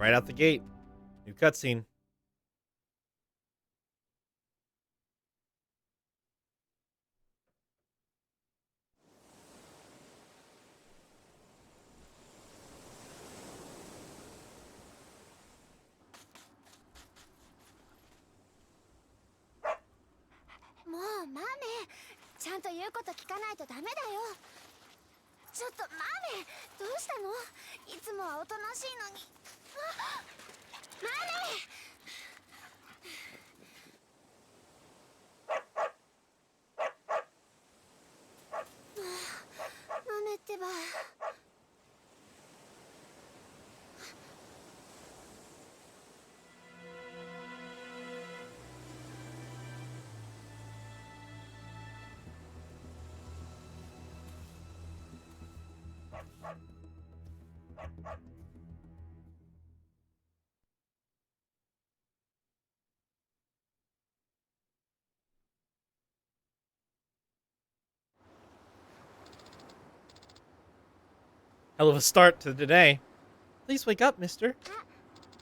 Right out the gate. New cutscene. Hell of a start to the day. Please wake up, mister.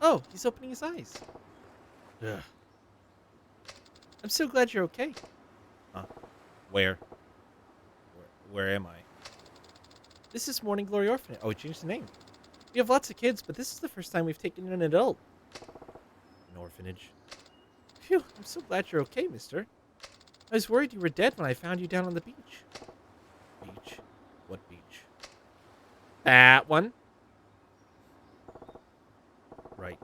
Oh, he's opening his eyes. Ugh. I'm so glad you're okay. Huh. Where? Where am I? This is Morning Glory Orphanage. Oh, we changed the name. We have lots of kids, but this is the first time we've taken in an adult. An orphanage. Phew, I'm so glad you're okay, mister. I was worried you were dead when I found you down on the beach. Beach? What beach? That one? Right.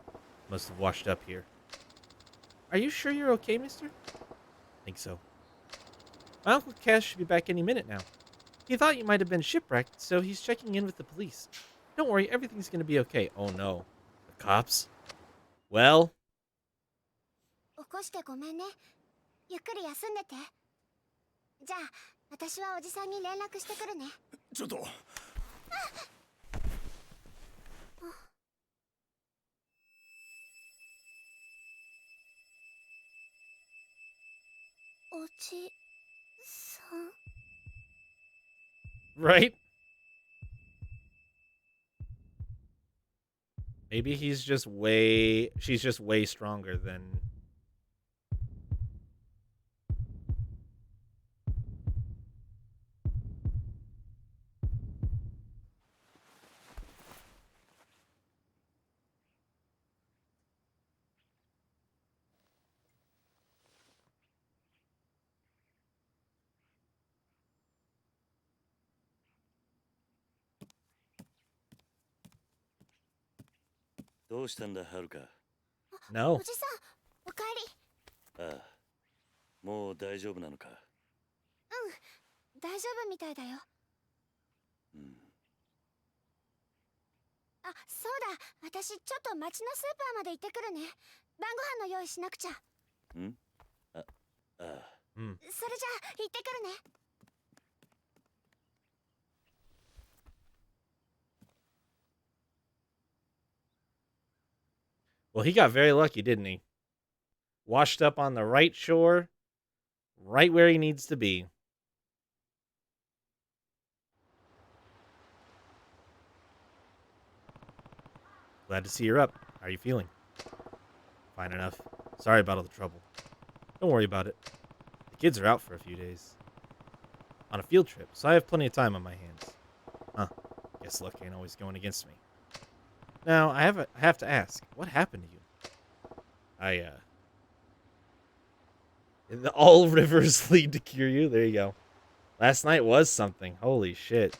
Must have washed up here. Are you sure you're okay, mister? Think so. My Uncle Cass should be back any minute now. He thought you might have been shipwrecked, so he's checking in with the police. Don't worry, everything's gonna be okay. Oh no. The cops? Well, 起こしてごめんね。ゆっくり休んでて。じゃあ、私はおじさんに連絡してくるね。ちょっと。おじさん。 right? Maybe she's just way stronger than... No. おじさん、おかえり。ああ、もう大丈夫なのか。大丈夫みたいだよ。うん。あ、そうだ。私ちょっと町のスーパーまで行ってくるね。晩ご飯の用意しなくちゃ。ん？あ、ああ。Hmm. それじゃあ行ってくるね。Well, he got very lucky, didn't he? Washed up on the right shore, right where he needs to be. Glad to see you're up. How are you feeling? Fine enough. Sorry about all the trouble. Don't worry about it. The kids are out for a few days. On a field trip, so I have plenty of time on my hands. Huh. Guess luck ain't always going against me. Now, I have to ask, what happened to you? All rivers lead to Kiryu. There you go. Last night was something. Holy shit.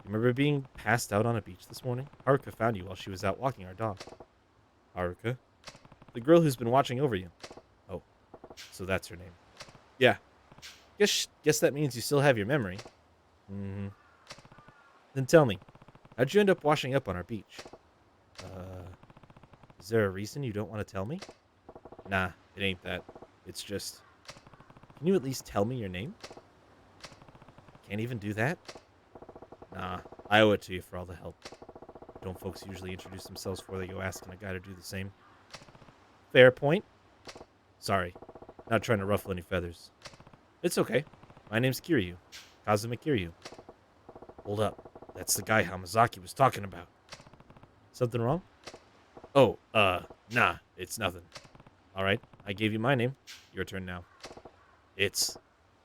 Remember being passed out on a beach this morning? Haruka found you while she was out walking our dog. Haruka? The girl who's been watching over you. Oh, so that's her name. Yeah. Guess that means you still have your memory. Mm-hmm. Then tell me, how'd you end up washing up on our beach? Is there a reason you don't want to tell me? Nah, it ain't that. It's just... Can you at least tell me your name? Can't even do that? Nah, I owe it to you for all the help. Don't folks usually introduce themselves before they go asking a guy to do the same? Fair point. Sorry, not trying to ruffle any feathers. It's okay. My name's Kiryu. Kazuma Kiryu. Hold up. That's the guy Hamazaki was talking about. Something wrong? Oh, nah, it's nothing. All right, I gave you my name. Your turn now. It's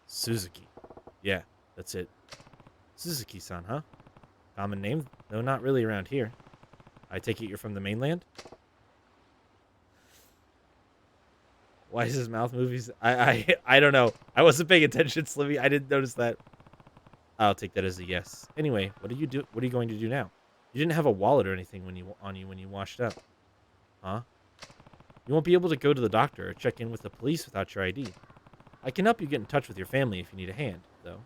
Suzuki. Yeah, that's it. Suzuki-san, huh? Common name, though not really around here. I take it you're from the mainland? Why is his mouth movies? I don't know. I wasn't paying attention, Slimmy. I didn't notice that. I'll take that as a yes. Anyway, what do you do? What are you going to do now? You didn't have a wallet or anything on you when you washed up, huh? You won't be able to go to the doctor or check in with the police without your ID. I can help you get in touch with your family if you need a hand, though.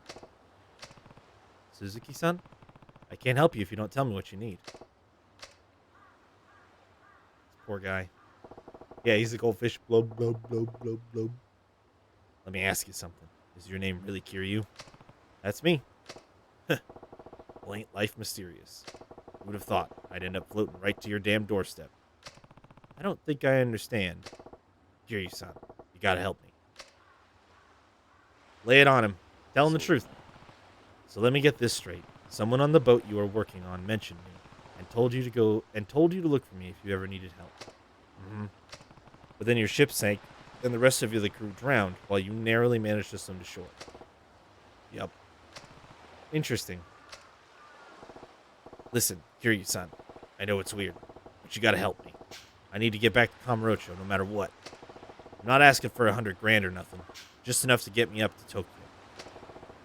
Suzuki-san, I can't help you if you don't tell me what you need. Poor guy. Yeah, he's a goldfish. Blub, blub, blub, blub, blub. Let me ask you something. Is your name really Kiryu? That's me. Well, ain't life mysterious? Who would have thought I'd end up floating right to your damn doorstep? I don't think I understand. Kiryu-san, you gotta help me. Lay it on him. Tell him the truth. So let me get this straight. Someone on the boat you were working on mentioned me and told you to look for me if you ever needed help. Mm-hmm. But then your ship sank, and the rest of the crew drowned while you narrowly managed to swim to shore. Yup. Interesting. Listen, Kiryu-san, I know it's weird, but you gotta help me. I need to get back to Kamurocho no matter what. I'm not asking for 100 grand or nothing, just enough to get me up to Tokyo.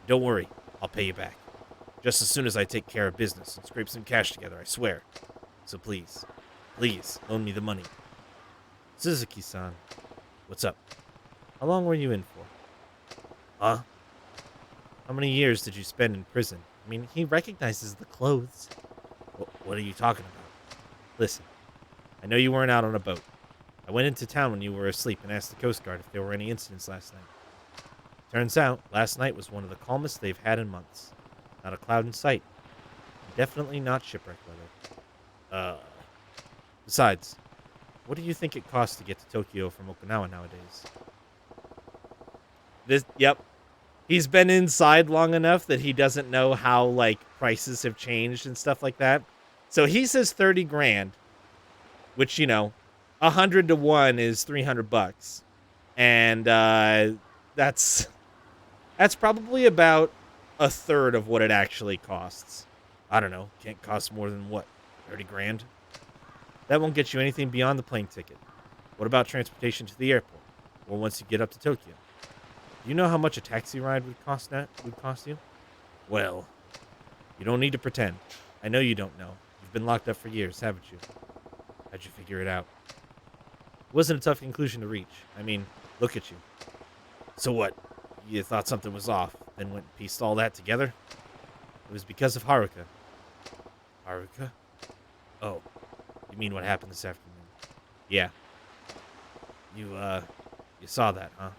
Don't worry, I'll pay you back. Just as soon as I take care of business and scrape some cash together, I swear. So please, please, loan me the money. Suzuki-san, what's up? How long were you in for? Huh? How many years did you spend in prison? I mean, he recognizes the clothes. What are you talking about? Listen, I know you weren't out on a boat. I went into town when you were asleep and asked the Coast Guard if there were any incidents last night. Turns out, last night was one of the calmest they've had in months. Not a cloud in sight. Definitely not shipwreck weather. Besides, what do you think it costs to get to Tokyo from Okinawa nowadays? Yep. He's been inside long enough that he doesn't know how, like, prices have changed and stuff like that. So he says 30 grand, which, 100 to 1 is 300 bucks. And that's probably about a third of what it actually costs. I don't know. Can't cost more than, what, 30 grand? That won't get you anything beyond the plane ticket. What about transportation to the airport? Or once you get up to Tokyo? Do you know how much a taxi ride would cost you? Well, you don't need to pretend. I know you don't know. You've been locked up for years, haven't you? How'd you figure it out? It wasn't a tough conclusion to reach. I mean, look at you. So what? You thought something was off, then went and pieced all that together? It was because of Haruka. Haruka? Oh, you mean what happened this afternoon? Yeah. You saw that, huh?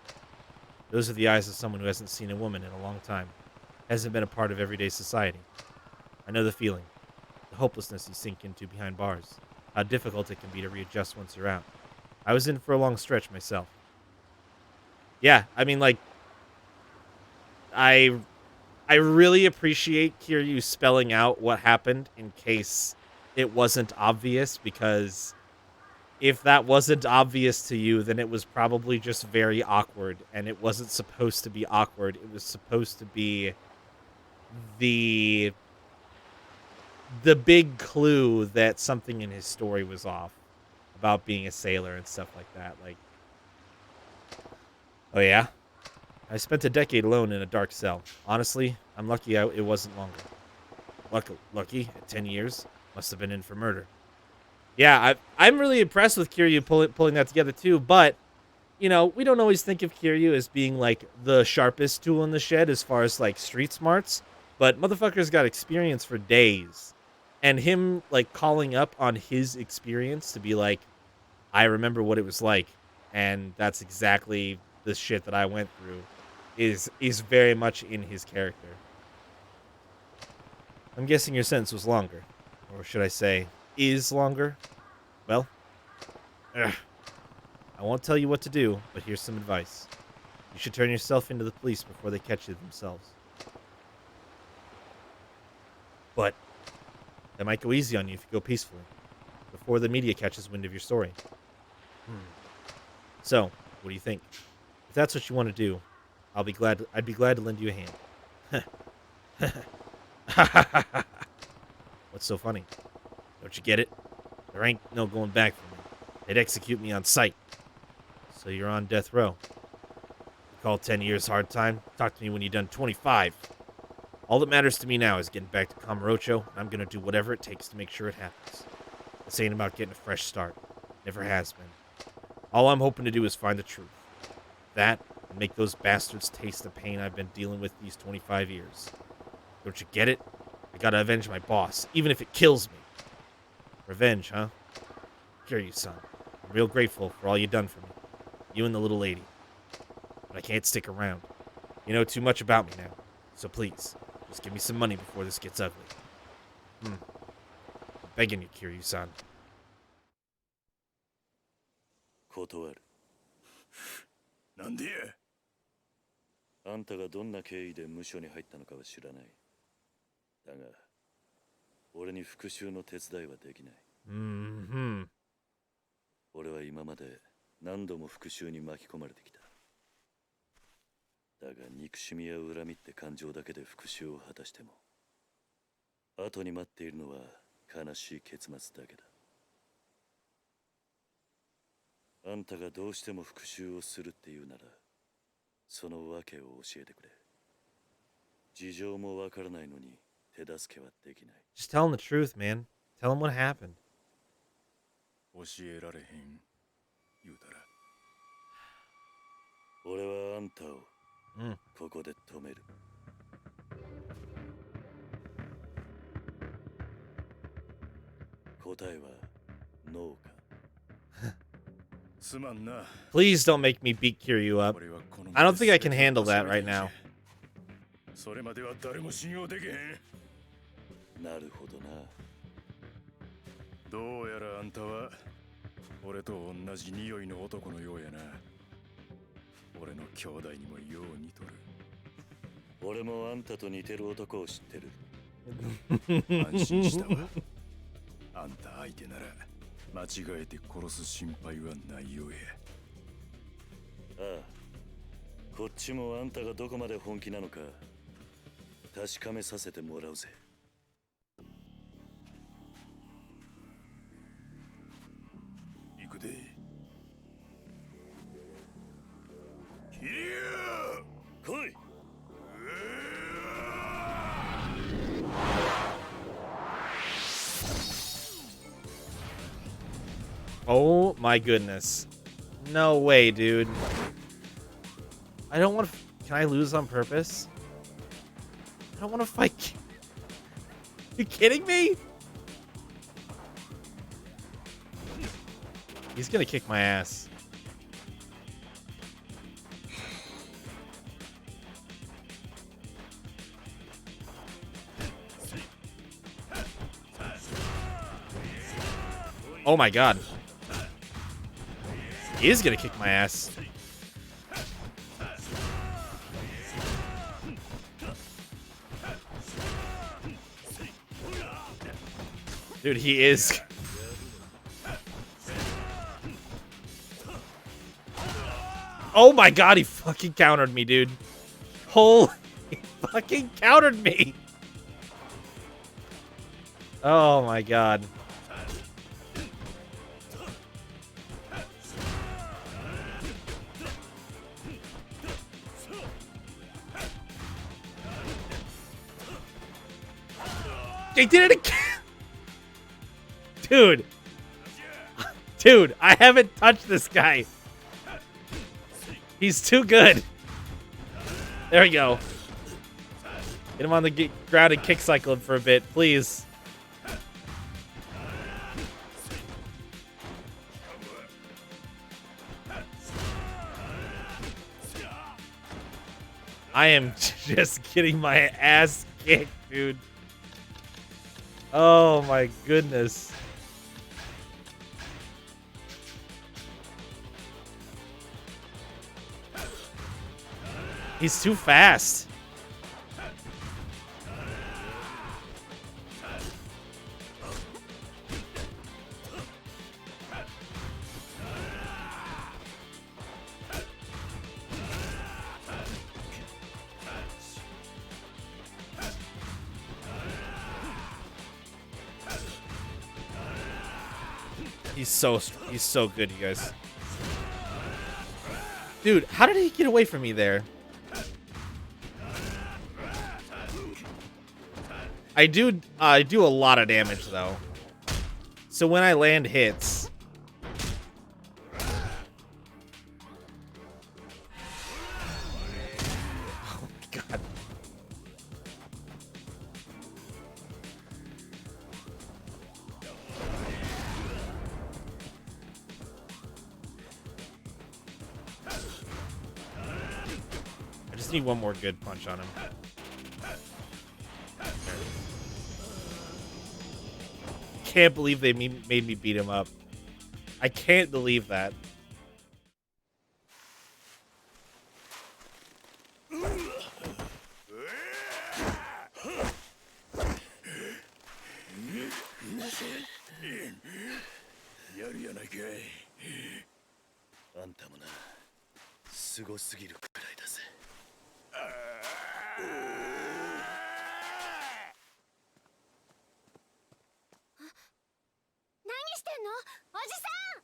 Those are the eyes of someone who hasn't seen a woman in a long time. Hasn't been a part of everyday society. I know the feeling. The hopelessness you sink into behind bars. How difficult it can be to readjust once you're out. I was in for a long stretch myself. Yeah, I mean, like, I really appreciate Kiryu spelling out what happened in case it wasn't obvious, because if that wasn't obvious to you, then it was probably just very awkward, and it wasn't supposed to be awkward. It was supposed to be the big clue that something in his story was off about being a sailor and stuff like that. Like, oh yeah? I spent a decade alone in a dark cell. Honestly, I'm lucky it wasn't longer. Lucky? At 10 years? Must have been in for murder. Yeah, I'm really impressed with Kiryu pulling that together too, but, we don't always think of Kiryu as being, like, the sharpest tool in the shed as far as, like, street smarts, but motherfucker's got experience for days. And him, like, calling up on his experience to be like, I remember what it was like, and that's exactly the shit that I went through, is very much in his character. I'm guessing your sentence was longer. Or should I say, is longer? Well, I won't tell you what to do, but here's some advice. You should turn yourself into the police before they catch you themselves. But that might go easy on you if you go peacefully. before the media catches wind of your story. So, what do you think? If that's what you want to do, I'd be glad to lend you a hand. What's so funny? Don't you get it? There ain't no going back for me. They'd execute me on sight. So you're on death row. You call 10 years hard time? Talk to me when you've done 25. All that matters to me now is getting back to Kamurocho, and I'm going to do whatever it takes to make sure it happens. This ain't about getting a fresh start. Never has been. All I'm hoping to do is find the truth. That, and make those bastards taste the pain I've been dealing with these 25 years. Don't you get it? I gotta avenge my boss, even if it kills me. Revenge, huh? Kiryu-san, I'm real grateful for all you done for me. You and the little lady. But I can't stick around. You know too much about me now. So please, just give me some money before this gets ugly. I'm begging you, Kiryu-san. 断る。なんでや。あんたがどんな経緯で無所に入ったのかは知らない。だが、俺に復讐の手伝いはできない。俺は今まで何度も復讐に巻き込まれてきた。だが憎しみや恨みって感情だけで復讐を果たしても、後に待っているのは悲しい結末だけだ。あんたがどうしても復讐をするっていうなら、その訳を教えてくれ。事情もわからないのに手助けはできない。Just tell him the truth, man. Tell him what happened. 教えられへん言うたら。俺はあんたをここで止める。答えはノーか。すまんな。 Please don't make me beat Kiryu up. I don't think I can handle that right now. それまでは誰も信用できへん。なるほどな。どうやらあんたは俺と同じ匂いの男のようやな。俺の兄弟にもよう似とる。俺もあんたと似てる男を知ってる。安心したわ。あんた相手なら間違えて殺す心配はないようや。ああ、こっちもあんたがどこまで本気なのか確かめさせてもらうぜ。行くで。キリュウ！来い！ Oh my goodness. No way, dude. I don't want to... Can I lose on purpose? I don't want to fight... You kidding me? He's gonna kick my ass. Oh my god. He is gonna kick my ass. Dude, he is. Oh my god, he fucking countered me, dude. Holy, he fucking countered me. Oh my god. They did it again! Dude. Dude, I haven't touched this guy. He's too good. There we go. Get him on the ground and kick cycle him for a bit, please. I am just getting my ass kicked, dude. Oh my goodness. He's too fast. He's so good, you guys. Dude, how did he get away from me there? I do a lot of damage though. So when I land hits, oh my god. I just need one more good punch on him. Can't believe they made me beat him up. I can't believe that. Yakuza. あんたもな、すごすぎるくらいだぜ。何してんのおじさん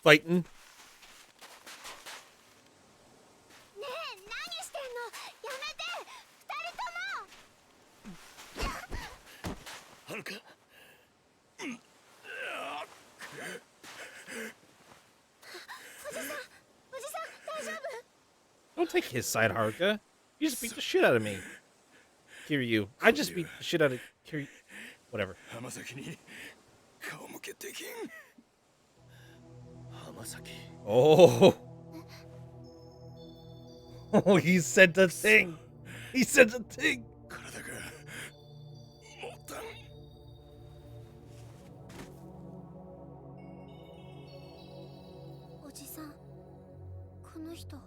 Fighting. ねえ何してんのやめて二人ともはるか。おじさん大丈夫 Don't take his side, Haruka. You just beat the shit out of me. Kiryu. I just beat the shit out of Kiryu. Whatever. 浜崎に顔向けできん。浜崎。Oh. Oh, he said the thing. He said the thing. 体が持たん。おじさんこの人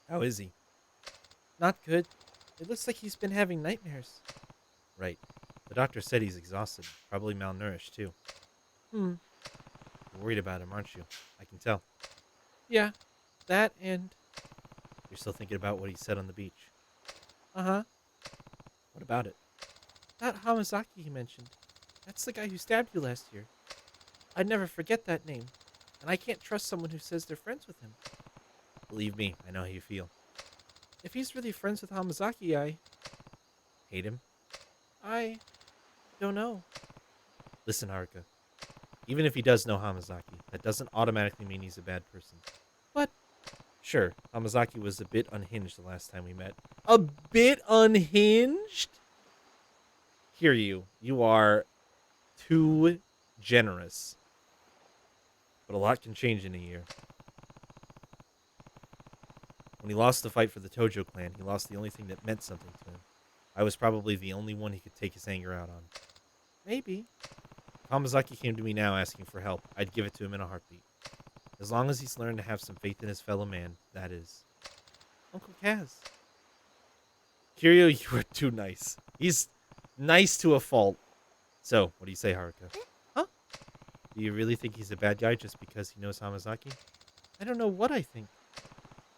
How is he? Not good. It looks like he's been having nightmares. Right. The doctor said he's exhausted. Probably malnourished, too. You're worried about him, aren't you? I can tell. Yeah. That and... You're still thinking about what he said on the beach. Uh-huh. What about it? That Hamazaki he mentioned. That's the guy who stabbed you last year. I'd never forget that name. And I can't trust someone who says they're friends with him. Believe me, I know how you feel. If he's really friends with Hamazaki, I... hate him? I... don't know. Listen, Haruka. Even if he does know Hamazaki, that doesn't automatically mean he's a bad person. But, sure, Hamazaki was a bit unhinged the last time we met. A bit unhinged? Kiryu, you are too generous. But a lot can change in a year. When he lost the fight for the Tojo clan, he lost the only thing that meant something to him. I was probably the only one he could take his anger out on. Maybe. If Hamazaki came to me now asking for help, I'd give it to him in a heartbeat. As long as he's learned to have some faith in his fellow man, that is. Uncle Kaz. Kiryu, you are too nice. He's nice to a fault. So, what do you say, Haruka? Huh? Do you really think he's a bad guy just because he knows Hamazaki? I don't know what I think.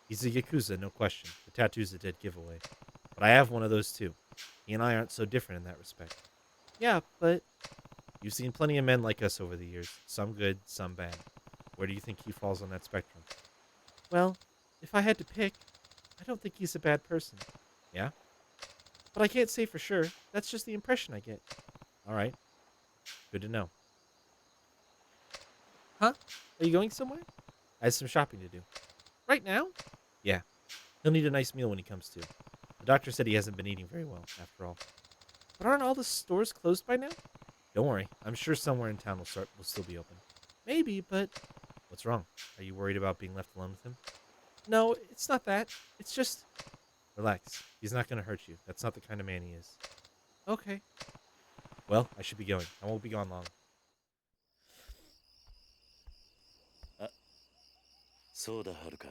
He's a Yakuza, no question. The tattoo's a dead giveaway. But I have one of those too. He and I aren't so different in that respect. Yeah, but... You've seen plenty of men like us over the years. Some good, some bad. Where do you think he falls on that spectrum? Well, if I had to pick, I don't think he's a bad person. Yeah? But I can't say for sure. That's just the impression I get. Alright. Good to know. Huh? Are you going somewhere? I have some shopping to do. Right now? Yeah. He'll need a nice meal when he comes to. The doctor said he hasn't been eating very well, after all. But aren't all the stores closed by now? Don't worry. I'm sure somewhere in town will still be open. Maybe, but... What's wrong? Are you worried about being left alone with him? No, it's not that. It's just... Relax. He's not going to hurt you. That's not the kind of man he is. Okay. Well, I should be going. I won't be gone long. そうだ、はるか。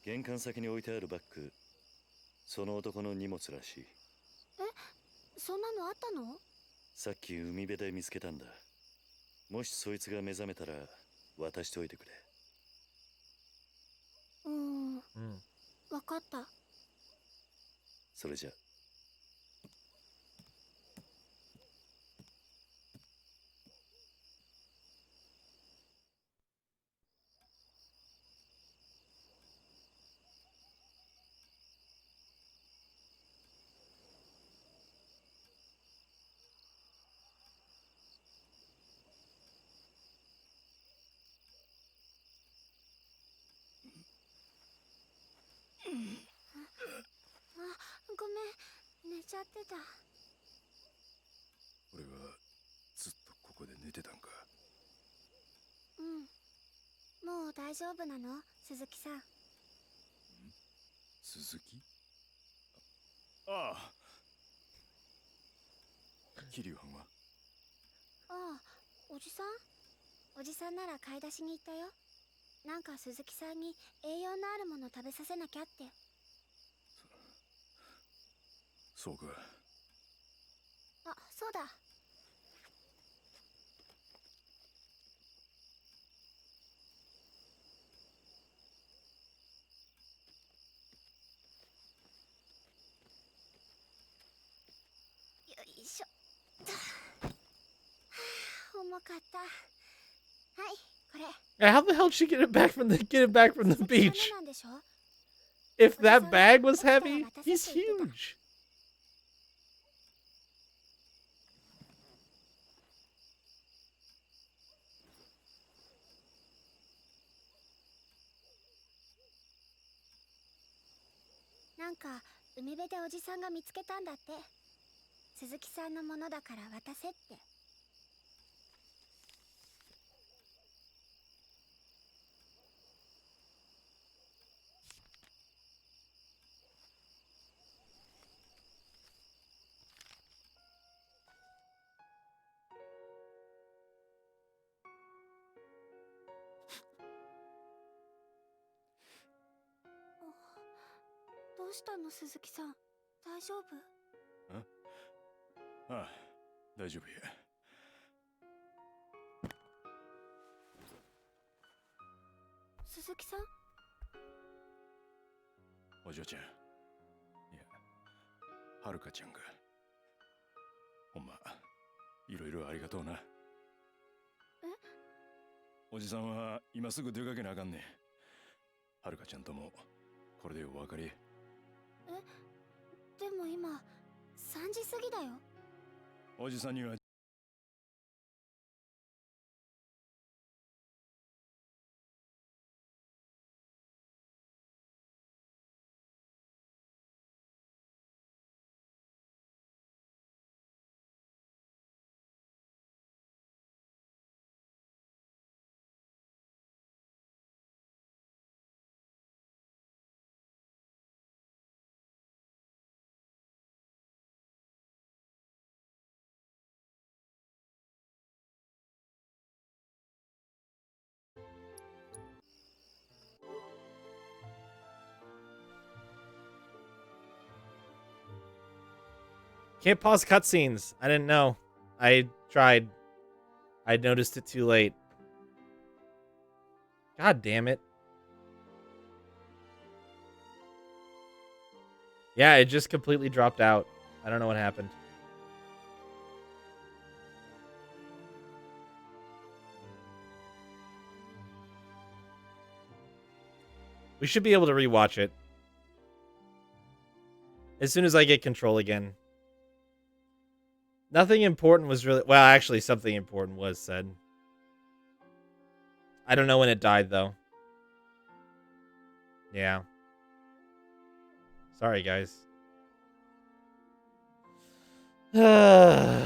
玄関先に置いてあるバッグ、その男の荷物らしい。そんなのあったのさっき海辺で見つけたんだ。もしそいつが目覚めたら渡しておいてくれ。わかった。それじゃ。ごめん、寝ちゃってた。俺はずっとここで寝てたんか。もう大丈夫なの、鈴木さん。鈴木？ああ。桐生藩は？ああ、おじさん？おじさんなら買い出しに行ったよ。なんか鈴木さんに栄養のあるもの食べさせなきゃって。そうか。あ、そうだ。よいしょっと。はあ、重かった。はい、これ。Yeah, how the hell did she get it back from the 鈴木さんの beach? なんでしょ？ If おじさん that が bag was 起きたら heavy, 渡せ he's って言ってた。 huge. なんか海辺でおじさんが見つけたんだって。鈴木さんのものだから渡せって。どうしたの鈴木さん、大丈夫？ああ、大丈夫や。鈴木さん？お嬢ちゃん、いや、はるかちゃんが。ほんま、いろいろありがとうな。おじさんは今すぐ出かけなあかんねん。はるかちゃんともこれでお別れ。でも今3時過ぎだよ。おじさんにはCan't pause cutscenes. I didn't know. I tried. I noticed it too late. God damn it. Yeah, it just completely dropped out. I don't know what happened. We should be able to rewatch it as soon as I get control again. Nothing important was really... Well, actually, something important was said. I don't know when it died, though. Yeah. Sorry, guys. I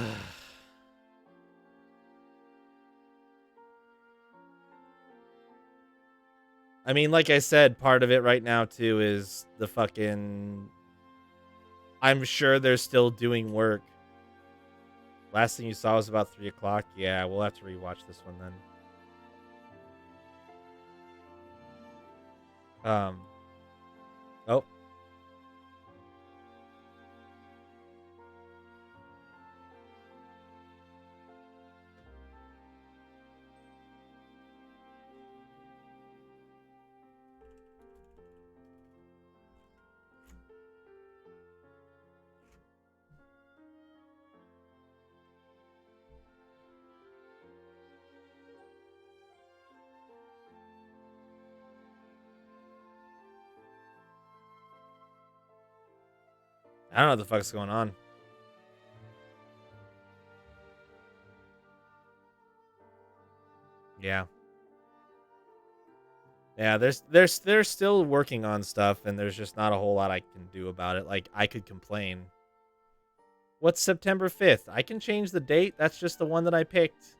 mean, like I said, part of it right now, too, is the fucking... I'm sure they're still doing work. Last thing you saw was about 3 o'clock. Yeah, we'll have to rewatch this one then. Oh. I don't know what the fuck's going on. Yeah. Yeah, they're still working on stuff, and there's just not a whole lot I can do about it. Like, I could complain. What's September 5th? I can change the date. That's just the one that I picked.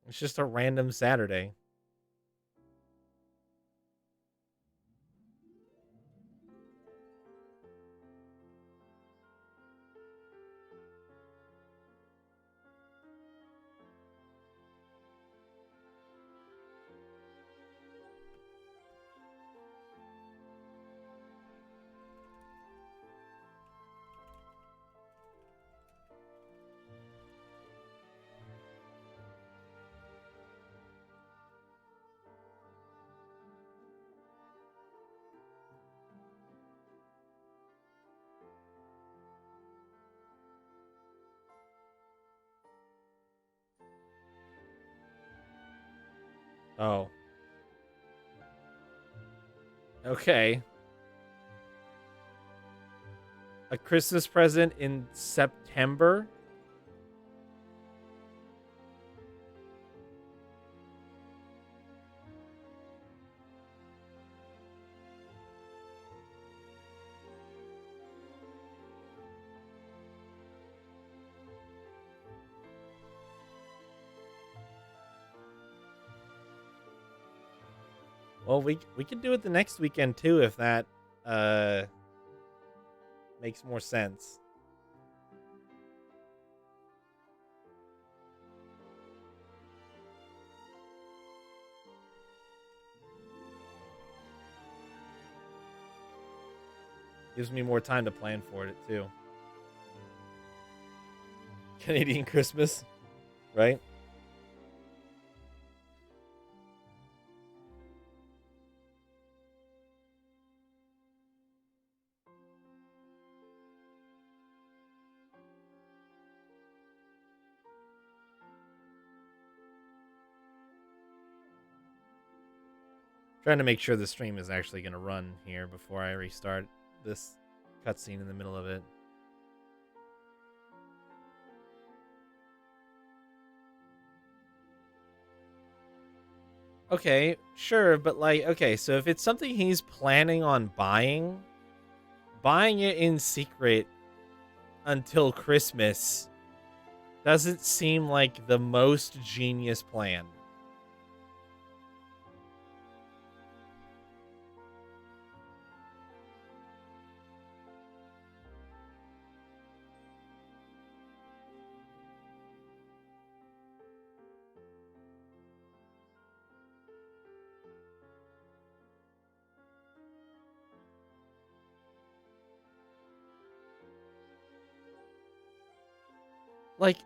It's just a random Saturday. Oh. Okay. A Christmas present in September? Well, we could do it the next weekend too if that uh makes more sense. Gives me more time to plan for it too. Canadian Christmas, right? Trying to make sure the stream is actually going to run here before I restart this cutscene in the middle of it. Okay, sure, but like, okay, so if it's something he's planning on buying it in secret until Christmas doesn't seem like the most genius plan. Like,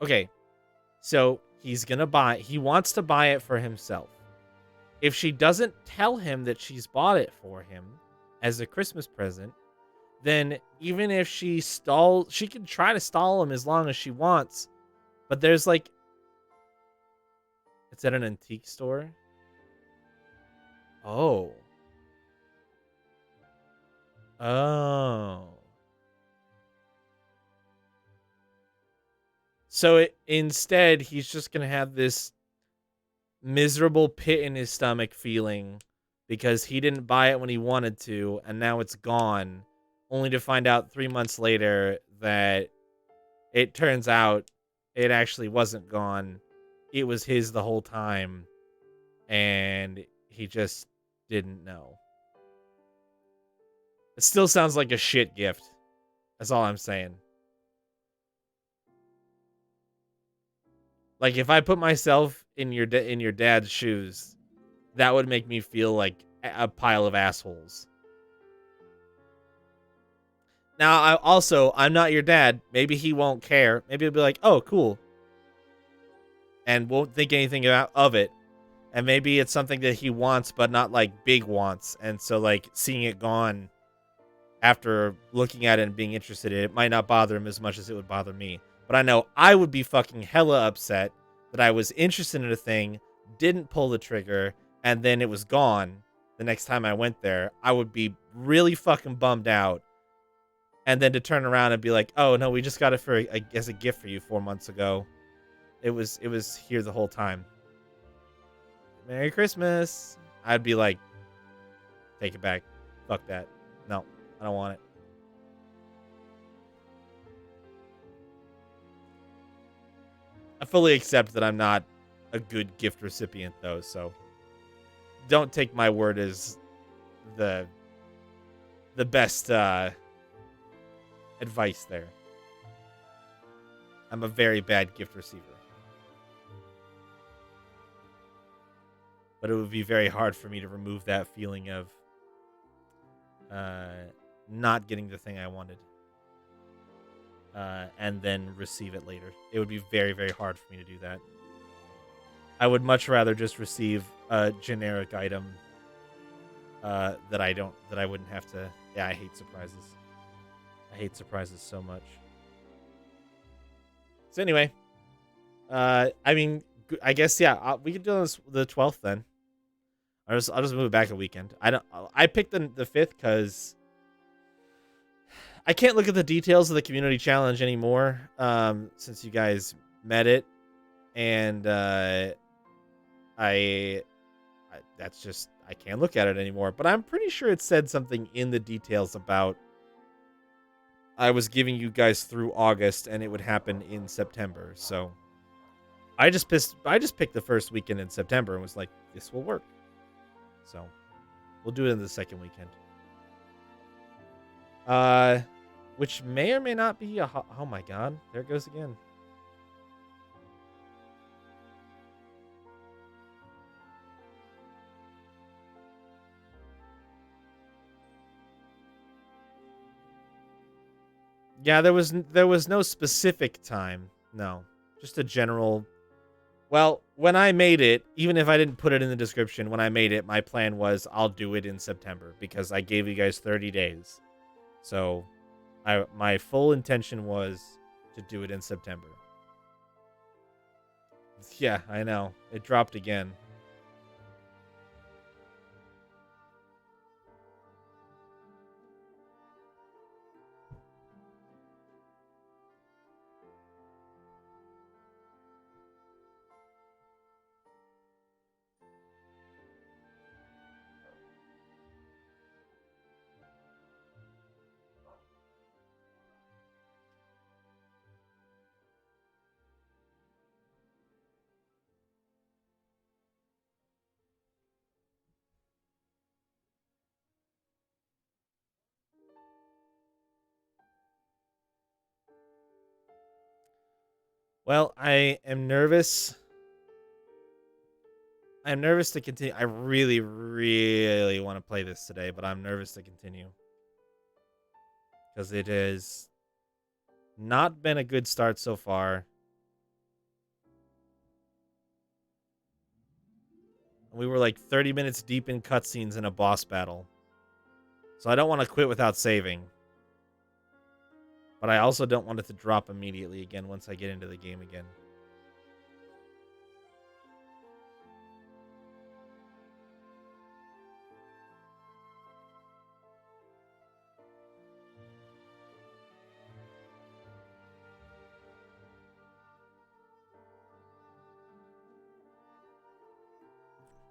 okay, so he wants to buy it for himself. If she doesn't tell him that she's bought it for him as a Christmas present, then even if she can try to stall him as long as she wants. But there's like, it's at an antique store. Oh. Oh. So instead, he's just going to have this miserable pit in his stomach feeling because he didn't buy it when he wanted to, and now it's gone, only to find out 3 months later that it turns out it actually wasn't gone. It was his the whole time, and he just didn't know. It still sounds like a shit gift. That's all I'm saying. Like, if I put myself in your dad's shoes, that would make me feel like a pile of assholes. Now, I'm not your dad. Maybe he won't care. Maybe he'll be like, oh, cool. And won't think anything of it. And maybe it's something that he wants, but not like big wants. And so like seeing it gone after looking at it and being interested in it might not bother him as much as it would bother me. But I know I would be fucking hella upset that I was interested in a thing, didn't pull the trigger, and then it was gone the next time I went there. I would be really fucking bummed out. And then to turn around and be like, oh no, we just got it for as a gift for you 4 months ago. It was here the whole time. Merry Christmas. I'd be like, take it back. Fuck that. No, I don't want it. I fully accept that I'm not a good gift recipient, though, so don't take my word as the best advice there. I'm a very bad gift receiver. But it would be very hard for me to remove that feeling of not getting the thing I wanted. And then receive it later. It would be very, very hard for me to do that. I would much rather just receive a generic item that I wouldn't have to. Yeah, I hate surprises. I hate surprises so much. So anyway, I mean, I guess yeah, we could do this the 12th then. I'll just move it back a weekend. I picked the 5th because I can't look at the details of the community challenge anymore since you guys met it, and that's just I can't look at it anymore. But I'm pretty sure it said something in the details about I was giving you guys through August and it would happen in September. So I just picked the first weekend in September and was like, this will work. So we'll do it in the second weekend. Which may or may not be oh my god, there it goes again. Yeah, there was no specific time. No, just a general. Well, when I made it, even if I didn't put it in the description, when I made it, my plan was I'll do it in September because I gave you guys 30 days. So, my full intention was to do it in September. Yeah, I know. It dropped again. Well, I am nervous. I'm nervous to continue. I really, really want to play this today, but I'm nervous to continue. Because it has not been a good start so far. We were like 30 minutes deep in cutscenes in a boss battle. So I don't want to quit without saving. But I also don't want it to drop immediately again once I get into the game again.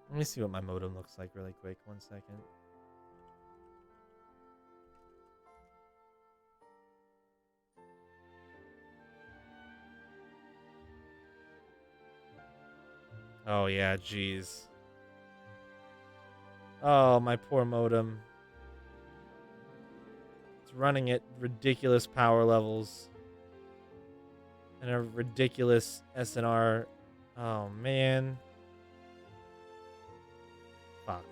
Let me see what my modem looks like really quick. 1 second. Oh, yeah, jeez. Oh, my poor modem. It's running at ridiculous power levels. And a ridiculous SNR Oh man. Fuck.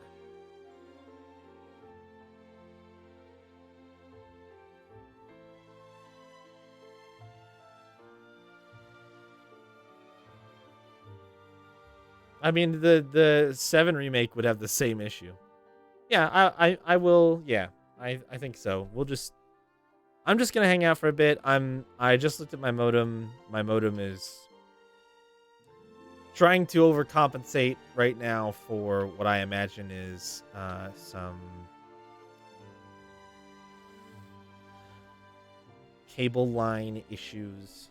I mean, the 7 remake would have the same issue. Yeah, I will. Yeah, I think so. I'm just gonna hang out for a bit. I just looked at my modem. My modem is trying to overcompensate right now for what I imagine is some cable line issues.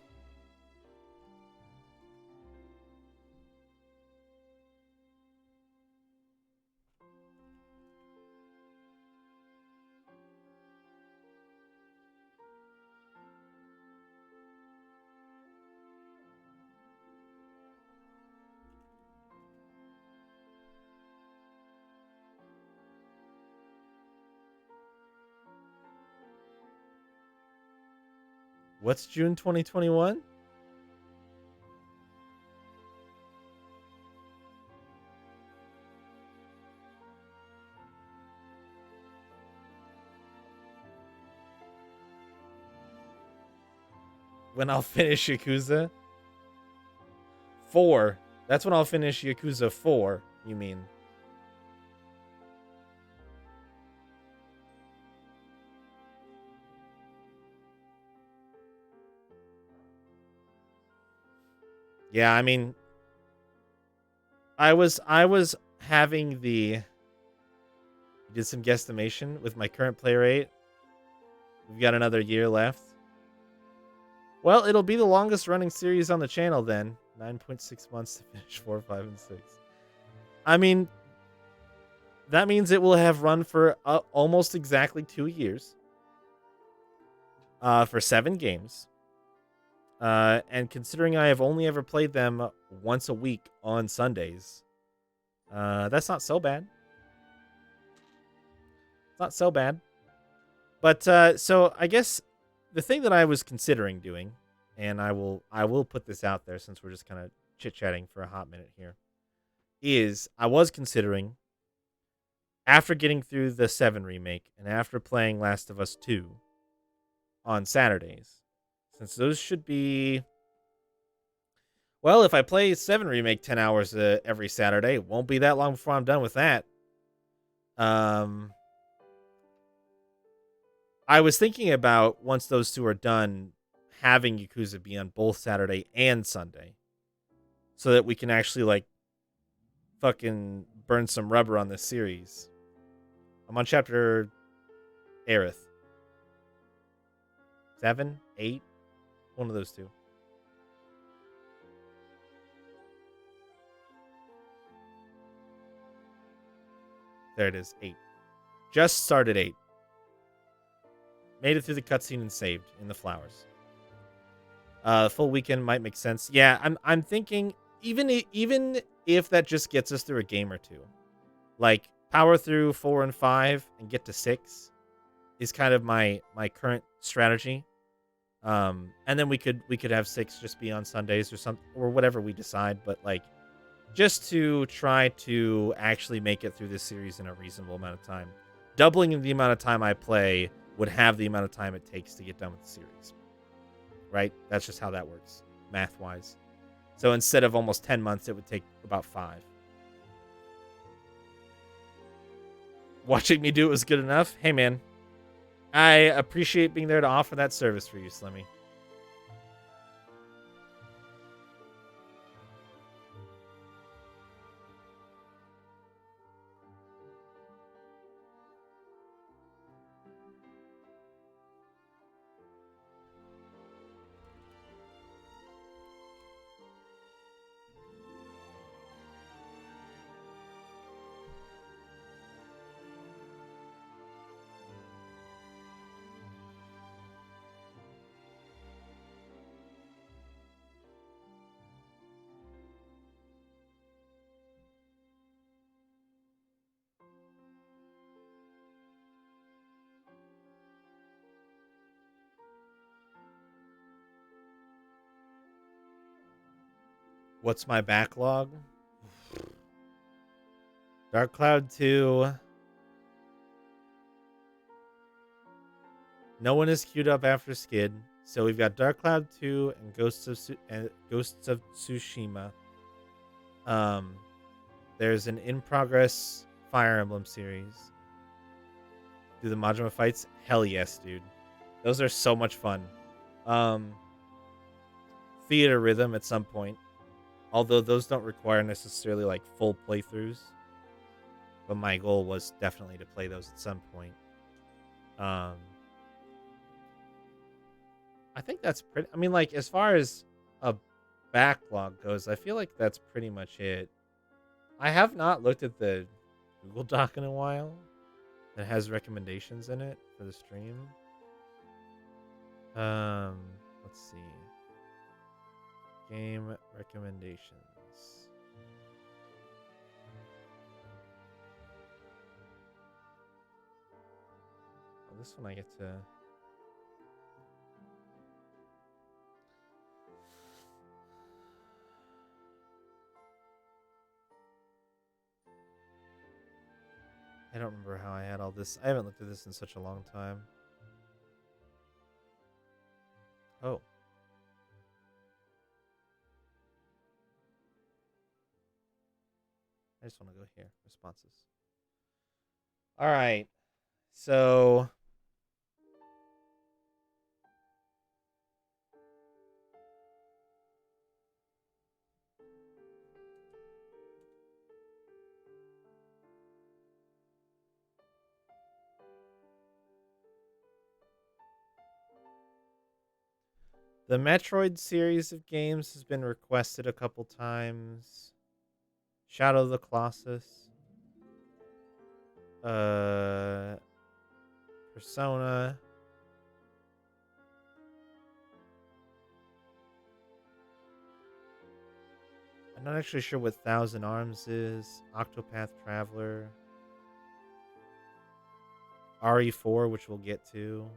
What's June 2021? When I'll finish Yakuza 4. That's when I'll finish Yakuza 4, you mean? Yeah, I mean, I was having did some guesstimation with my current play rate. We've got another year left. Well, it'll be the longest running series on the channel then. 9.6 months to finish 4, 5, and 6. I mean, that means it will have run for almost exactly 2 years. For 7 games. And considering I have only ever played them once a week on Sundays, that's not so bad. It's not so bad. But so I guess the thing that I was considering doing, and I will put this out there since we're just kind of chit chatting for a hot minute here, is I was considering, after getting through the 7 remake and after playing Last of Us 2 on Saturdays, since those should be, well, if I play 7 remake 10 hours every Saturday, it won't be that long before I'm done with that. I was thinking about, once those 2 are done, having Yakuza be on both Saturday and Sunday, so that we can actually like fucking burn some rubber on this series. I'm on chapter Aerith. 7, 8, one of those 2. There it is, 8. Just started 8. Made it through the cutscene and saved in the flowers. Full weekend might make sense. Yeah, I'm thinking, even if that just gets us through a game or 2, like power through 4 and 5 and get to 6 is kind of my current strategy. And then we could have 6 just be on Sundays or something, or whatever we decide, but like just to try to actually make it through this series in a reasonable amount of time. Doubling the amount of time I play would have the amount of time it takes to get done with the series. Right? That's just how that works, math-wise. So instead of almost 10 months, it would take about 5. Watching me do it was good enough? Hey, man. I appreciate being there to offer that service for you, Slimmy. What's my backlog? Dark Cloud 2. No one is queued up after Skid. So we've got Dark Cloud 2 and Ghosts of Tsushima. There's an in-progress Fire Emblem series. Do the Majima fights? Hell yes, dude. Those are so much fun. Theater Rhythm at some point. Although those don't require necessarily like full playthroughs. But my goal was definitely to play those at some point. I think that's pretty... I mean, like, as far as a backlog goes, I feel like that's pretty much it. I have not looked at the Google Doc in a while that has recommendations in it for the stream. Let's see. Game recommendations. Oh, this one I get to... I don't remember how I had all this. I haven't looked at this in such a long time. Oh. I just want to go here. Responses. All right. So... the Metroid series of games has been requested a couple times. Shadow of the Colossus. Persona. I'm not actually sure what Thousand Arms is. Octopath Traveler. RE4, which we'll get to.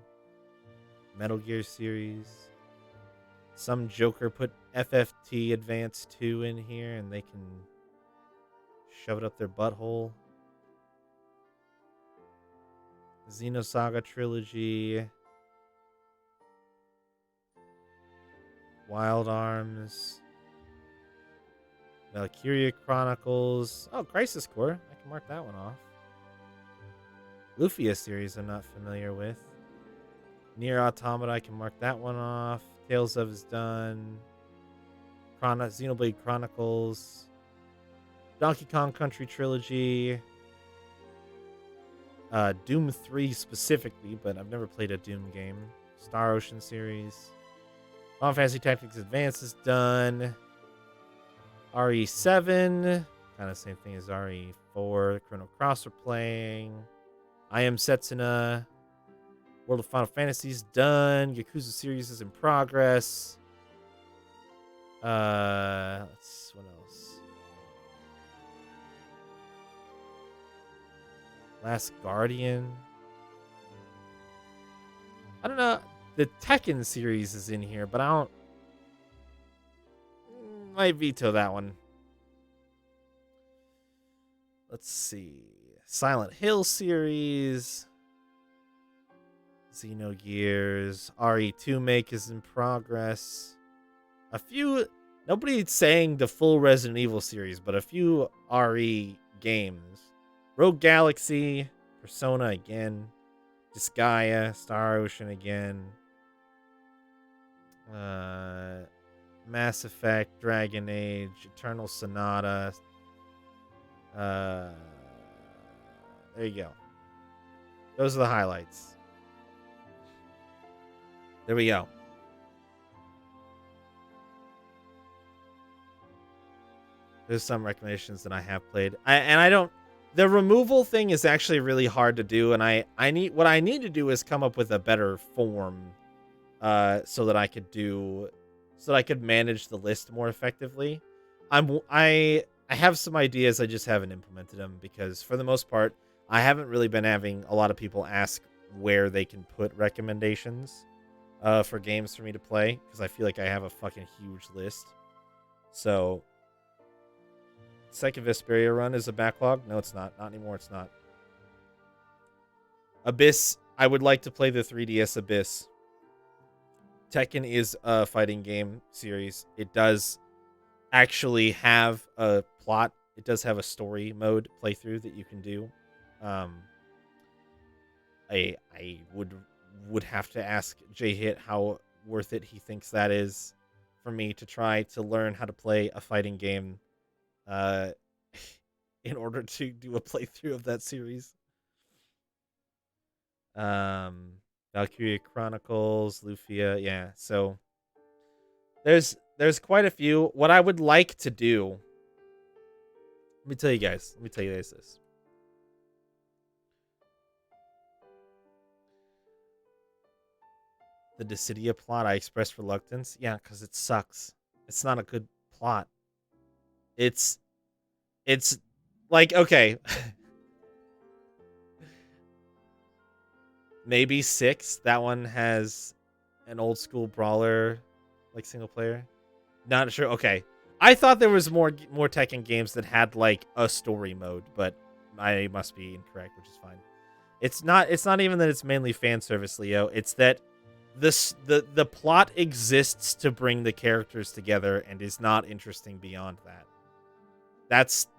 Metal Gear series. Some joker put FFT Advance 2 in here and they can shove it up their butthole. Xenosaga Trilogy. Wild Arms. Valkyria Chronicles. Oh, Crisis Core. I can mark that one off. Lufia series I'm not familiar with. Nier Automata, I can mark that one off. Tales of is done. Xenoblade Chronicles. Donkey Kong Country Trilogy. Doom 3 specifically, but I've never played a Doom game. Star Ocean series. Final Fantasy Tactics Advance is done. RE7. Kind of same thing as RE4. Chrono Cross we're playing. I Am Setsuna. World of Final Fantasy is done. Yakuza series is in progress. What else? Last Guardian. I don't know. The Tekken series is in here, but I don't... might veto that one. Let's see. Silent Hill series. Xenogears. RE2 make is in progress. A few... nobody's saying the full Resident Evil series, but a few RE games. Rogue Galaxy. Persona again. Disgaea. Star Ocean again. Mass Effect. Dragon Age. Eternal Sonata. There you go. Those are the highlights. There we go. There's some recommendations that I have played. I don't... the removal thing is actually really hard to do, and I need... what I need to do is come up with a better form so that I could manage the list more effectively. I have some ideas, I just haven't implemented them because for the most part, I haven't really been having a lot of people ask where they can put recommendations for games for me to play because I feel like I have a fucking huge list. So Second Vesperia run is a backlog. No, it's not. Not anymore. It's not. Abyss. I would like to play the 3DS Abyss. Tekken is a fighting game series. It does actually have a plot. It does have a story mode playthrough that you can do. I would have to ask J-Hit how worth it he thinks that is for me to try to learn how to play a fighting game in order to do a playthrough of that series. Valkyria Chronicles, Lufia, yeah. So there's quite a few. What I would like to do, let me tell you guys this. The Dissidia plot, I expressed reluctance. Yeah, because it sucks. It's not a good plot. It's like, okay. Maybe 6. That one has an old school brawler, like single player. Not sure. Okay. I thought there was more Tekken games that had like a story mode, but I must be incorrect, which is fine. It's not even that it's mainly fan service, Leo. It's that the plot exists to bring the characters together and is not interesting beyond that.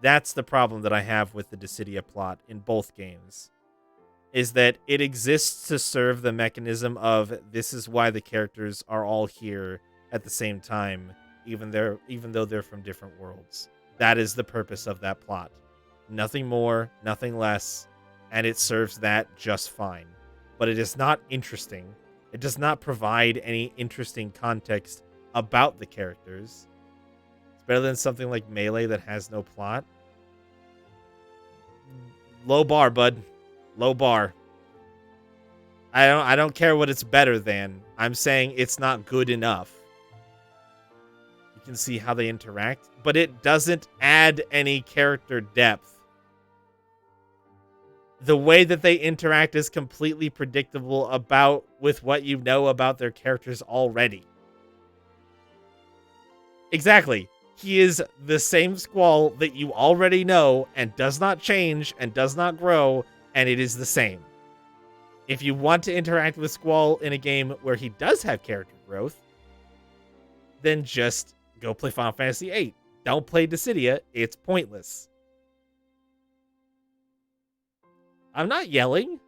That's the problem that I have with the Dissidia plot in both games. Is that it exists to serve the mechanism of this is why the characters are all here at the same time, even though they're from different worlds. That is the purpose of that plot. Nothing more, nothing less, and it serves that just fine. But it is not interesting. It does not provide any interesting context about the characters. It's better than something like Melee that has no plot. Low bar, bud. Low bar. I don't care what it's better than. I'm saying it's not good enough. You can see how they interact, but it doesn't add any character depth. The way that they interact is completely predictable with what you know about their characters already. Exactly. He is the same Squall that you already know and does not change and does not grow, and it is the same. If you want to interact with Squall in a game where he does have character growth, then just go play Final Fantasy VIII. Don't play Dissidia. It's pointless. I'm not yelling.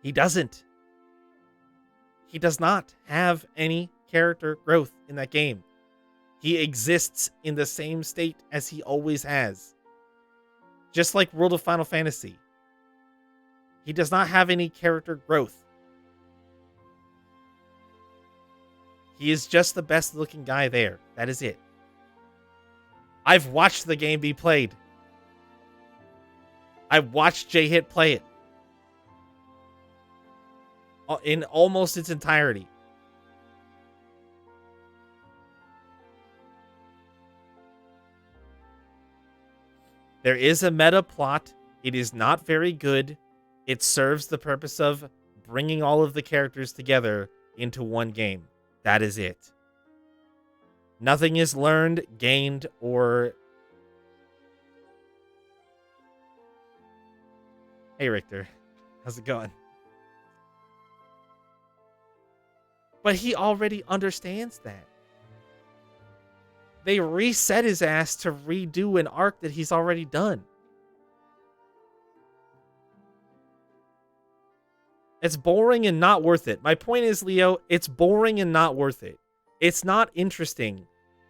He doesn't. He does not have any character growth in that game. He exists in the same state as he always has. Just like World of Final Fantasy. He does not have any character growth. He is just the best looking guy there. That is it. I've watched the game be played. I've watched J-Hit play it. In almost its entirety. There is a meta plot. It is not very good. It serves the purpose of bringing all of the characters together into one game. That is it. Nothing is learned, gained, or... Hey, Richter. How's it going? But he already understands that. They reset his ass to redo an arc that he's already done. It's boring and not worth it. My point is, Leo, it's boring and not worth it. It's not interesting.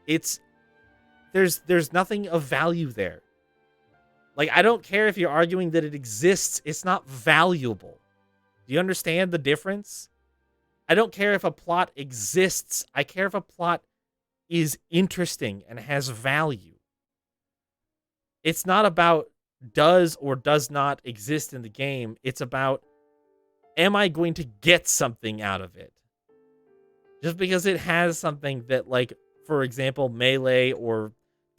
There's nothing of value there. Like, I don't care if you're arguing that it exists. It's not valuable. Do you understand the difference? I don't care if a plot exists. I care if a plot is interesting and has value. It's not about does or does not exist in the game. It's about, am I going to get something out of it? Just because it has something that, like, for example, Melee or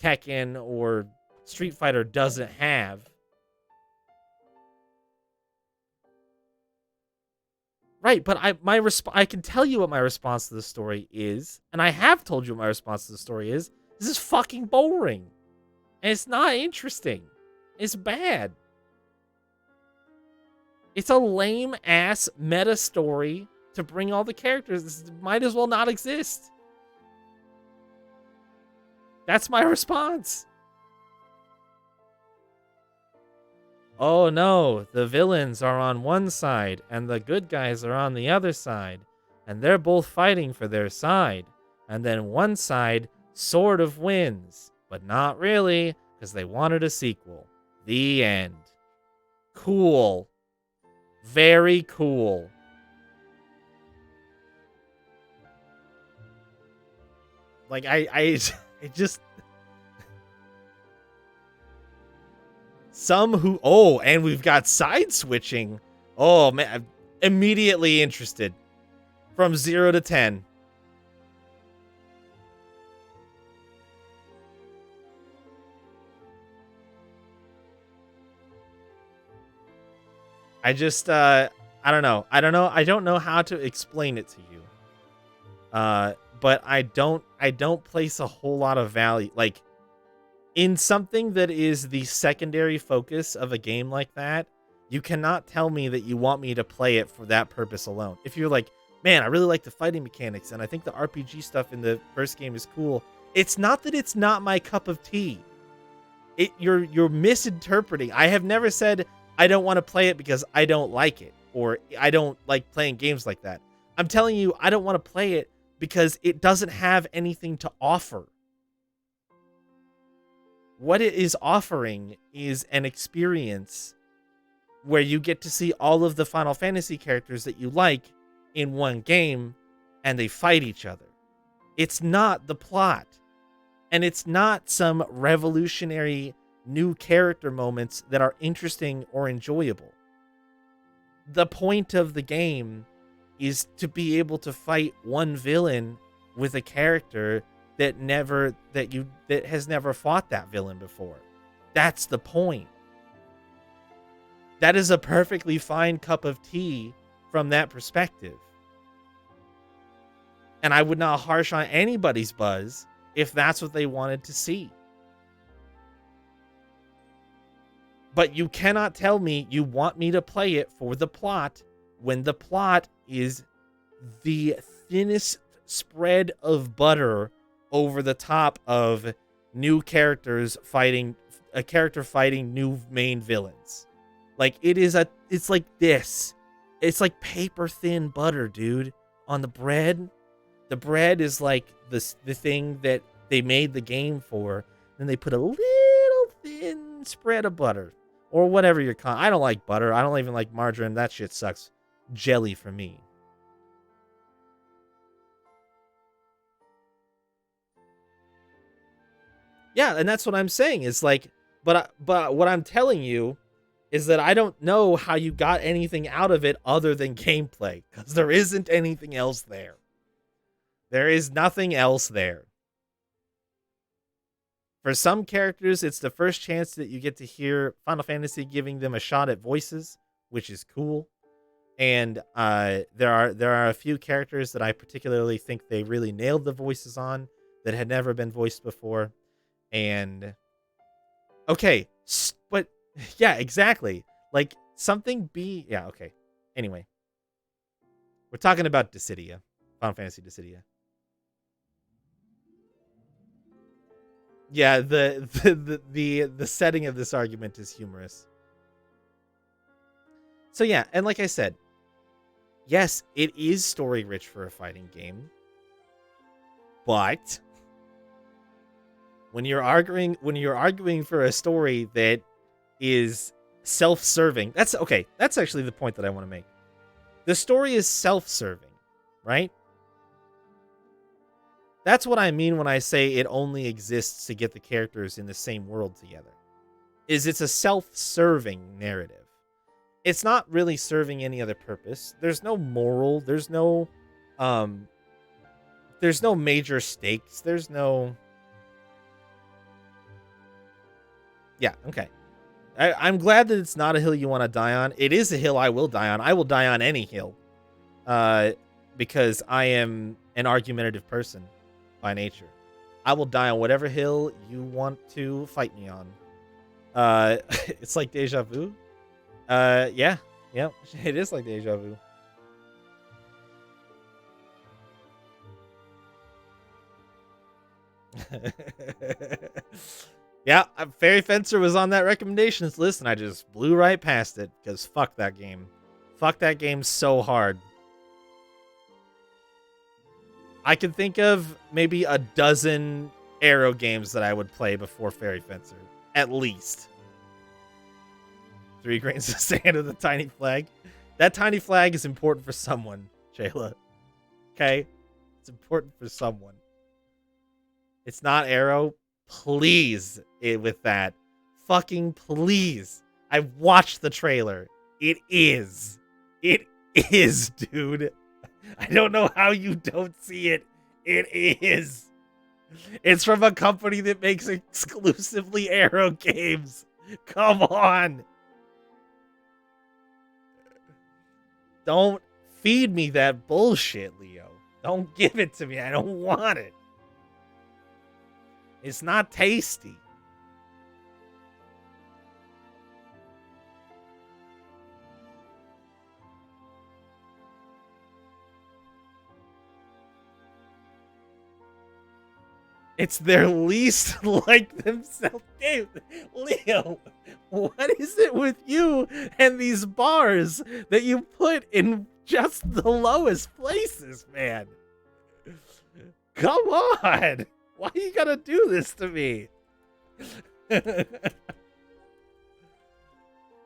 Tekken or Street Fighter doesn't have. Right, but I can tell you what my response to the story is, and I have told you what my response to the story is. This is fucking boring. And it's not interesting. It's bad. It's a lame ass meta story to bring all the characters. This might as well not exist. That's my response. Oh no, the villains are on one side and the good guys are on the other side, and they're both fighting for their side. And then one side sort of wins, but not really, because they wanted a sequel. The end. Cool. Very cool. Like, I just... Some who... Oh, and we've got side switching. Oh, man. I'm immediately interested. From 0 to 10. I just, I don't know. I don't know how to explain it to you. But I don't place a whole lot of value. Like, in something that is the secondary focus of a game like that, you cannot tell me that you want me to play it for that purpose alone. If you're like, man, I really like the fighting mechanics, and I think the RPG stuff in the first game is cool. It's not that it's not my cup of tea. You're misinterpreting. I have never said I don't want to play it because I don't like it, or I don't like playing games like that. I'm telling you, I don't want to play it because it doesn't have anything to offer. What it is offering is an experience where you get to see all of the Final Fantasy characters that you like in one game, and they fight each other. It's not the plot. And it's not some revolutionary new character moments that are interesting or enjoyable. The point of the game is to be able to fight one villain with a character that has never fought that villain before. That's the point. That is a perfectly fine cup of tea from that perspective. And I would not harsh on anybody's buzz if that's what they wanted to see. But you cannot tell me you want me to play it for the plot when the plot is the thinnest spread of butter over the top of new characters fighting a character fighting new main villains. Like, it's like this. It's like paper thin butter, dude, on the bread. The bread is like the thing that they made the game for. Then they put a little thin spread of butter. Or whatever you're calling. I don't like butter. I don't even like margarine. That shit sucks. Jelly for me. Yeah, and that's what I'm saying. Is like, but what I'm telling you is that I don't know how you got anything out of it other than gameplay, because there isn't anything else there. There is nothing else there. For some characters, it's the first chance that you get to hear Final Fantasy giving them a shot at voices, which is cool. And there are a few characters that I particularly think they really nailed the voices on that had never been voiced before. And okay, but yeah, exactly. Like yeah, okay. Anyway, we're talking about Dissidia, Final Fantasy Dissidia. Yeah, the setting of this argument is humorous. So yeah, and like I said, yes, it is story rich for a fighting game. But when you're arguing for a story that is self-serving, that's actually the point that I want to make. The story is self-serving, right? That's what I mean when I say it only exists to get the characters in the same world together. It's a self-serving narrative. It's not really serving any other purpose. There's no moral. There's no major stakes. There's no... Yeah, okay. I'm glad that it's not a hill you want to die on. It is a hill I will die on. I will die on any hill. because I am an argumentative person by nature. I will die on whatever hill you want to fight me on. It's like deja vu. Yeah, it is like deja vu. Yeah, Fairy Fencer was on that recommendations list, and I just blew right past it because fuck that game. Fuck that game so hard. I can think of maybe a dozen Arrow games that I would play before Fairy Fencer. At least. 3 grains of sand of the tiny flag. That tiny flag is important for someone, Shayla. Okay? It's important for someone. It's not Arrow. Please, with that. Fucking please. I watched the trailer. It is. It is, dude. I don't know how you don't see it. It is. It's from a company that makes exclusively Arrow games. Come on. Don't feed me that bullshit, Leo. Don't give it to me. I don't want it. It's not tasty. It's their least like themselves game. Leo, what is it with you and these bars that you put in just the lowest places, man? Come on. Why you gotta do this to me?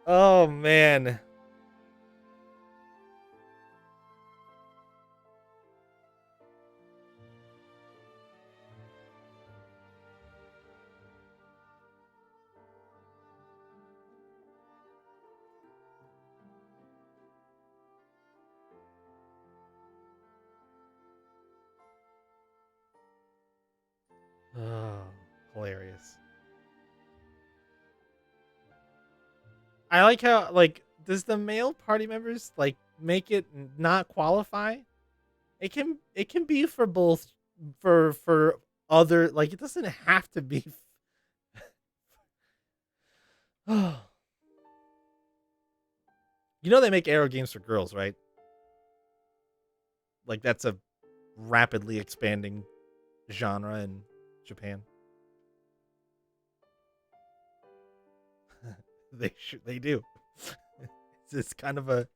Oh, man. Oh, hilarious. I like how, like, does the male party members, like, make it not qualify? It can be for both, for other, like, it doesn't have to be. You know they make Arrow games for girls, right? Like, that's a rapidly expanding genre in Japan. They do. It's kind of a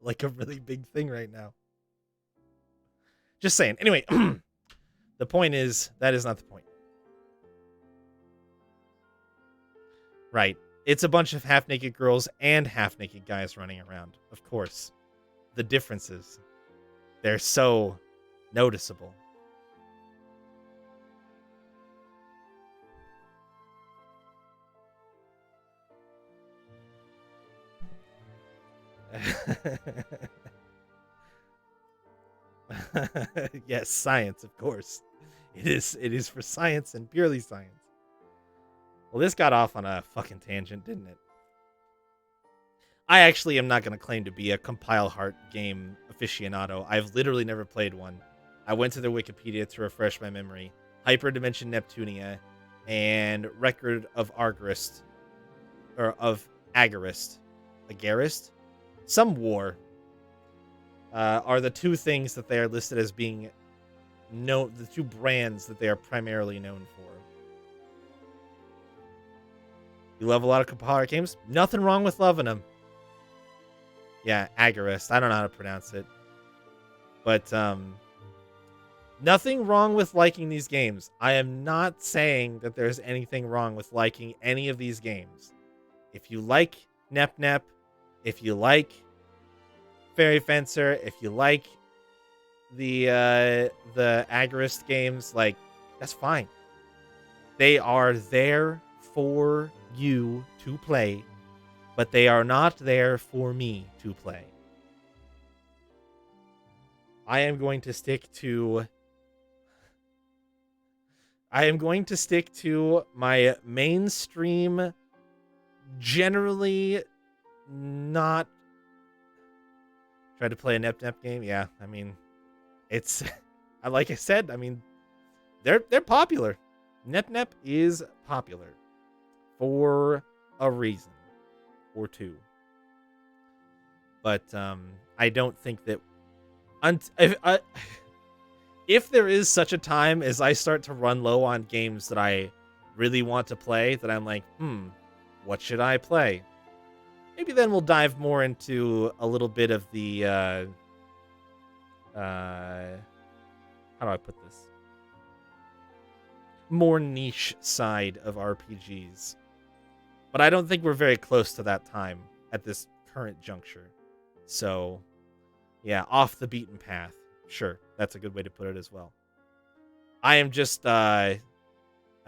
like a really big thing right now. Just saying. Anyway, the point is that is not the point. Right. It's a bunch of half-naked girls and half-naked guys running around. Of course. The differences. They're so noticeable. Yes, science, of course. It is for science and purely science. Well, this got off on a fucking tangent, didn't it? I actually am not going to claim to be a Compile Heart game aficionado. I've literally never played one. I went to their Wikipedia to refresh my memory. Hyperdimension Neptunia and Record of Argarist, or of Agarist. Agarist? Some war. Are the two things that they are listed as being known, the two brands that they are primarily known for. You love a lot of Compile Heart games? Nothing wrong with loving them. Yeah, Agarist. I don't know how to pronounce it. But, nothing wrong with liking these games. I am not saying that there's anything wrong with liking any of these games. If you like Nep Nep, if you like Fairy Fencer, if you like the Agarist games, like, that's fine. They are there for you to play, but they are not there for me to play. I am going to stick to my mainstream, generally not Tried to play a Nep game. Yeah, I mean, it's like I said. I mean, they're popular. Nep is popular for a reason or two. But I don't think that if there is such a time as I start to run low on games that I really want to play, that I'm like, what should I play? Maybe then we'll dive more into a little bit of the how do I put this? More niche side of RPGs. But I don't think we're very close to that time at this current juncture. So, yeah, off the beaten path. Sure, that's a good way to put it as well. I am just, I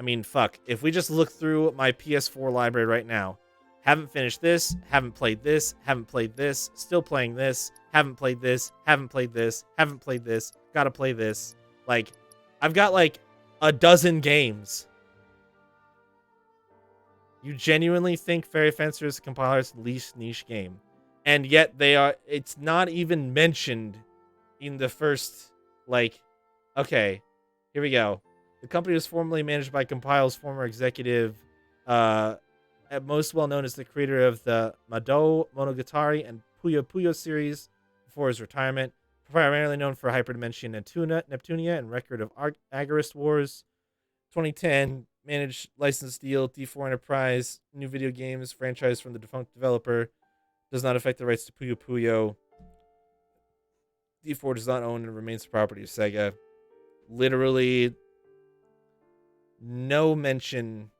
mean, fuck. If we just look through my PS4 library right now, haven't finished this, haven't played this, haven't played this, still playing this, haven't played this, haven't played this, haven't played this, gotta play this. Like, I've got like a dozen games. You genuinely think Fairy Fencer is the compiler's least niche game. And yet it's not even mentioned in the first, like, okay, here we go. The company was formerly managed by Compile's former executive, at most well known as the creator of the Mado Monogatari and Puyo Puyo series before his retirement. Primarily known for Hyperdimension Neptunia and Record of Agarist Wars. 2010, managed licensed deal, D4 Enterprise, new video games franchise from the defunct developer. Does not affect the rights to Puyo Puyo. D4 does not own and remains the property of Sega. Literally no mention.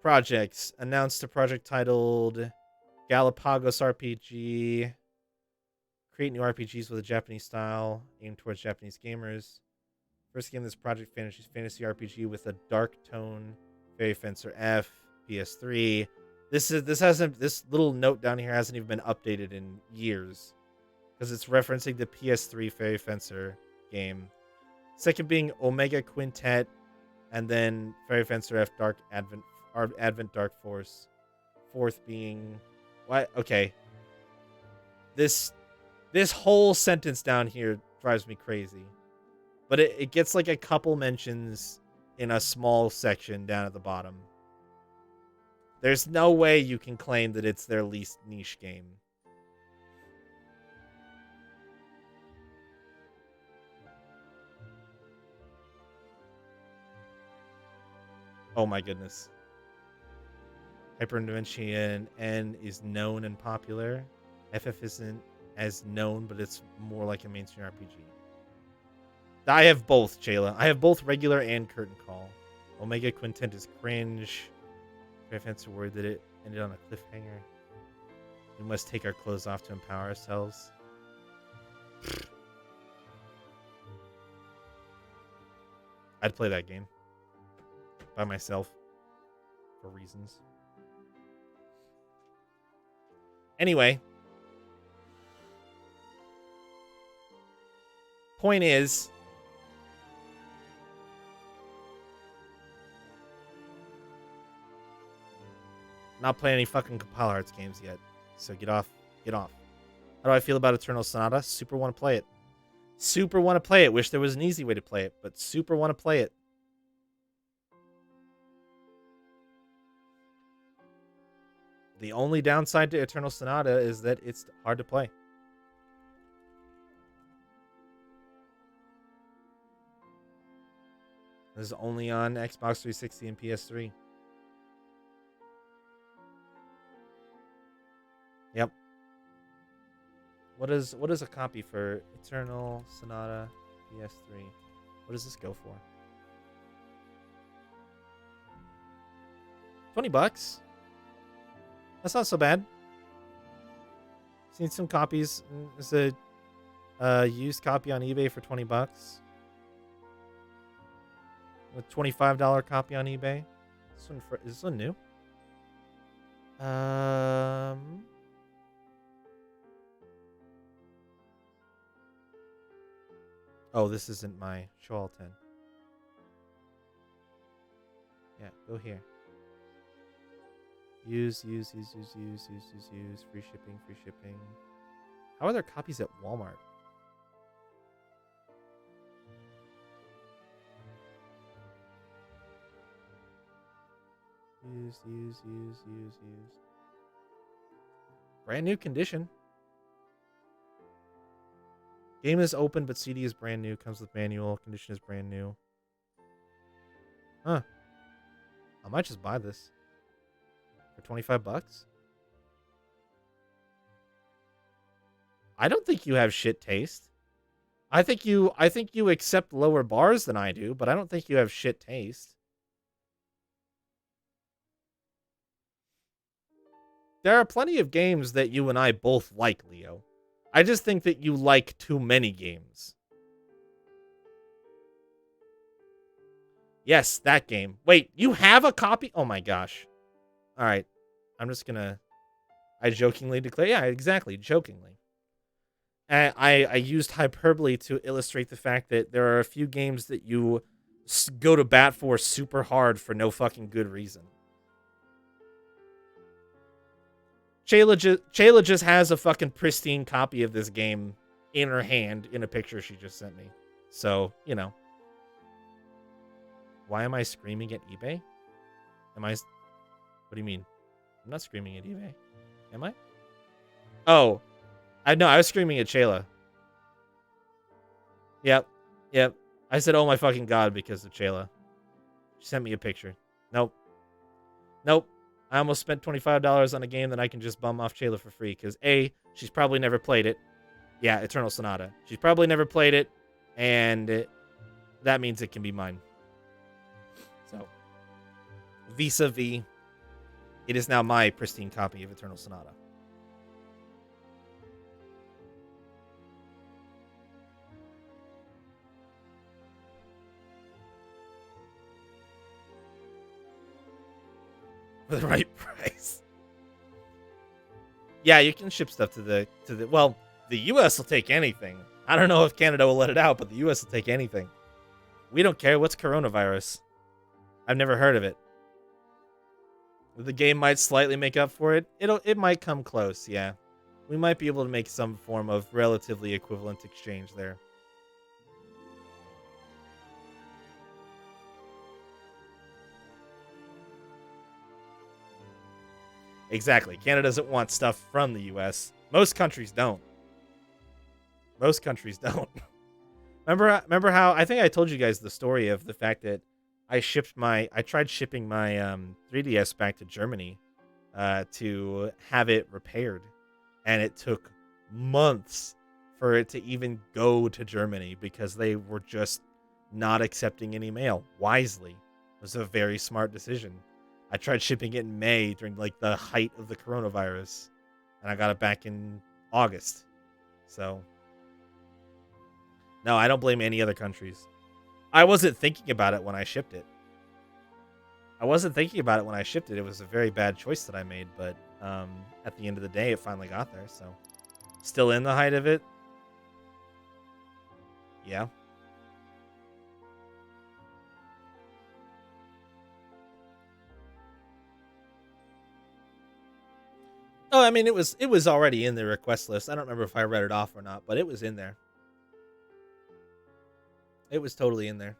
Projects. Announced a project titled Galapagos RPG. Create new RPGs with a Japanese style aimed towards Japanese gamers. First game this project finished is fantasy RPG with a dark tone. Fairy Fencer F, PS3. This little note down here hasn't even been updated in years because it's referencing the PS3 Fairy Fencer game. Second being Omega Quintet, and then Fairy Fencer F Dark Advent Dark Force. Fourth being what? Okay. This whole sentence down here drives me crazy. But it gets like a couple mentions in a small section down at the bottom. There's no way you can claim that it's their least niche game. Oh my goodness. Hyperdimension N is known and popular. FF isn't as known, but it's more like a mainstream RPG. I have both, Jayla. I have both regular and Curtain Call. Omega Quintet is cringe. Fairy Fencer worried that it ended on a cliffhanger. We must take our clothes off to empower ourselves. I'd play that game. By myself. For reasons. Anyway. Point is, not playing any fucking Compile Hearts games yet. So get off. Get off. How do I feel about Eternal Sonata? Super want to play it. Super want to play it. Wish there was an easy way to play it, but super want to play it. The only downside to Eternal Sonata is that it's hard to play. This is only on Xbox 360 and PS3. Yep. What is a copy for Eternal Sonata PS3? What does this go for? $20. That's not so bad. Seen some copies. There's a used copy on eBay for $20. A $25 copy on eBay. Is this one new? Oh, this isn't my show all 10. Yeah, go here. Use. Free shipping. How are there copies at Walmart? Use. Brand new condition. Game is open, but CD is brand new. Comes with manual. Condition is brand new. Huh. I might just buy this. For 25 bucks? I don't think you have shit taste. I think you accept lower bars than I do, but I don't think you have shit taste. There are plenty of games that you and I both like, Leo. I just think that you like too many games. Yes, that game. Wait, you have a copy? Oh my gosh. All right. I'm just gonna... I jokingly declare... Yeah, exactly. Jokingly. I used hyperbole to illustrate the fact that there are a few games that you go to bat for super hard for no fucking good reason. Shayla just has a fucking pristine copy of this game in her hand in a picture she just sent me. So, you know. Why am I screaming at eBay? What do you mean? I'm not screaming at eBay. Am I? Oh. I was screaming at Shayla. Yep. I said, oh my fucking god, because of Shayla. She sent me a picture. Nope. I almost spent $25 on a game that I can just bum off Shayla for free, because A, she's probably never played it. Yeah, Eternal Sonata. She's probably never played it, and that means it can be mine. So, vis-a-vis, it is now my pristine copy of Eternal Sonata. For the right price. Yeah, you can ship stuff to the well, the US will take anything. I don't know if Canada will let it out, but the US will take anything. We don't care. What's coronavirus? I've never heard of it. The game might slightly make up for it. It might come close, yeah. We might be able to make some form of relatively equivalent exchange there. Exactly. Canada doesn't want stuff from the US. Most countries don't. Remember how I think I told you guys the story of the fact that I tried shipping my 3DS back to Germany to have it repaired, and it took months for it to even go to Germany because they were just not accepting any mail. Wisely. It was a very smart decision. I tried shipping it in May during like the height of the coronavirus, and I got it back in August. So, no, I don't blame any other countries. I wasn't thinking about it when I shipped it. It was a very bad choice that I made, but at the end of the day, it finally got there. So, still in the height of it. Yeah. Oh, I mean, it was already in the request list. I don't remember if I read it off or not, but it was in there. It was totally in there.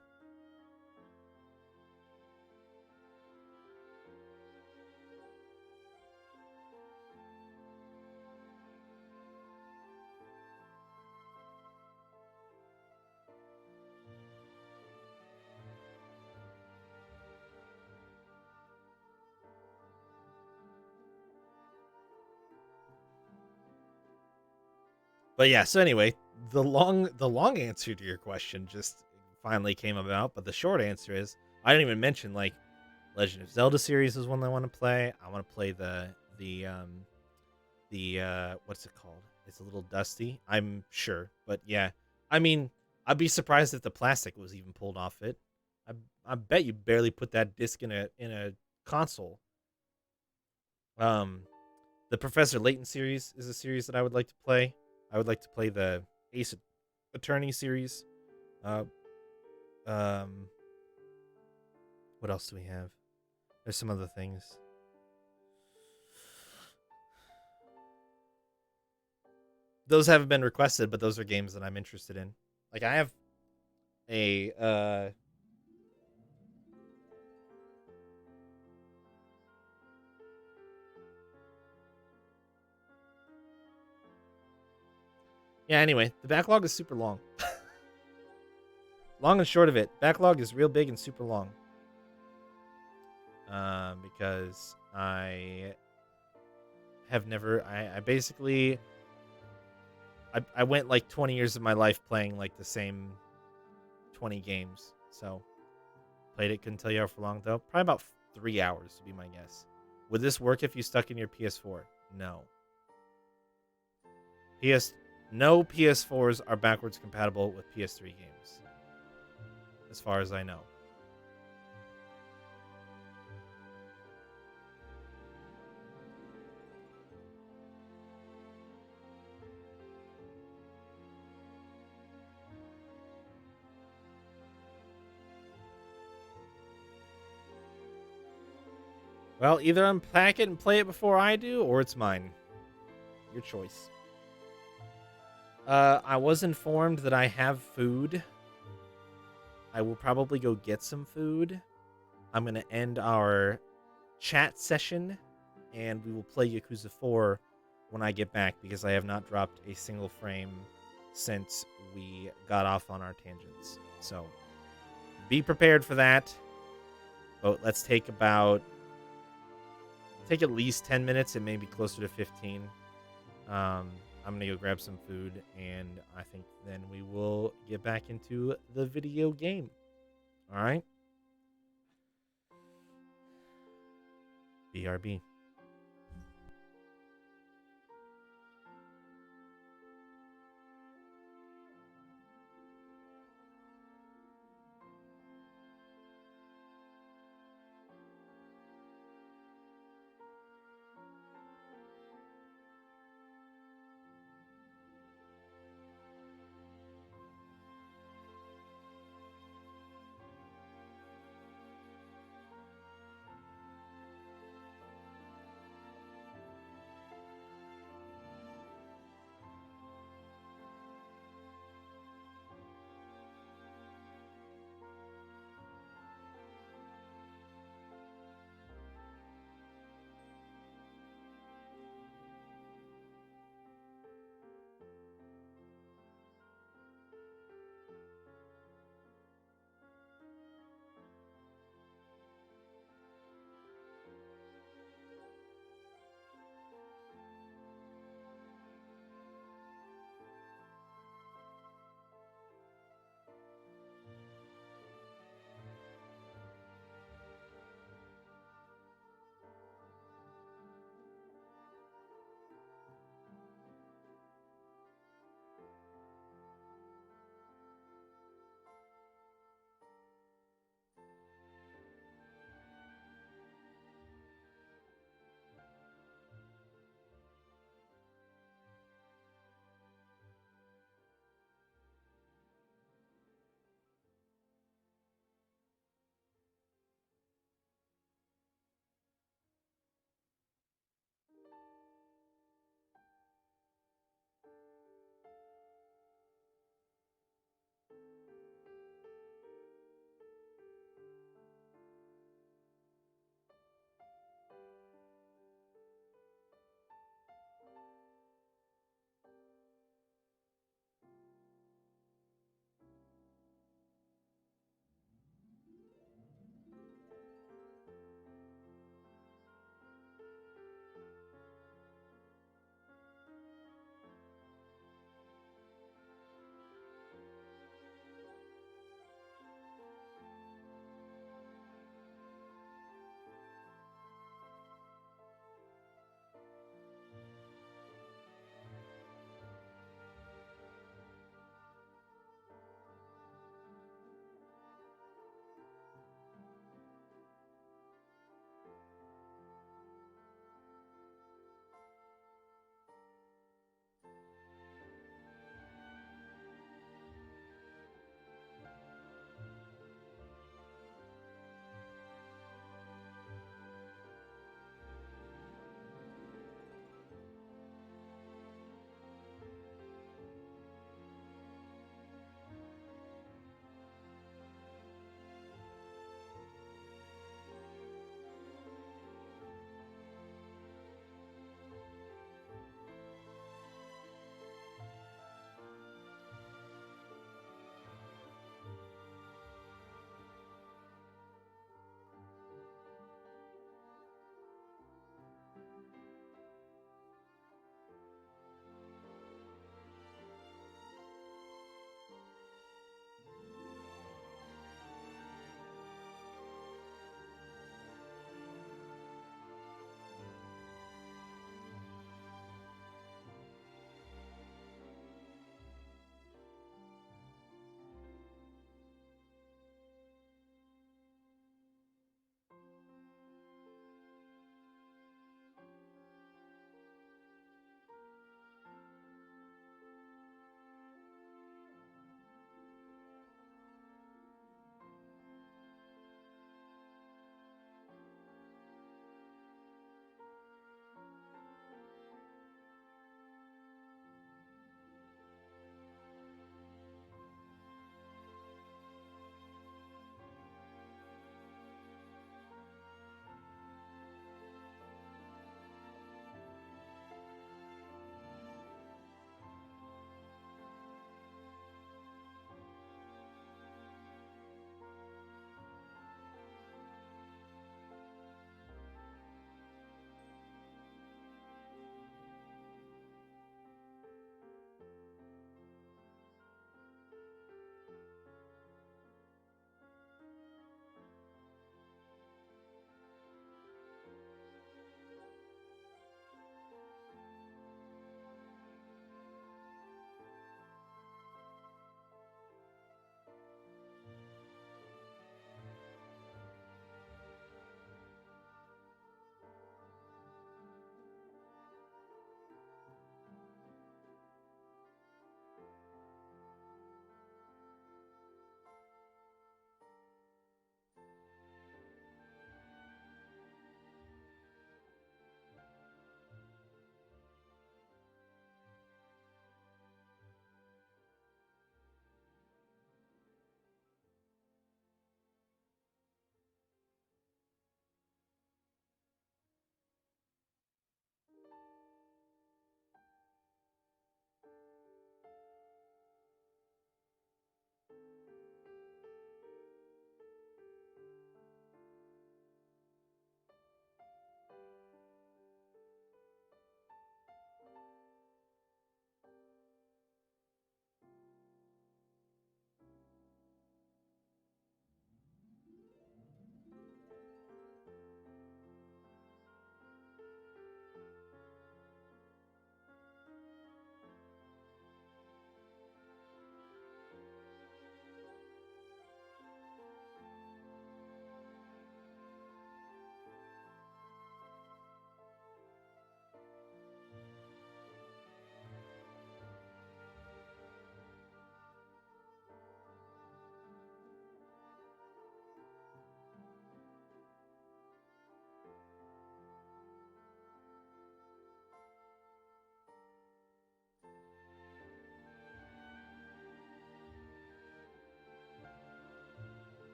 But yeah, so anyway, the long answer to your question just finally came about, but the short answer is I didn't even mention like Legend of Zelda series is one I want to play. I want to play the what's it called? It's a little dusty, I'm sure, but yeah. I mean, I'd be surprised if the plastic was even pulled off it. I bet you barely put that disc in a console. The Professor Layton series is a series that I would like to play. I would like to play the Ace Attorney series. What else do we have? There's some other things. those haven't been requested, but those are games that I'm interested in. Like I have a yeah, anyway, the backlog is super long. Long and short of it, backlog is real big and super long. Because I have never I basically I went like 20 years of my life playing like the same 20 games. So played it, couldn't tell you how for long though. Probably about 3 hours would be my guess. Would this work if you stuck in your PS4? No. No PS4s are backwards compatible with PS3 games, as far as I know. Well, either unpack it and play it before I do, or it's mine. Your choice. I was informed that I have food. I will probably go get some food. I'm going to end our chat session, and we will play Yakuza 4 when I get back, because I have not dropped a single frame since we got off on our tangents. So, be prepared for that. But let's take at least 10 minutes and maybe closer to 15. I'm going to go grab some food, and I think then we will get back into the video game. All right? BRB.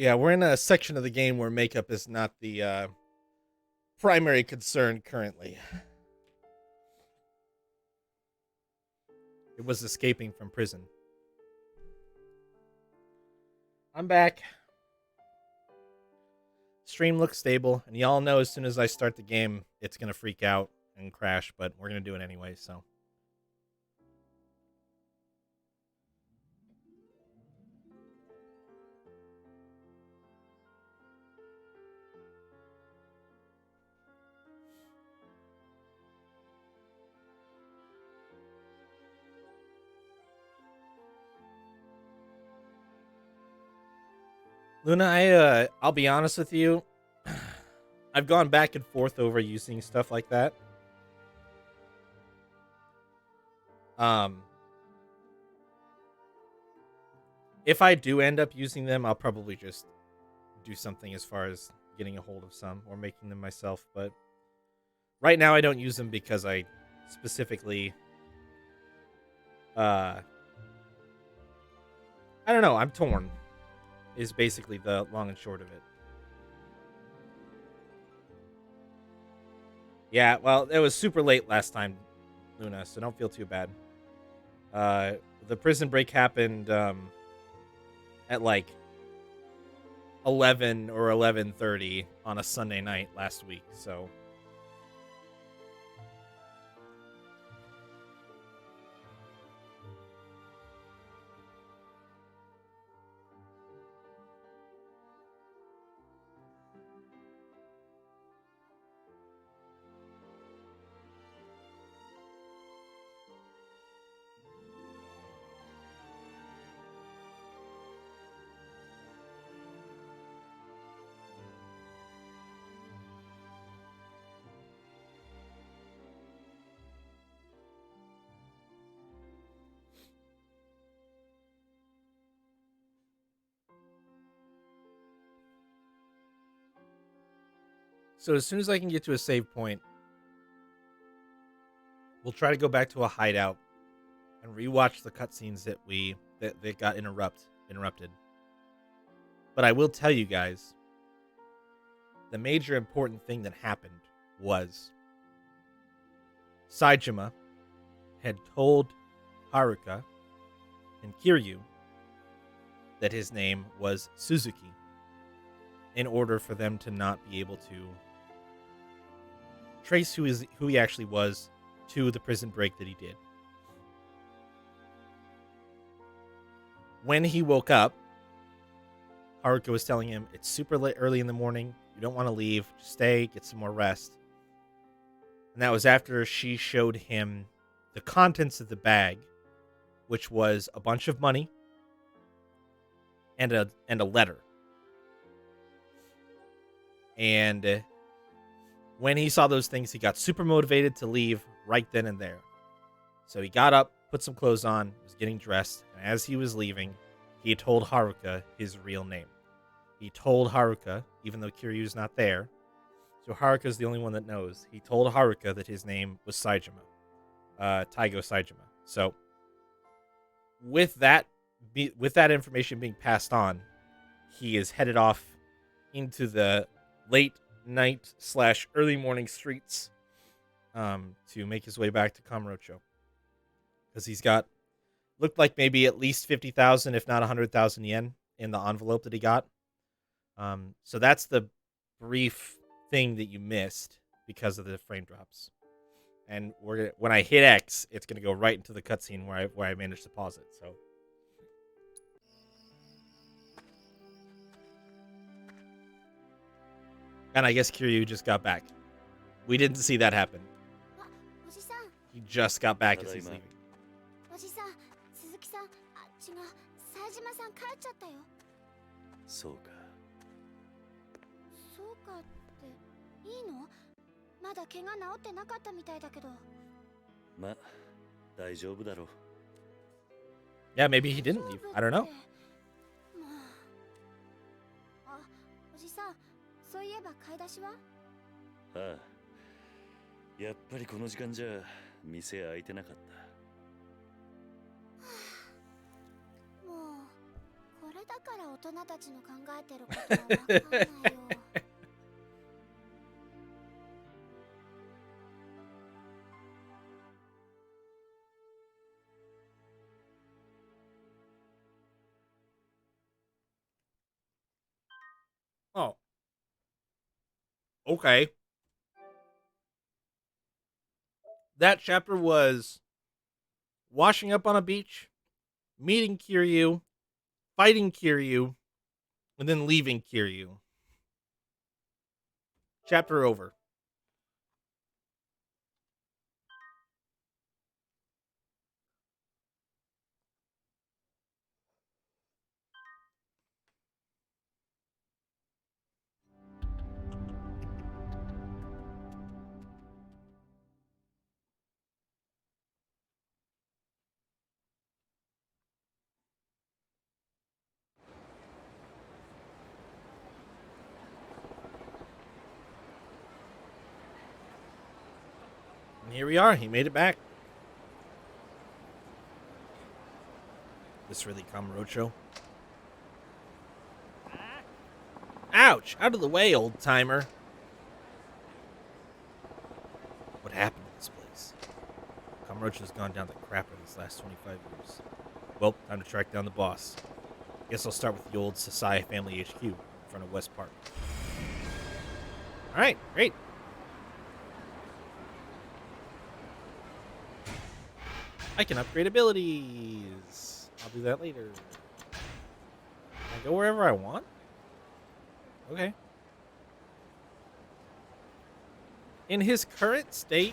Yeah, we're in a section of the game where makeup is not the primary concern currently. It was escaping from prison. I'm back. Stream looks stable, and y'all know as soon as I start the game, it's gonna freak out and crash, but we're gonna do it anyway, so. Luna, I'll be honest with you. I've gone back and forth over using stuff like that. If I do end up using them, I'll probably just do something as far as getting a hold of some or making them myself. But right now, I don't use them because I specifically, I don't know. I'm torn. Is basically the long and short of it. Yeah, well, it was super late last time, Luna, so don't feel too bad. The prison break happened at like 11 or 11:30 on a Sunday night last week, so as soon as I can get to a save point, we'll try to go back to a hideout and rewatch the cutscenes that got interrupted. But I will tell you guys, the major important thing that happened was Saejima had told Haruka and Kiryu that his name was Suzuki in order for them to not be able to trace who he actually was to the prison break that he did. When he woke up, Haruka was telling him it's super late, early in the morning. You don't want to leave. Just stay, get some more rest. And that was after she showed him the contents of the bag, which was a bunch of money and a letter. And when he saw those things, he got super motivated to leave right then and there. So he got up, put some clothes on, was getting dressed, and as he was leaving, he told Haruka his real name. He told Haruka, even though Kiryu's not there, so Haruka's the only one that knows, he told Haruka that his name was Saejima. Taigo Saejima. So, with that information being passed on, he is headed off into the late night / early morning streets to make his way back to Kamurocho. Because he's got, looked like maybe at least 50,000, if not 100,000 yen in the envelope that he got. So that's the brief thing that you missed because of the frame drops. And when I hit X, it's gonna go right into the cutscene where I managed to pause it. So. And I guess Kiryu just got back. We didn't see that happen. He just got back as he's leaving. おじさん、鈴木さん、あ、違う、冴島さん帰っちゃったよ。そうか。そうかっていいの？まだ怪我治ってなかったみたいだけど。ま、大丈夫だろう。Yeah, maybe he didn't leave. I don't know. あ、おじさん、そういえば買い出しは？ああ。やっぱりこの時間じゃ店開いてなかった。もうこれだから人たちの考えてることはわかんないよ。Oh. Okay. That chapter was washing up on a beach, meeting Kiryu, fighting Kiryu, and then leaving Kiryu. Chapter over. And here we are. He made it back. This really Kamurocho? Ouch! Out of the way, old timer. What happened to this place? Kamurocho's gone down the crapper these last 25 years. Well, time to track down the boss. Guess I'll start with the old Sasai family HQ in front of West Park. Alright, great. I can upgrade abilities. I'll do that later. Can I go wherever I want? Okay. In his current state,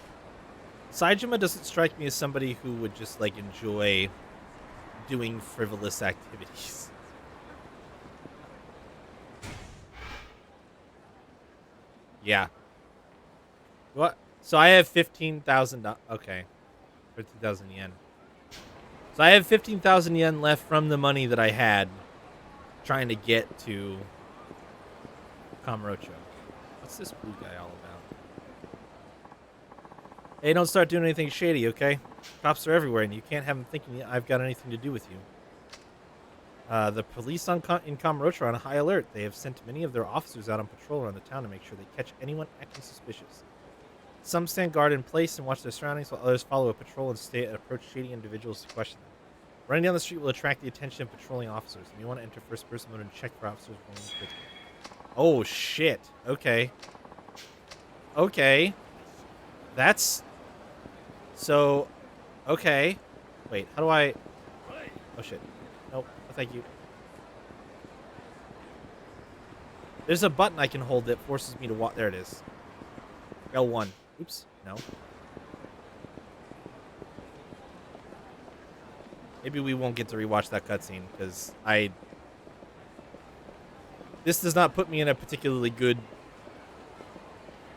Saejima doesn't strike me as somebody who would just, like, enjoy doing frivolous activities. Yeah. What? So I have 15,000. Okay. 15,000 yen. So I have 15,000 yen left from the money that I had trying to get to Kamurocho. What's this blue guy all about? Hey, don't start doing anything shady, okay? Cops are everywhere, and you can't have them thinking I've got anything to do with you. The police in Kamurocho are on high alert. They have sent many of their officers out on patrol around the town to make sure they catch anyone acting suspicious. Some stand guard in place and watch their surroundings, while others follow a patrol and approach shady individuals to question them. Running down the street will attract the attention of patrolling officers, and you want to enter first-person mode and check for officers rolling quickly. Oh, shit. Okay. Okay. That's... So... Okay. Wait, how do I... Oh, shit. Nope. Oh, thank you. There's a button I can hold that forces me to walk... There it is. L1. Oops. No. Maybe we won't get to rewatch that cutscene, because this does not put me in a particularly good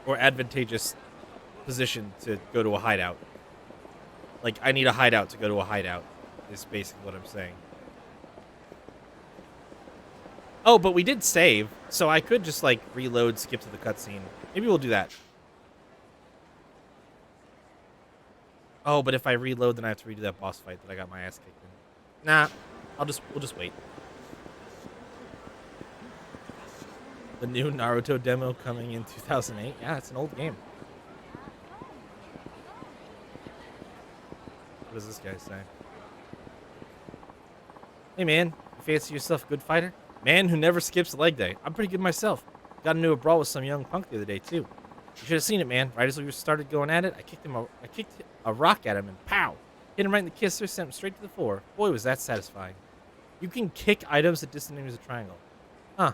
or advantageous position to go to a hideout. Like, I need a hideout to go to a hideout, is basically what I'm saying. Oh, but we did save, so I could just, like, reload, skip to the cutscene. Maybe we'll do that. Oh, but if I reload, then I have to redo that boss fight that I got my ass kicked in. Nah, we'll just wait. The new Naruto demo coming in 2008. Yeah, it's an old game. What does this guy say? Hey man, you fancy yourself a good fighter? Man who never skips leg day. I'm pretty good myself. Got into a brawl with some young punk the other day too. You should have seen it, man. Right as we started going at it, I kicked a rock at him and pow! Hit him right in the kisser, sent him straight to the floor. Boy, was that satisfying. You can kick items at distant enemies of triangle. Huh.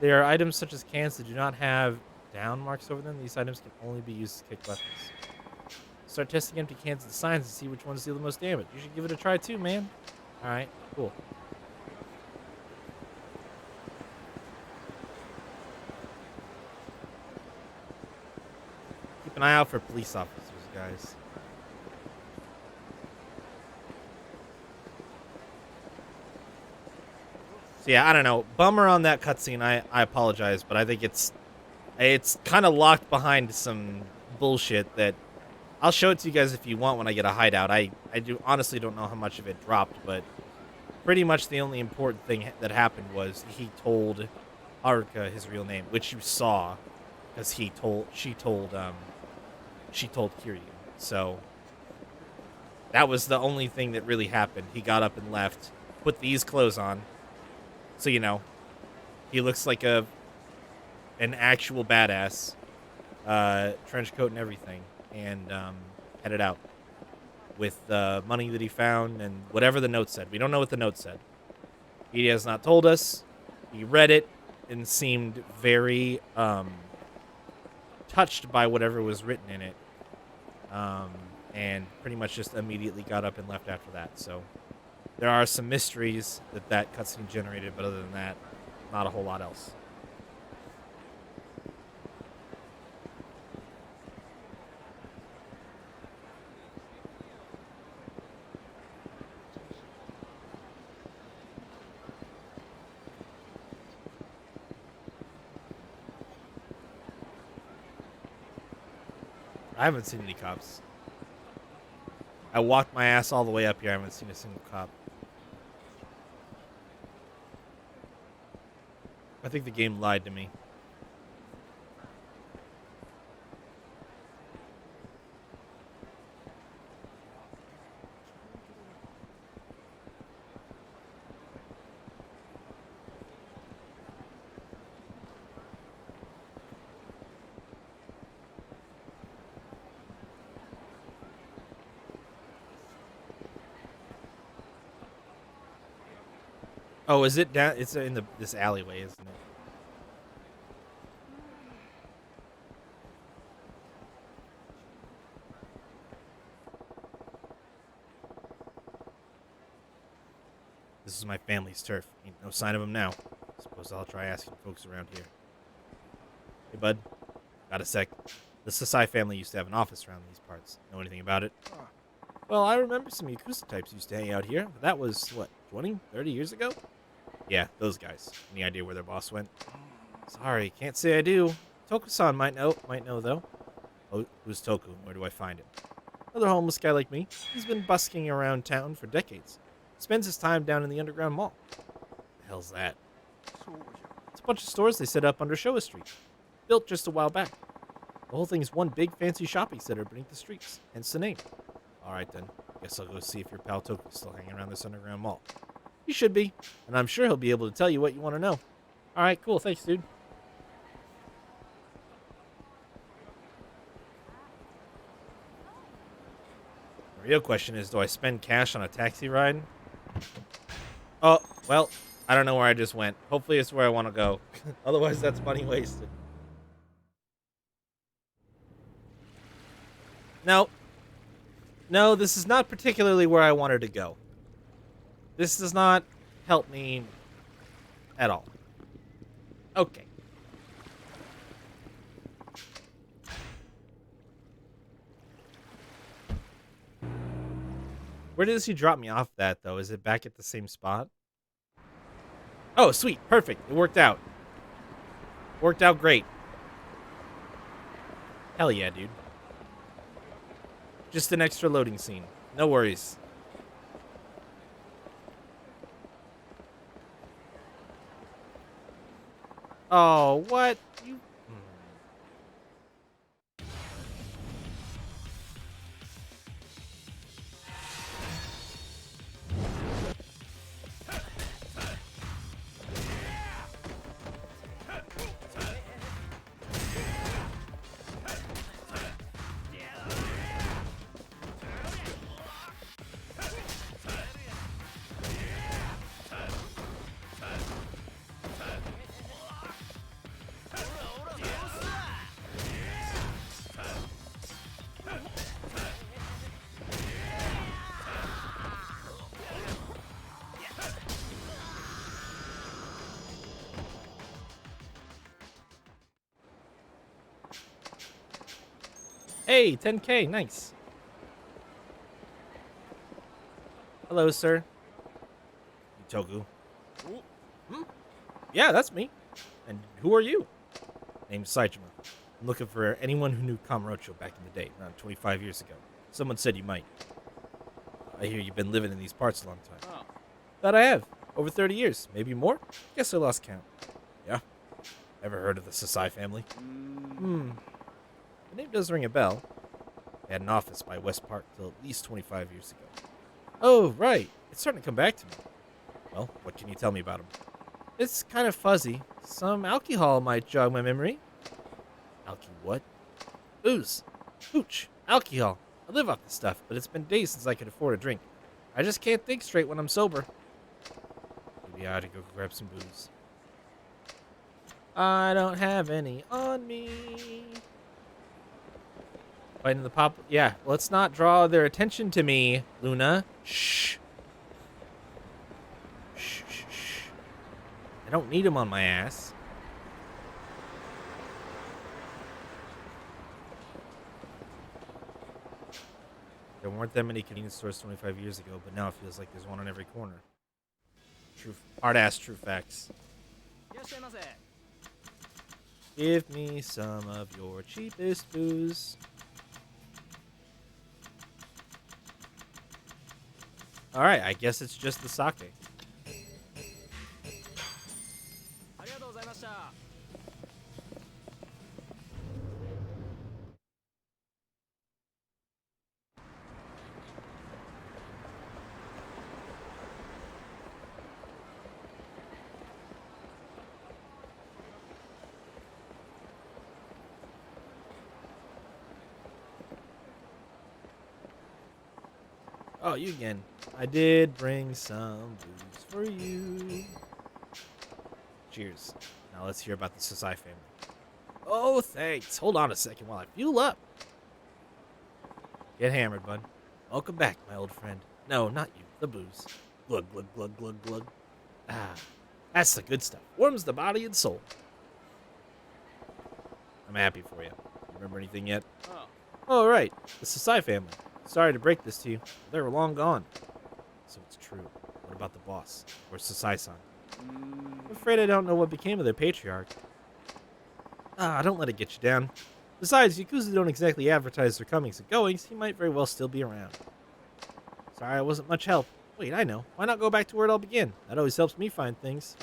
There are items such as cans that do not have down marks over them. These items can only be used to kick weapons. Start testing empty cans at the signs and see which ones deal the most damage. You should give it a try too, man. Alright, cool. Keep an eye out for police officers, guys. So yeah, I don't know. Bummer on that cutscene. I apologize, but I think it's kind of locked behind some bullshit that I'll show it to you guys if you want when I get a hideout. I honestly don't know how much of it dropped, but pretty much the only important thing that happened was he told Haruka his real name, which you saw, because she told Kiryu. So that was the only thing that really happened. He got up and left, put these clothes on, so he looks like an actual badass, trench coat and everything, and headed out with the money that he found and whatever the note said. We don't know what the note said. He has not told us. He read it and seemed very touched by whatever was written in it, and pretty much just immediately got up and left after that. So there are some mysteries that cutscene generated, but other than that, not a whole lot else. I haven't seen any cops. I walked my ass all the way up here. I haven't seen a single cop. I think the game lied to me. Oh, is it down? It's in this alleyway, isn't it? This is my family's turf. Ain't no sign of him now. Suppose I'll try asking folks around here. Hey, bud. Got a sec. The Sasai family used to have an office around these parts. Know anything about it? Well, I remember some Yakuza types used to hang out here, but that was, what, 20, 30 years ago? Yeah, those guys. Any idea where their boss went? Sorry, can't say I do. Toku-san might know though. Oh, who's Toku? Where do I find him? Another homeless guy like me. He's been busking around town for decades. Spends his time down in the underground mall. What the hell's that? It's a bunch of stores they set up under Showa Street. Built just a while back. The whole thing is one big fancy shopping center beneath the streets, hence the name. Alright then, guess I'll go see if your pal Toku's still hanging around this underground mall. He should be, and I'm sure he'll be able to tell you what you want to know. Alright, cool, thanks dude. The real question is, do I spend cash on a taxi ride? Oh, well, I don't know where I just went. Hopefully it's where I want to go. Otherwise that's money wasted. No, this is not particularly where I wanted to go. This does not help me at all. Okay. Where does he drop me off at, though? Is it back at the same spot? Oh, sweet. Perfect. It worked out. Worked out great. Hell yeah, dude. Just an extra loading scene. No worries. Oh, what? You... Hey, 10K, nice. Hello, sir. Toku. Hmm? Yeah, that's me. And who are you? Name's Saijima. I'm looking for anyone who knew Kamurocho back in the day, around 25 years ago. Someone said you might. I hear you've been living in these parts a long time. That I have. Over 30 years. Maybe more? Guess I lost count. Yeah? Ever heard of the Sasai family? The name does ring a bell. They had an office by West Park till at least 25 years ago. Oh, right. It's starting to come back to me. Well, what can you tell me about them? It's kind of fuzzy. Some alcohol might jog my memory. Alky what? Booze. Hooch. Alcohol. I live off this stuff, but it's been days since I could afford a drink. I just can't think straight when I'm sober. Maybe I ought to go grab some booze. I don't have any on me. Fighting the pop. Yeah, let's not draw their attention to me, Luna. Shh. Shh, shh, shh. I don't need them on my ass. There weren't that many convenience stores 25 years ago, but now it feels like there's one on every corner. True, hard-ass true facts. Give me some of your cheapest booze. Alright, I guess it's just the sake. Oh, you again. I did bring some booze for you. Cheers. Now let's hear about the Sasai family. Oh, thanks. Hold on a second while I fuel up. Get hammered, bud. Welcome back, my old friend. No, not you. The booze. Glug, glug, glug, glug, glug. Ah, that's the good stuff. Warms the body and soul. I'm happy for you. Remember anything yet? Oh, right. The Sasai family. Sorry to break this to you. But they were long gone. So it's true. What about the boss? Or Sasai-san? I'm afraid I don't know what became of their patriarch. Ah, don't let it get you down. Besides, Yakuza don't exactly advertise their comings and goings. He might very well still be around. Sorry I wasn't much help. Wait, I know. Why not go back to where it all began? That always helps me find things.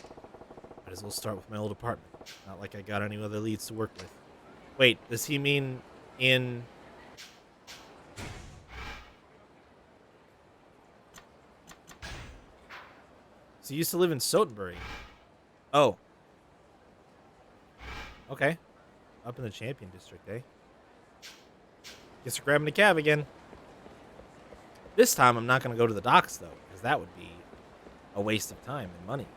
Might as well start with my old apartment. Not like I got any other leads to work with. Wait, does he mean in... So he used to live in Sotenbury. Oh. Okay. Up in the Champion District, eh? Guess we're grabbing a cab again. This time I'm not going to go to the docks, though, because that would be a waste of time and money.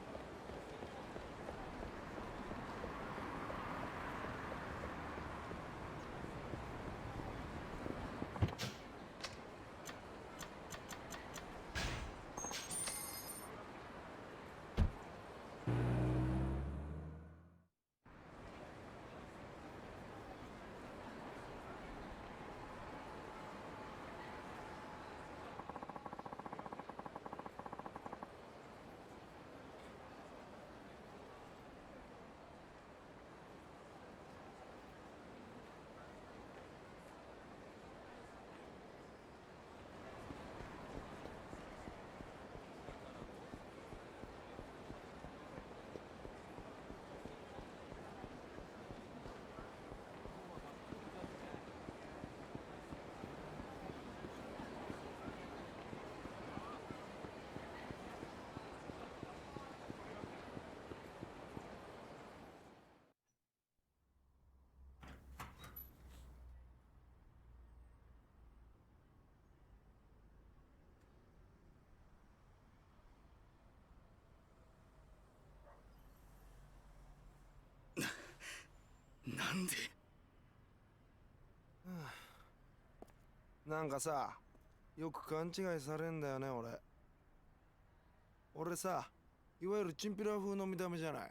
なんかさ、よく勘違いされんだよね、俺。俺さ、いわゆるチンピラ風の見た目じゃない。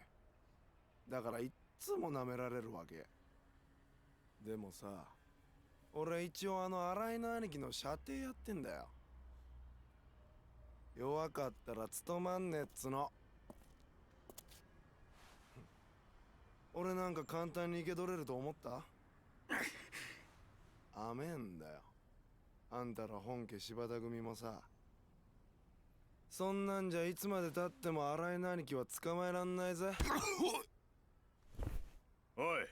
だからいっつも舐められるわけ。でもさ、俺一応新井の兄貴の舎弟やってんだよ。弱かったら務まんねえっつの。俺なんか簡単に生け取れると思った？甘えんだよ。あんたら本家柴田組もさ、そんなんじゃいつまで経っても荒井の兄貴は捕まえらんないぜ。おい。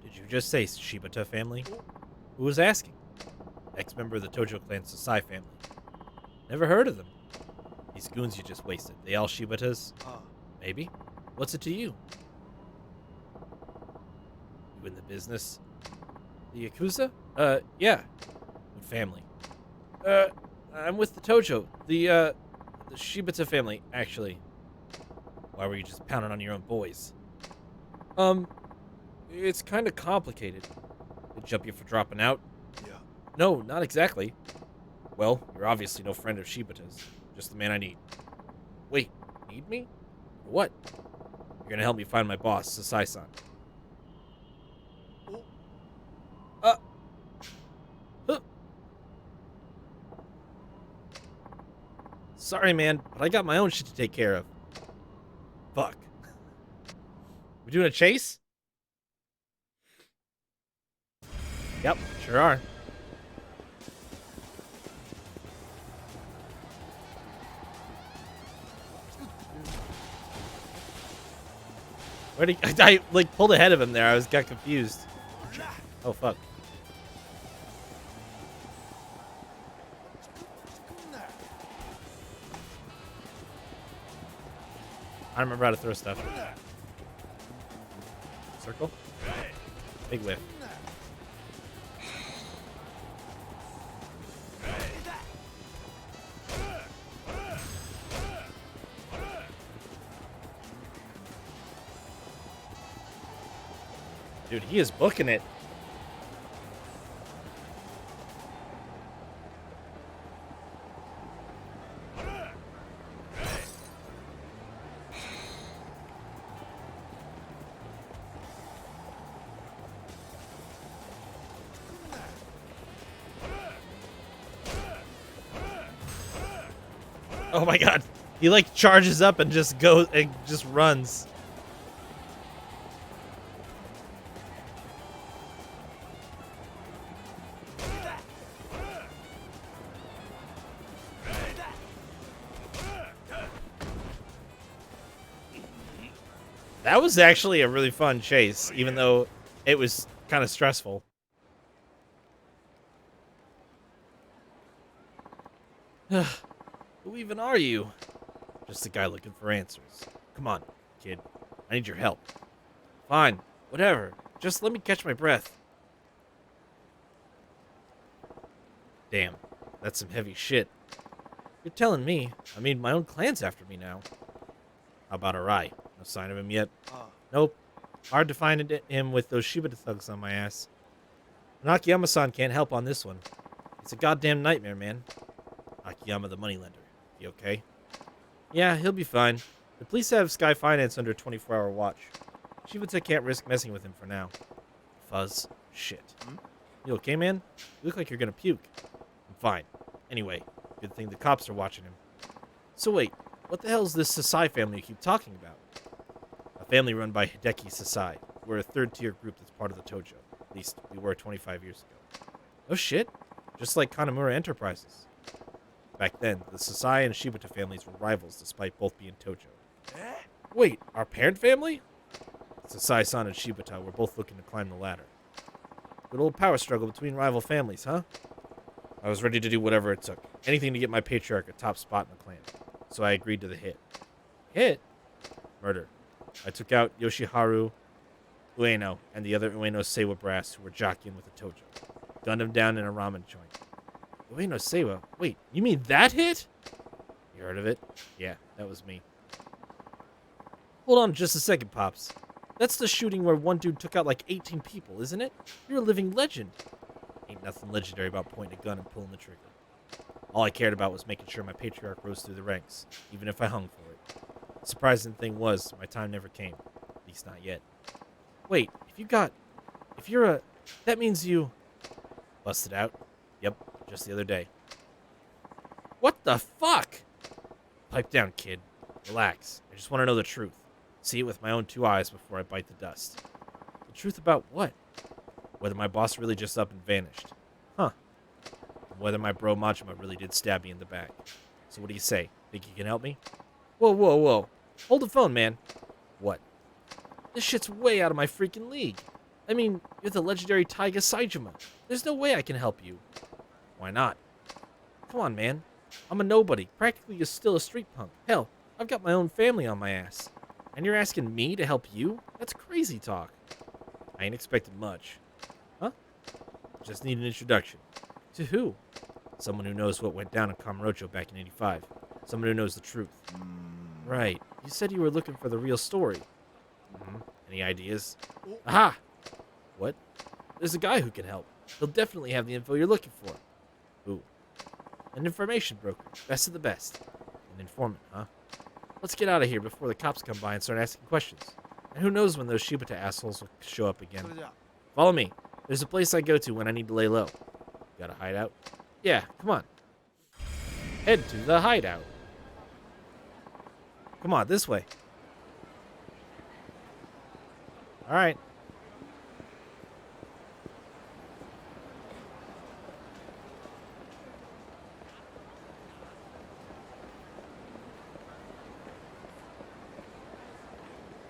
Did you just say Shibata family? Who was asking? Ex-member of the Tojo clan Sasai family. Never heard of them. These goons you just wasted. They all Shibatas? あ Maybe. What's it to you? You in the business? The Yakuza? Yeah. What family? I'm with the Tojo. The Shibata family, actually. Why were you just pounding on your own boys? It's kind of complicated. They jump you for dropping out? いや No, not exactly. Well, you're obviously no friend of Shibata's. Just the man I need. Wait, need me? For what? You're gonna help me find my boss, Sasai-san. Huh. Sorry, man, but I got my own shit to take care of. Fuck. We doing a chase? Yep, sure are. Where did I like pulled ahead of him there? I got confused. Oh fuck. I remember how to throw stuff. Circle. Big whiff. Dude, he is booking it. Oh my god. He like charges up and just goes and just runs. That was actually a really fun chase, even though it was kind of stressful. Who even are you? Just a guy looking for answers. Come on, kid. I need your help. Fine, whatever. Just let me catch my breath. Damn, that's some heavy shit. You're telling me. I mean, my own clan's after me now. How about Arai? No sign of him yet? あ Nope. Hard to find him with those Shibata thugs on my ass. And Akiyama-san can't help on this one. It's a goddamn nightmare, man. Akiyama the moneylender. He okay? Yeah, he'll be fine. The police have Sky Finance under 24-hour watch. Shibata can't risk messing with him for now. Fuzz. Shit. You okay, man? You look like you're gonna puke. I'm fine. Anyway, good thing the cops are watching him. So wait, what the hell is this Sasai family you keep talking about? A family run by Hideki Sasai. We're a third-tier group that's part of the Tojo. At least, we were 25 years ago. Oh shit. Just like Kanamura Enterprises. Back then, the Sasai and Shibata families were rivals despite both being Tojo. Wait, our parent family? Sasai-san and Shibata were both looking to climb the ladder. Good old power struggle between rival families, huh? I was ready to do whatever it took. Anything to get my patriarch a top spot in the clan. So I agreed to the hit. Hit? Murder. I took out Yoshiharu Ueno and the other Ueno Seiwa brass who were jockeying with the Tojo. Gunned him down in a ramen joint. Ueno Seiwa? Wait, you mean that hit? You heard of it? Yeah, that was me. Hold on just a second, Pops. That's the shooting where one dude took out like 18 people, isn't it? You're a living legend. Ain't nothing legendary about pointing a gun and pulling the trigger. All I cared about was making sure my patriarch rose through the ranks, even if I hung for it. The surprising thing was, my time never came. At least not yet. Wait, that means you... Busted out? Yep, just the other day. What the fuck? Pipe down, kid. Relax. I just want to know the truth. See it with my own two eyes before I bite the dust. The truth about what? Whether my boss really just up and vanished. Huh. And whether my bro Majima really did stab me in the back. So what do you say? Think you can help me? Whoa, whoa, whoa. Hold the phone, man. What? This shit's way out of my freaking league. I mean, you're the legendary Taiga Saijima. There's no way I can help you. Why not? Come on, man. I'm a nobody, practically still a street punk. Hell, I've got my own family on my ass. And you're asking me to help you? That's crazy talk. I ain't expected much. Huh? Just need an introduction. To who? Someone who knows what went down in Kamurocho back in '85. Someone who knows the truth. Right. You said you were looking for the real story. Any ideas? Aha! What? There's a guy who can help. He'll definitely have the info you're looking for. Who? An information broker. Best of the best. An informant, huh? Let's get out of here before the cops come by and start asking questions. And who knows when those Shibata assholes will show up again. Follow me. There's a place I go to when I need to lay low. Got a hideout? Yeah, come on. Head to the hideout. Come on, this way. Alright.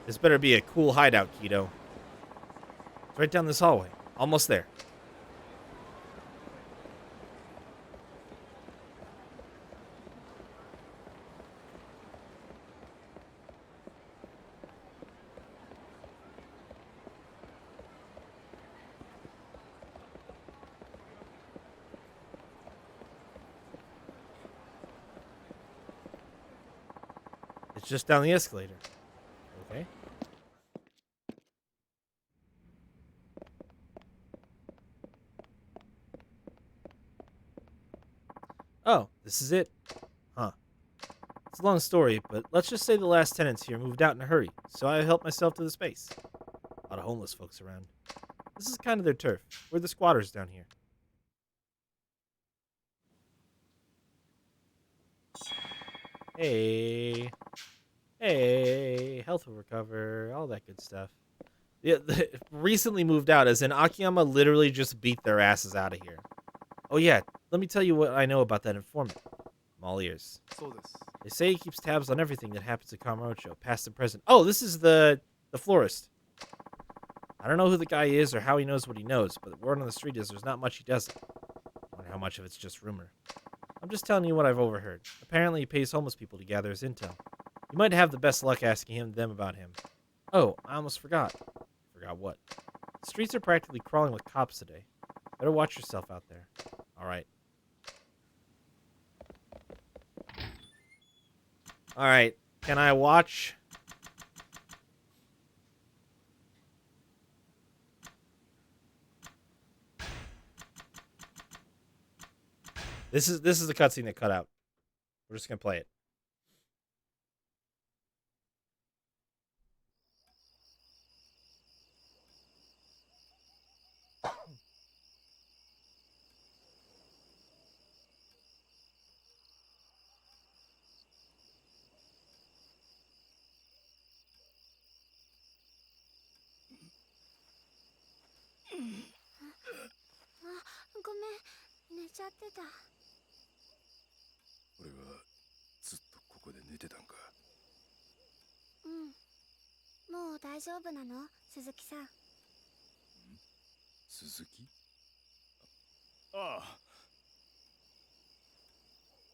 This better be a cool hideout, Keto. It's right down this hallway. Almost there. It's just down the escalator. Okay. Oh, this is it? Huh. It's a long story, but let's just say the last tenants here moved out in a hurry, so I helped myself to the space. A lot of homeless folks around. This is kind of their turf. We're the squatters down here. Hey. Hey. Health will recover. All that good stuff. Yeah, recently moved out, as in Akiyama literally just beat their asses out of here. Oh yeah, let me tell you what I know about that informant. I'm all ears. They say he keeps tabs on everything that happens at Kamurocho, past and present. Oh, this is the florist. I don't know who the guy is or how he knows what he knows, but the word on the street is there's not much he doesn't. I wonder how much of it's just rumor. I'm just telling you what I've overheard. Apparently he pays homeless people to gather his intel. You might have the best luck asking them about him. Oh, I almost forgot. Forgot what? The streets are practically crawling with cops today. Better watch yourself out there. Alright. Alright. Can I watch? This is the cutscene that cut out. We're just gonna play it. ごめん、寝ちゃってた。俺はずっとここで寝てたんか。うん。もう大丈夫なの、鈴木さん。鈴木？ああ。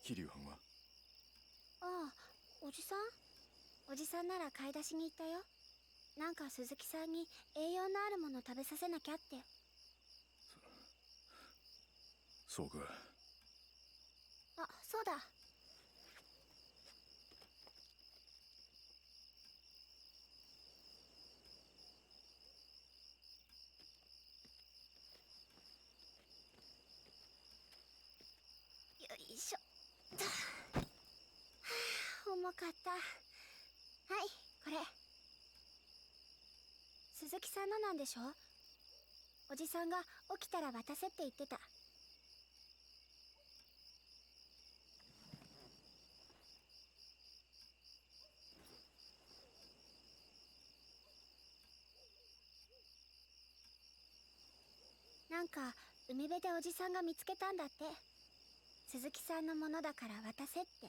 桐生藩は？ああ、おじさん？おじさんなら買い出しに行ったよ。なんか鈴木さんに栄養のあるもの食べさせなきゃって。そうか。あ、そうだ。よいしょ。はあ、重かった。はい、これ。鈴木さんのなんでしょ？おじさんが起きたら渡せって言ってた。か海辺でおじさんが見つけたんだって。鈴木さんのものだから渡せって。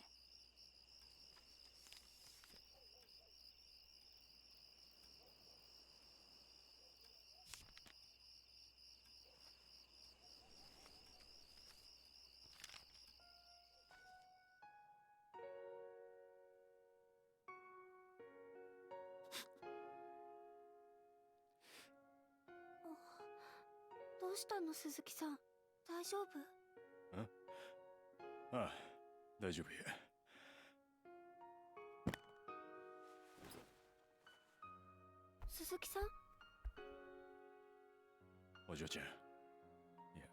どうしたの鈴木さん、大丈夫？ああ、大丈夫や。鈴木さん？お嬢ちゃん、いや、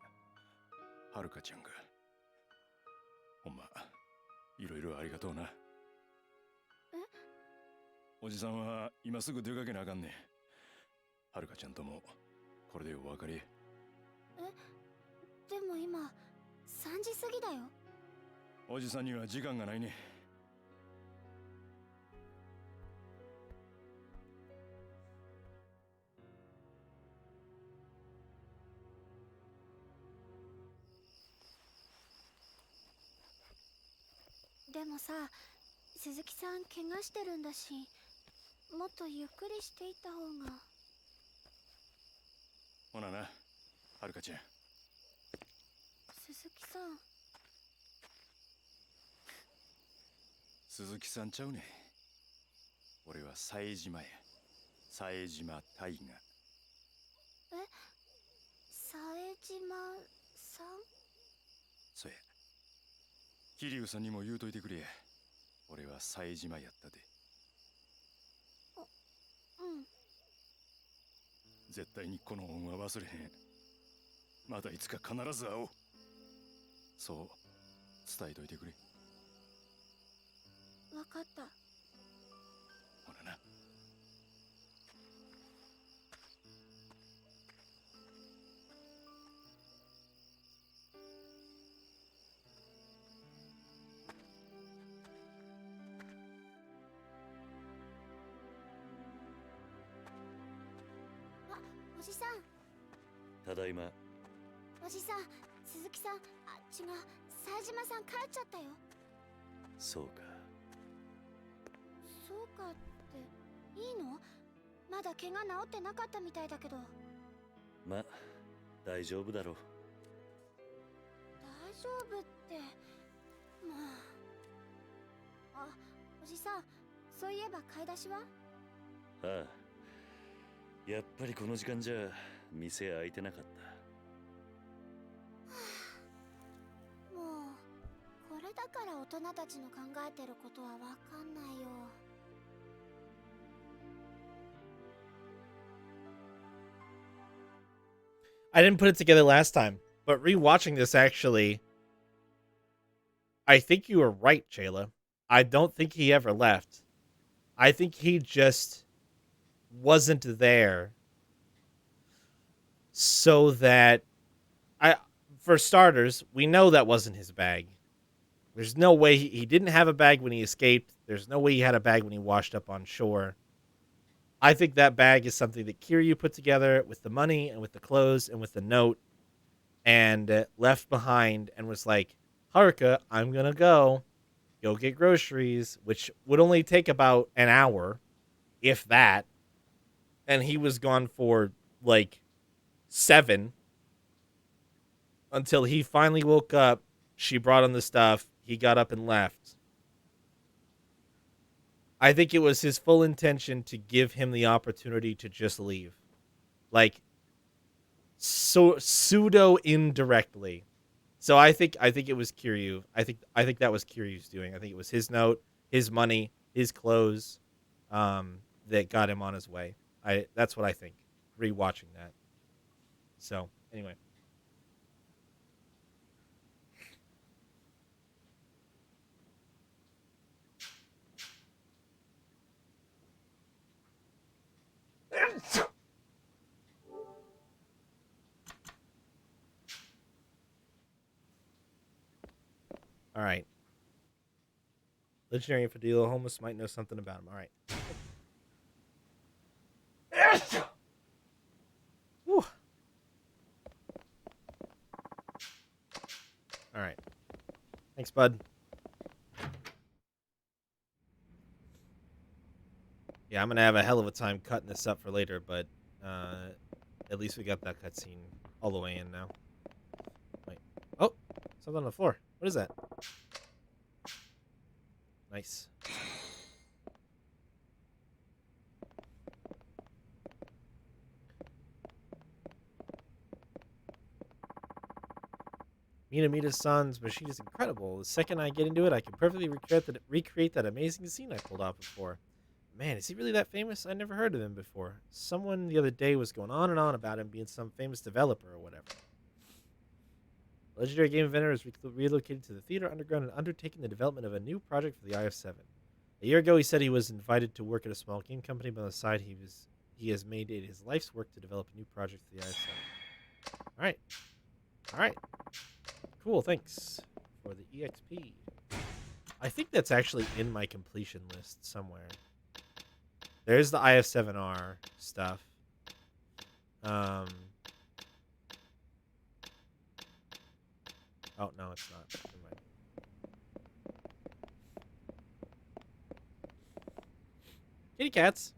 はるかちゃんが。ほんま、いろいろありがとうな。おじさんは今すぐ出かけなあかんねん。はるかちゃんともこれでお別れ。でも今3時過ぎだよ。おじさんには時間がないね。でもさ、鈴木さん怪我してるんだし、もっとゆっくりしていった方が。ほなな、はるかちゃん。鈴木さん。鈴木さんちゃうねん。俺は冴島や。冴島大河。冴島さん？そや。桐生さんにも言うといてくれや。俺は冴島やったで。うん。絶対にこの恩は忘れへん。またいつか必ず会おう。そう伝えといてくれ。わかった。ほなな。おじさん。ただいま。おじさん、鈴木さん、違う、冴島さん帰っちゃったよ。そうか。そうかって、いいの？まだ怪我治ってなかったみたいだけど。ま、大丈夫だろう。大丈夫って、もう。あ、おじさん、そういえば買い出しは？ああ、やっぱりこの時間じゃ店開いてなかった。もうこれだから大人たちの考えてることはわかんないよ。I didn't put it together last time, but rewatching this actually, I think you were right, Jayla. I don't think he ever left. I think he just wasn't there so that for starters, we know that wasn't his bag. There's no way he didn't have a bag when he escaped. There's no way he had a bag when he washed up on shore. I think that bag is something that Kiryu put together with the money and with the clothes and with the note and left behind and was like, Haruka, I'm going to go get groceries, which would only take about an hour, if that. And he was gone for like 7 until he finally woke up. She brought him the stuff. He got up and left. I think it was his full intention to give him the opportunity to just leave. Like, so pseudo indirectly. So I think it was Kiryu. I think that was Kiryu's doing. I think it was his note, his money, his clothes, that got him on his way. That's what I think. Rewatching that. So anyway. All right. Legendary Infidel homeless might know something about him. All right. Whew. All right. Thanks, bud. Yeah, I'm gonna have a hell of a time cutting this up for later, but at least we got that cutscene all the way in now. Wait. Oh, something on the floor. What is that? Nice. Minamita-san's machine is incredible. The second I get into it, I can perfectly recreate that amazing scene I pulled off before. Man, is he really that famous? I never heard of him before. Someone the other day was going on and on about him being some famous developer or whatever. Legendary game inventor is relocated to the theater underground and undertaking the development of a new project for the IF-7. A year ago, he said he was invited to work at a small game company, but on the side, he has made it his life's work to develop a new project for the IF-7. All right. All right. Cool, thanks for the EXP. I think that's actually in my completion list somewhere. There's the IF-7R stuff. Oh, no, it's not. Never mind. Kitty cats.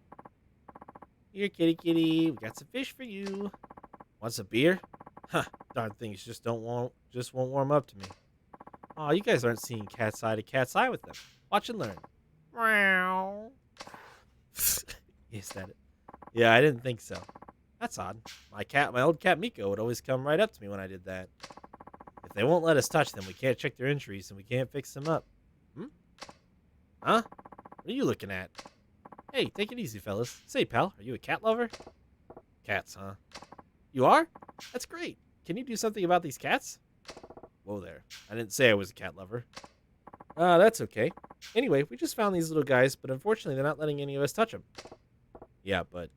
Here, kitty kitty. We got some fish for you. Want some beer? Huh, darn things just won't warm up to me. Aw, you guys aren't seeing cat's eye to cat's eye with them. Watch and learn. Meow. Is that it? Yeah, I didn't think so. That's odd. My old cat Miko would always come right up to me when I did that. If they won't let us touch them, we can't check their injuries and we can't fix them up. Hmm? Huh? What are you looking at? Hey, take it easy, fellas. Say, pal, are you a cat lover? Cats, huh? You are? That's great. Can you do something about these cats? Whoa there. I didn't say I was a cat lover. That's okay. Anyway, we just found these little guys, but unfortunately they're not letting any of us touch them. Yeah, but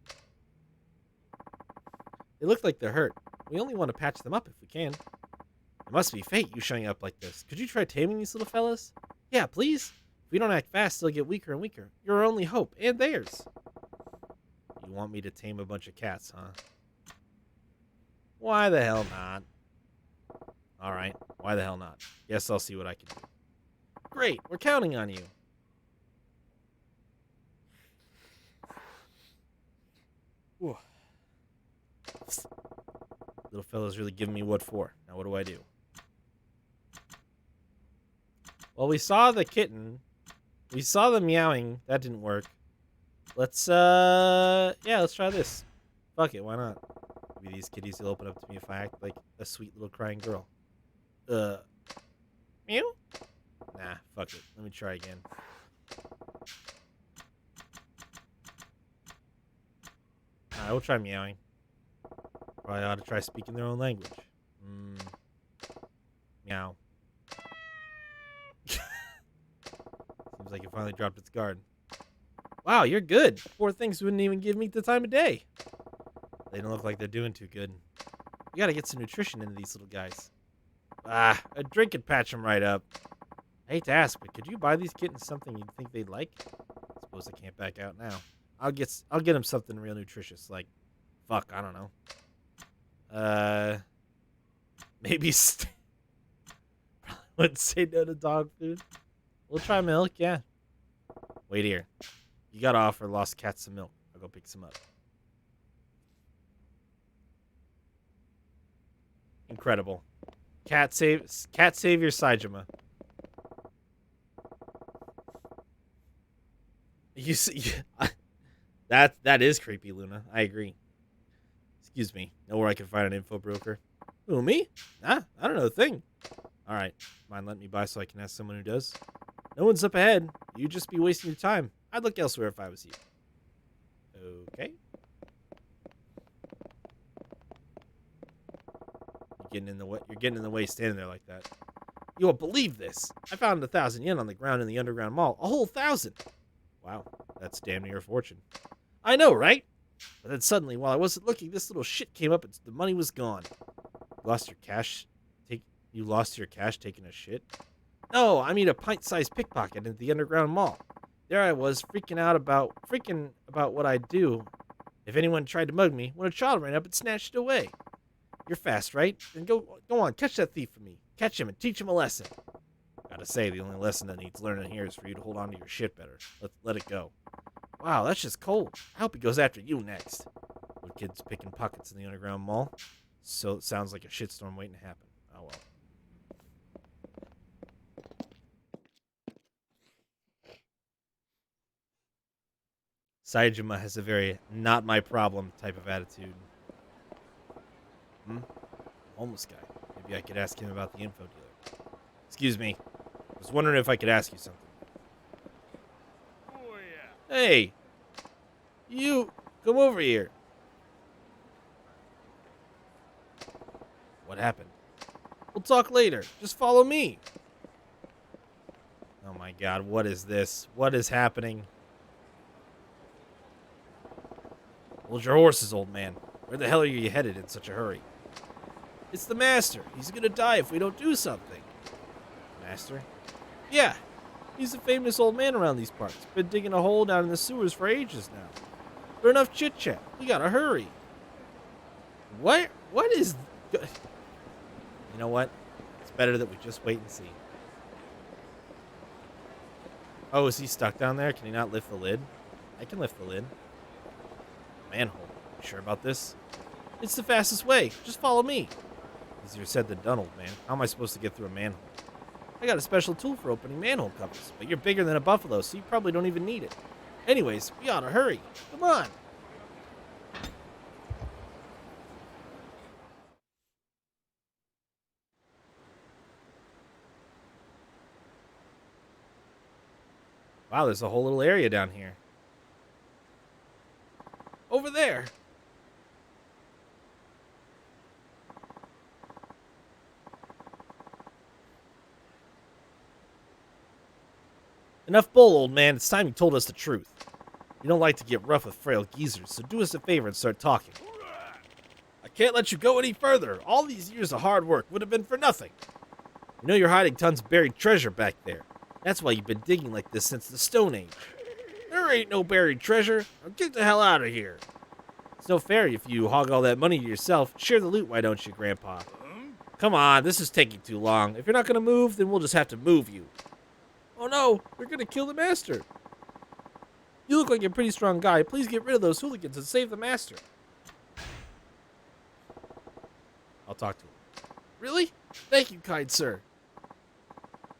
they look like they're hurt. We only want to patch them up if we can. It must be fate you showing up like this. Could you try taming these little fellas? Yeah, please. If we don't act fast, they'll get weaker and weaker. You're our only hope, and theirs. You want me to tame a bunch of cats, huh? Why the hell not? Alright, why the hell not? Guess I'll see what I can do. Great, we're counting on you. Whew. Little fella's really giving me what for. Now what do I do? Well, we saw the kitten. We saw the meowing. That didn't work. Let's try this. Fuck it, why not? Maybe these kitties will open up to me if I act like a sweet little crying girl. Meow? Nah, fuck it. Let me try again. Alright, we'll try meowing. Probably ought to try speaking their own language. Meow. Seems like it finally dropped its guard. Wow, you're good. Poor things wouldn't even give me the time of day. They don't look like they're doing too good. We gotta get some nutrition into these little guys. A drink could patch them right up. I hate to ask, but could you buy these kittens something you'd think they'd like? Suppose I can't back out now. I'll get them something real nutritious, like, fuck, I don't know. Maybe probably wouldn't say no to dog food. We'll try milk, yeah. Wait here. You gotta offer lost cats some milk. I'll go pick some up. Incredible. Cat savior Saijima. You see, that is creepy, Luna. I agree. Excuse me. Know where I can find an info broker? Who, me? I don't know a thing. All right. Mind letting me by so I can ask someone who does? No one's up ahead. You'd just be wasting your time. I'd look elsewhere if I was you. Okay. You're getting in the way standing there like that. You won't believe this. I found 1,000 yen on the ground in the underground mall. A whole 1,000. Wow, that's damn near a fortune. I know, right? But then suddenly, while I wasn't looking, this little shit came up and the money was gone. You lost your cash taking a shit? No, I mean a pint-sized pickpocket at the underground mall. There I was, freaking about what I'd do if anyone tried to mug me when a child ran up and snatched it away. You're fast, right? Then go on, catch that thief for me. Catch him and teach him a lesson. Gotta say, the only lesson that needs learning here is for you to hold on to your shit better. Let it go. Wow, that's just cold. I hope he goes after you next. What kids picking pockets in the underground mall? So it sounds like a shitstorm waiting to happen. Oh well. Saejima has a very not my problem type of attitude. Homeless guy. Maybe I could ask him about the info dealer. Excuse me. I was wondering if I could ask you something. Oh, yeah. Hey! You! Come over here. What happened? We'll talk later. Just follow me. Oh my god, what is this? What is happening? Hold your horses, old man. Where the hell are you headed in such a hurry? It's the master. He's gonna die if we don't do something. Master? Yeah. He's a famous old man around these parts. Been digging a hole down in the sewers for ages now. But enough chit-chat. We gotta hurry. What? What is... You know what? It's better that we just wait and see. Oh, is he stuck down there? Can he not lift the lid? I can lift the lid. Manhole. You sure about this? It's the fastest way. Just follow me. Easier said than done, old man. How am I supposed to get through a manhole? I got a special tool for opening manhole covers, but you're bigger than a buffalo, so you probably don't even need it. Anyways, we ought to hurry. Come on. Wow, there's a whole little area down here. Over there. Enough bull, old man. It's time you told us the truth. You don't like to get rough with frail geezers, so do us a favor and start talking. I can't let you go any further. All these years of hard work would have been for nothing. You know you're hiding tons of buried treasure back there. That's why you've been digging like this since the Stone Age. There ain't no buried treasure. Now get the hell out of here. It's no fair if you hog all that money to yourself. Share the loot, why don't you, Grandpa? Come on, this is taking too long. If you're not going to move, then we'll just have to move you. Oh no, they're going to kill the master. You look like a pretty strong guy. Please get rid of those hooligans and save the master. I'll talk to him. Really? Thank you, kind sir.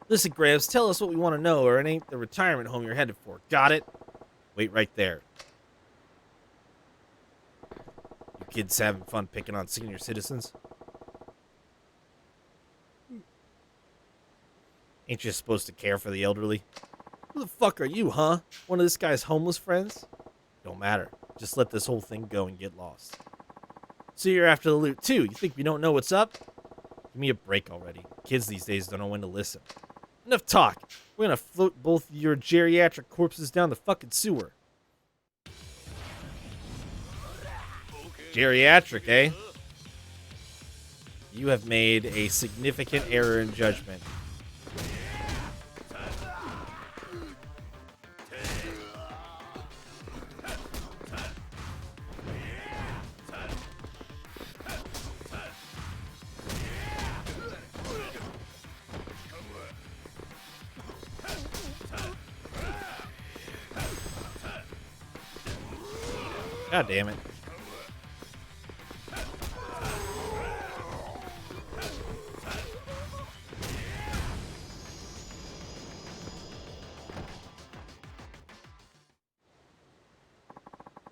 Listen, Gramps, tell us what we want to know, or it ain't the retirement home you're headed for. Got it? Wait right there. You kids having fun picking on senior citizens? Ain't you supposed to care for the elderly? Who the fuck are you, huh? One of this guy's homeless friends? Don't matter. Just let this whole thing go and get lost. So you're after the loot too? You think we don't know what's up? Give me a break already. Kids these days don't know when to listen. Enough talk. We're gonna float both your geriatric corpses down the fucking sewer. Geriatric, eh? You have made a significant error in judgment. God damn it.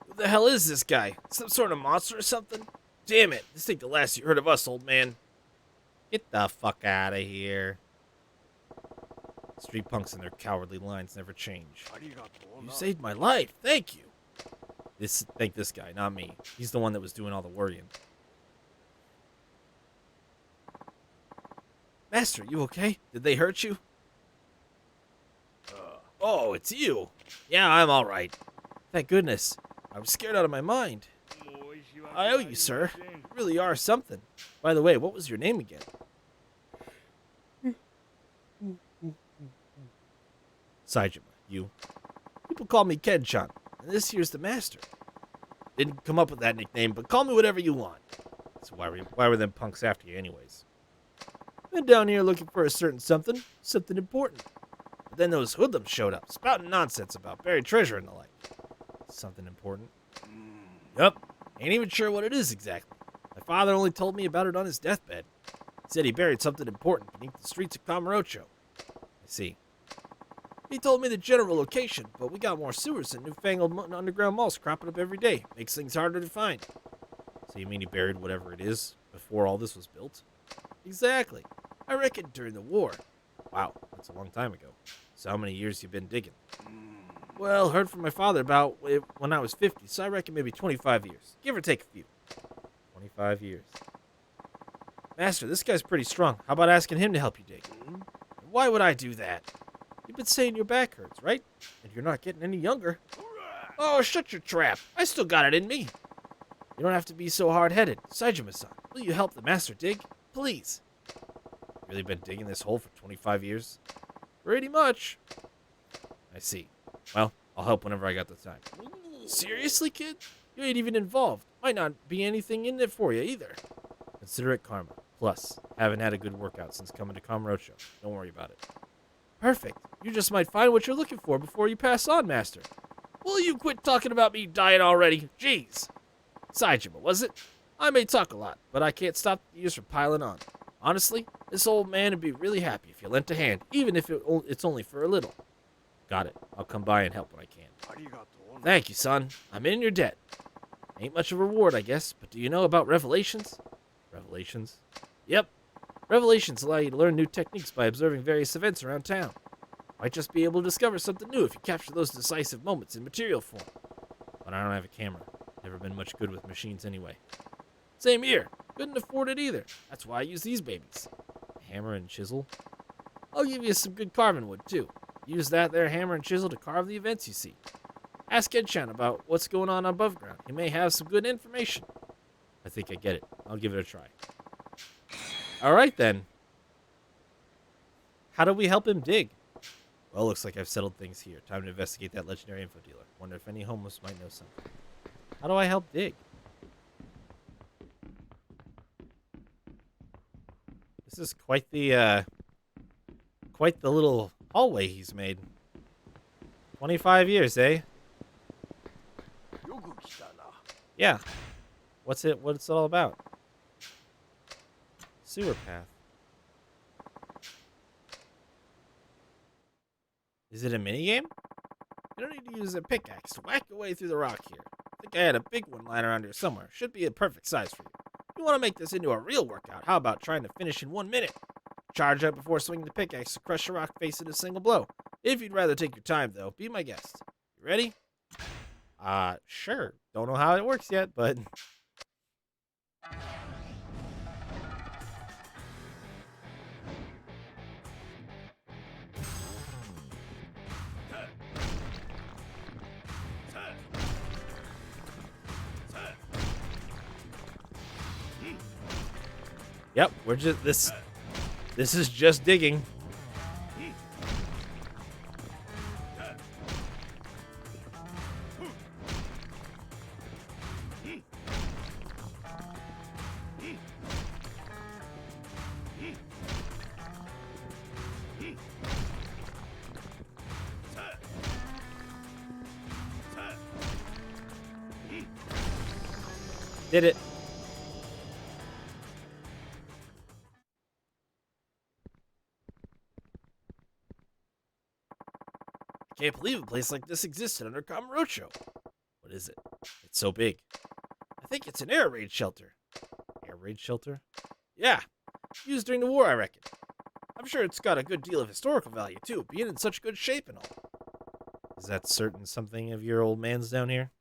Who the hell is this guy? Some sort of monster or something? Damn it. This ain't the last you heard of us, old man. Get the fuck out of here. Street punks and their cowardly lines never change. You saved my life. Thank you. Thank this guy, not me. He's the one that was doing all the worrying. Master, you okay? Did they hurt you? Oh, it's you. Yeah, I'm all right. Thank goodness. I was scared out of my mind. I owe you, sir. You really are something. By the way, what was your name again? Saejima, you. People call me Ken-chan, and this here's the master. Didn't come up with that nickname, but call me whatever you want. So why were them punks after you anyways? Been down here looking for a certain something important. But then those hoodlums showed up, spouting nonsense about buried treasure and the like. Something important? Yup. Ain't even sure what it is exactly. My father only told me about it on his deathbed. He said he buried something important beneath the streets of Camarocho. I see. He told me the general location, but we got more sewers and newfangled underground malls cropping up every day. Makes things harder to find. So you mean he buried whatever it is before all this was built? Exactly. I reckon during the war. Wow, that's a long time ago. So how many years you been digging? Well, heard from my father about it when I was 50, so I reckon maybe 25 years. Give or take a few. 25 years. Master, this guy's pretty strong. How about asking him to help you dig? Why would I do that? You've been saying your back hurts, right? And you're not getting any younger. Oh, shut your trap. I still got it in me. You don't have to be so hard-headed. Saijima-san, will you help the master dig? Please. Really been digging this hole for 25 years? Pretty much. I see. Well, I'll help whenever I got the time. Seriously, kid? You ain't even involved. Might not be anything in it for you either. Consider it karma. Plus, haven't had a good workout since coming to Camarocho. Don't worry about it. Perfect. You just might find what you're looking for before you pass on, Master. Will you quit talking about me dying already? Jeez. Saijima, was it? I may talk a lot, but I can't stop the years from piling on. Honestly, this old man would be really happy if you lent a hand, even if it's only for a little. Got it. I'll come by and help when I can. Thank you, son. I'm in your debt. Ain't much of a reward, I guess, but do you know about revelations? Revelations? Yep. Revelations allow you to learn new techniques by observing various events around town. Might just be able to discover something new if you capture those decisive moments in material form. But I don't have a camera. Never been much good with machines anyway. Same here. Couldn't afford it either. That's why I use these babies. Hammer and chisel. I'll give you some good carving wood, too. Use that there hammer and chisel to carve the events you see. Ask Edchan about what's going on above ground. He may have some good information. I think I get it. I'll give it a try. Alright then. How do we help him dig? Well, looks like I've settled things here. Time to investigate that legendary info dealer. Wonder if any homeless might know something. How do I help dig? This is quite the little hallway he's made. 25 years, eh? Yeah. What's it all about? Sewer path. Is it a minigame? You don't need to use a pickaxe to whack your way through the rock here. I think I had a big one lying around here somewhere. Should be a perfect size for you. If you want to make this into a real workout, how about trying to finish in 1 minute? Charge up before swinging the pickaxe to crush the rock face in a single blow. If you'd rather take your time, though, be my guest. You ready? Sure. Don't know how it works yet, but... Yep, we're just... This is just digging. Did it. Can't believe a place like this existed under Camarocho. What is it? It's so big. I think it's an air raid shelter. Air raid shelter? Yeah. Used during the war, I reckon. I'm sure it's got a good deal of historical value, too, being in such good shape and all. Is that certain something of your old man's down here?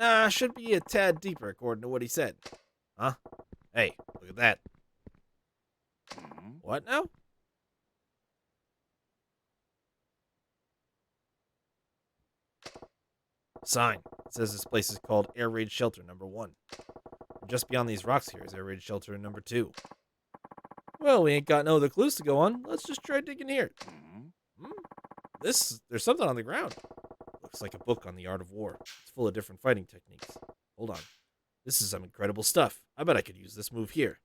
Nah, should be a tad deeper, according to what he said. Huh? Hey, look at that. What now? Sign. It says this place is called Air Raid Shelter Number 1. And just beyond these rocks here is Air Raid Shelter Number 2. Well, we ain't got no other clues to go on. Let's just try digging here. There's something on the ground. Looks like a book on the art of war. It's full of different fighting techniques. Hold on. This is some incredible stuff. I bet I could use this move here.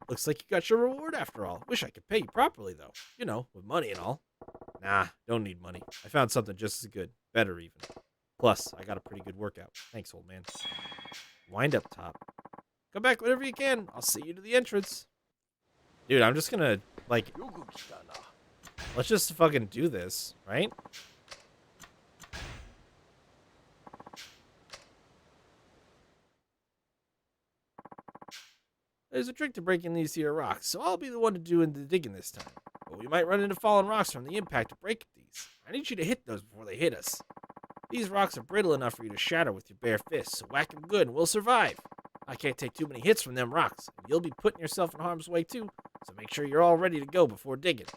Looks like you got your reward after all. Wish I could pay you properly, though. You know, with money and all. Nah, don't need money. I found something just as good. Better, even. Plus, I got a pretty good workout. Thanks, old man. Wind up top. Come back whenever you can. I'll see you to the entrance. Dude, I'm just gonna, like, let's just fucking do this, right? There's a trick to breaking these here rocks, so I'll be the one to do the digging this time. But we might run into fallen rocks from the impact of breaking these. I need you to hit those before they hit us. These rocks are brittle enough for you to shatter with your bare fists, so whack 'em good and we'll survive. I can't take too many hits from them rocks, and you'll be putting yourself in harm's way too, so make sure you're all ready to go before digging.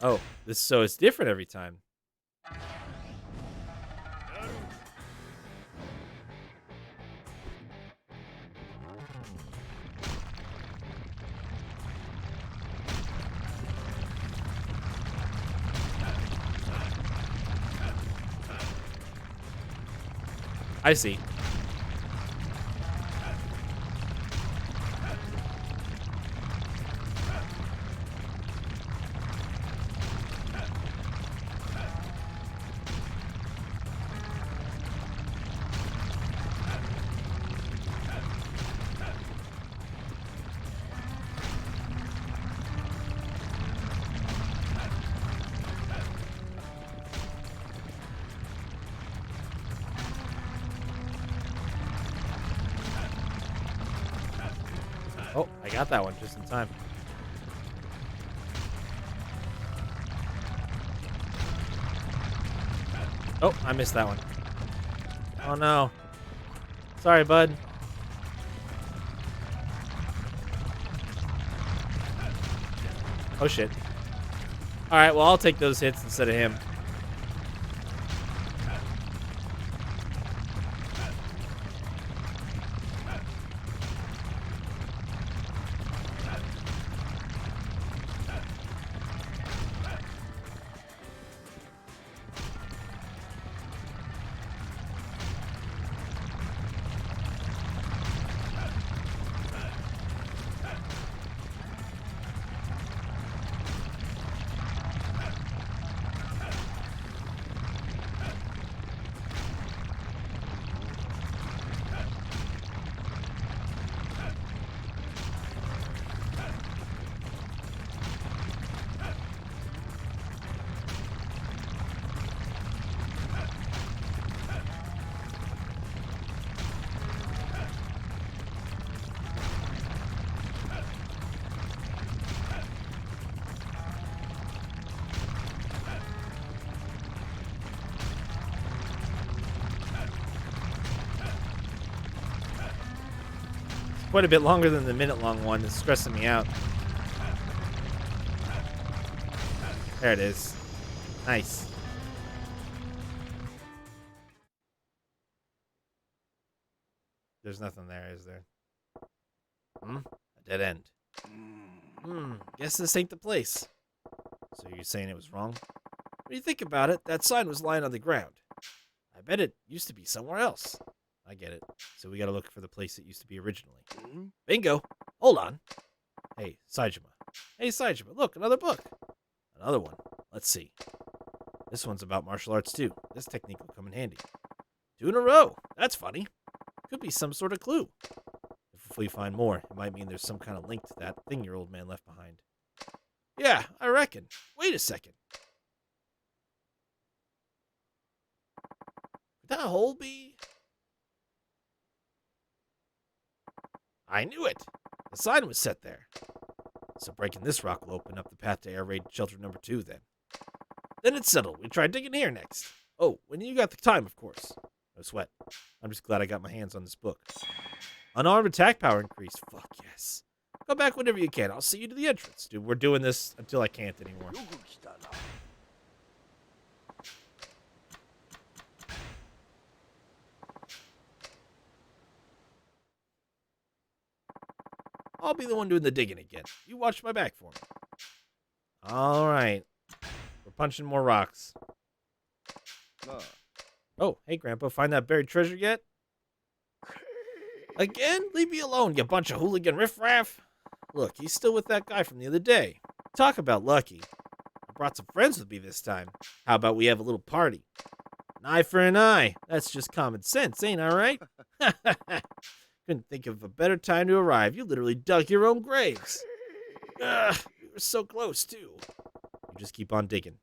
Oh, so it's different every time. I see. Oh, I got that one just in time. Oh, I missed that one. Oh no. Sorry, bud. Oh shit. Alright, well, I'll take those hits instead of him. Quite a bit longer than the minute-long one. It's stressing me out. There it is. Nice. There's nothing there, is there? A dead end. Guess this ain't the place. So you're saying it was wrong? When you think about it, that sign was lying on the ground. I bet it used to be somewhere else. I get it. So we gotta look for the place it used to be originally. Bingo! Hold on. Hey, Saijima. Hey, Saijima, look, another book. Another one. Let's see. This one's about martial arts, too. This technique will come in handy. 2 in a row. That's funny. Could be some sort of clue. If we find more, it might mean there's some kind of link to that thing your old man left behind. Yeah, I reckon. Wait a second. Could that hole be... I knew it! The sign was set there. So breaking this rock will open up the path to air raid shelter number 2, then. Then it's settled. We try digging here next. Oh, when you got the time, of course. No sweat. I'm just glad I got my hands on this book. Unarmed attack power increased. Fuck yes. Come back whenever you can. I'll see you to the entrance. Dude, we're doing this until I can't anymore. I'll be the one doing the digging again. You watch my back for me. Alright. We're punching more rocks. Oh, hey, Grandpa. Find that buried treasure yet? Again? Leave me alone, you bunch of hooligan riffraff. Look, he's still with that guy from the other day. Talk about lucky. I brought some friends with me this time. How about we have a little party? An eye for an eye. That's just common sense, ain't I right? Couldn't think of a better time to arrive. You literally dug your own graves. Ugh, we were so close, too. You just keep on digging.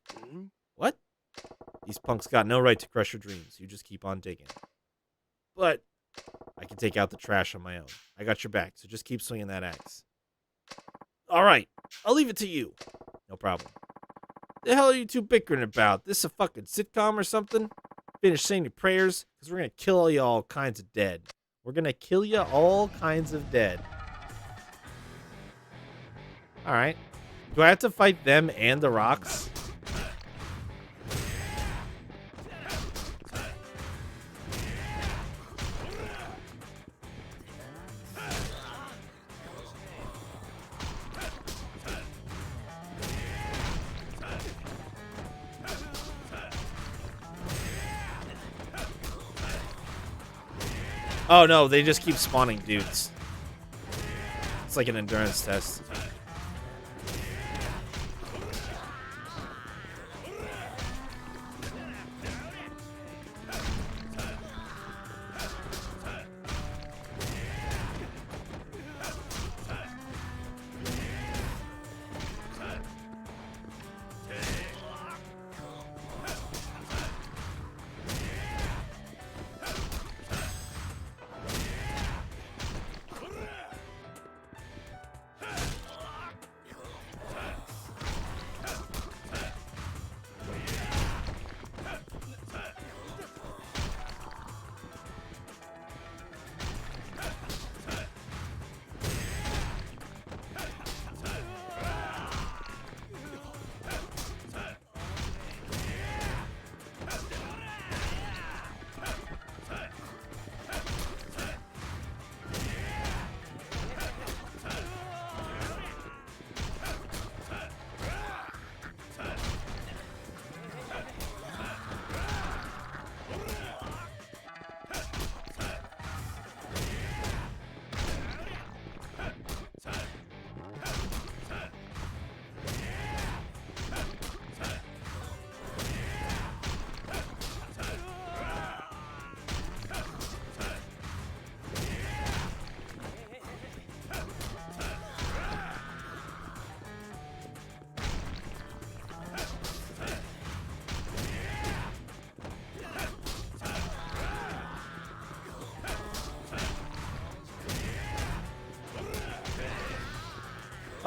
What? These punks got no right to crush your dreams. You just keep on digging. But I can take out the trash on my own. I got your back, so just keep swinging that axe. All right, I'll leave it to you. No problem. The hell are you two bickering about? This a fucking sitcom or something? Finish saying your prayers, because we're gonna kill you all kinds of dead. We're gonna kill you all kinds of dead. All right. Do I have to fight them and the rocks? Oh no, they just keep spawning dudes. It's like an endurance test.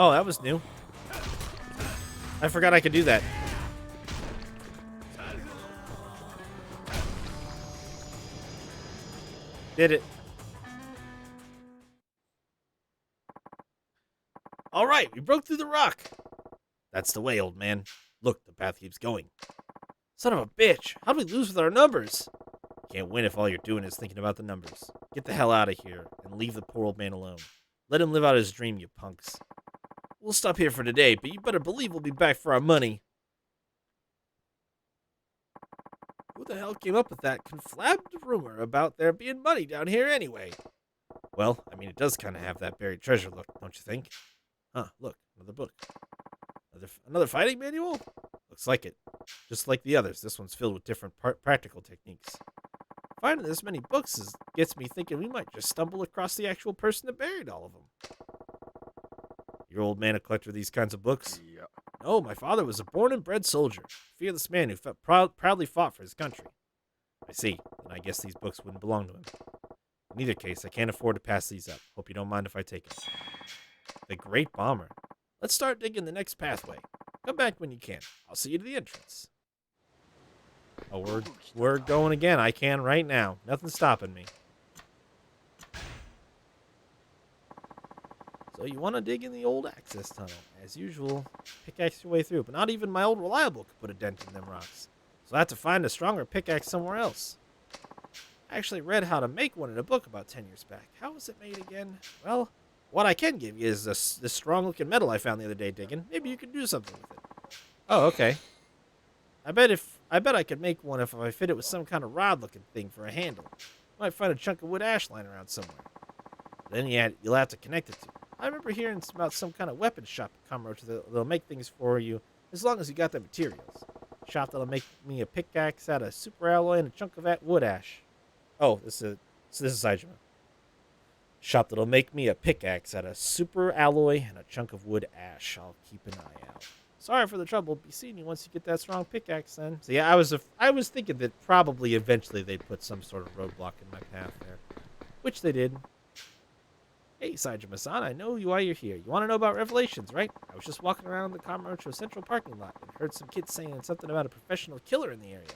Oh, that was new. I forgot I could do that. Did it. All right, we broke through the rock. That's the way, old man. Look, the path keeps going. Son of a bitch, how'd we lose with our numbers? Can't win if all you're doing is thinking about the numbers. Get the hell out of here and leave the poor old man alone. Let him live out his dream, you punks. We'll stop here for today, but you better believe we'll be back for our money. Who the hell came up with that conflabbed rumor about there being money down here anyway? Well, I mean, it does kind of have that buried treasure look, don't you think? Huh, look, another book. Another fighting manual? Looks like it. Just like the others, this one's filled with different practical techniques. Finding this many books gets me thinking we might just stumble across the actual person that buried all of them. Your old man a collector of these kinds of books? Yeah. No, my father was a born and bred soldier, a fearless man who proudly fought for his country. I see, and I guess these books wouldn't belong to him. In either case, I can't afford to pass these up. Hope you don't mind if I take them. The Great Bomber. Let's start digging the next pathway. Come back when you can. I'll see you to the entrance. Oh, we're going again. I can right now. Nothing's stopping me. So you want to dig in the old access tunnel. As usual, pickaxe your way through. But not even my old reliable could put a dent in them rocks. So I have to find a stronger pickaxe somewhere else. I actually read how to make one in a book about 10 years back. How was it made again? Well, what I can give you is this strong-looking metal I found the other day digging. Maybe you could do something with it. Oh, okay. I bet I could make one if I fit it with some kind of rod-looking thing for a handle. Might find a chunk of wood ash lying around somewhere. Then you'll have to connect it to. I remember hearing about some kind of weapon shop at Kamurocho that'll make things for you as long as you got the materials. Shop that'll make me a pickaxe out of super alloy and a chunk of wood ash. Oh, this is Saijima. Shop that'll make me a pickaxe out of super alloy and a chunk of wood ash. I'll keep an eye out. Sorry for the trouble. Be seeing you once you get that strong pickaxe then. So yeah, I was thinking that probably eventually they'd put some sort of roadblock in my path there. Which they did. Hey, Saijima-san, I know why you're here. You want to know about Revelations, right? I was just walking around the Kamurocho Central parking lot and heard some kids saying something about a professional killer in the area.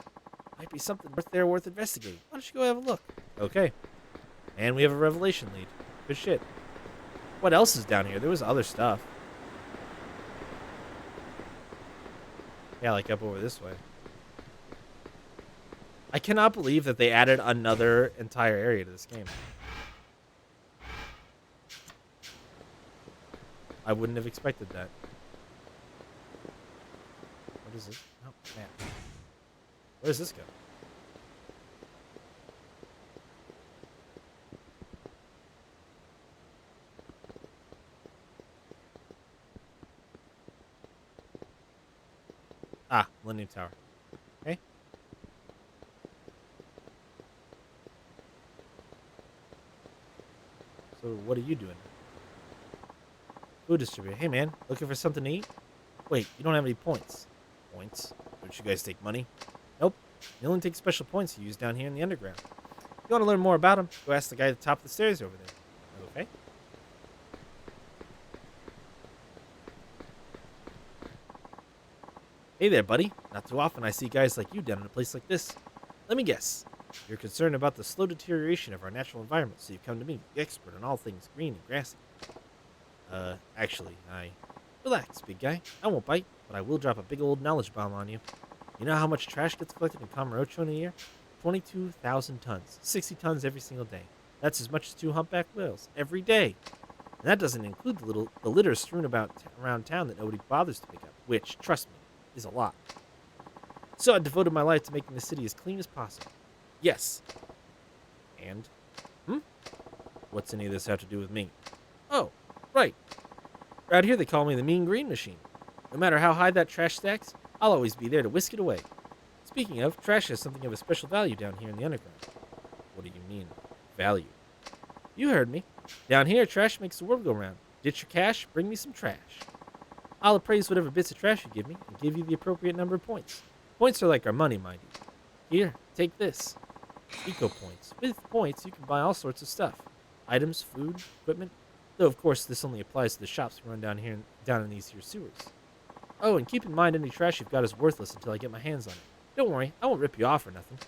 Might be something worth investigating. Why don't you go have a look? Okay. And we have a Revelation lead. Good shit. What else is down here? There was other stuff. Yeah, like up over this way. I cannot believe that they added another entire area to this game. I wouldn't have expected that. What is this? Oh, man. Where does this go? Ah, Millennium Tower. Okay. So what are you doing? Food distributor. Hey, man. Looking for something to eat? Wait, you don't have any points. Points? Don't you guys take money? Nope. You only take special points you use down here in the underground. If you want to learn more about them, go ask the guy at the top of the stairs over there. Okay? Hey there, buddy. Not too often I see guys like you down in a place like this. Let me guess. You're concerned about the slow deterioration of our natural environment, so you've come to me, the expert on all things green and grassy. Actually, Relax, big guy. I won't bite, but I will drop a big old knowledge bomb on you. You know how much trash gets collected in Kamurocho in a year? 22,000 tons. 60 tons every single day. That's as much as 2 humpback whales every day. And that doesn't include the litter strewn around town that nobody bothers to pick up, which, trust me, is a lot. So I devoted my life to making the city as clean as possible. Yes. And? What's any of this have to do with me? Oh, right. Around here they call me the Mean Green Machine. No matter how high that trash stacks, I'll always be there to whisk it away. Speaking of, trash has something of a special value down here in the underground. What do you mean, value? You heard me. Down here, trash makes the world go round. Ditch your cash, bring me some trash. I'll appraise whatever bits of trash you give me and give you the appropriate number of points. Points are like our money, mind you. Here, take this. Eco points. With points, you can buy all sorts of stuff. Items, food, equipment. Though, of course, this only applies to the shops we run down in these here sewers. Oh, and keep in mind any trash you've got is worthless until I get my hands on it. Don't worry, I won't rip you off or nothing.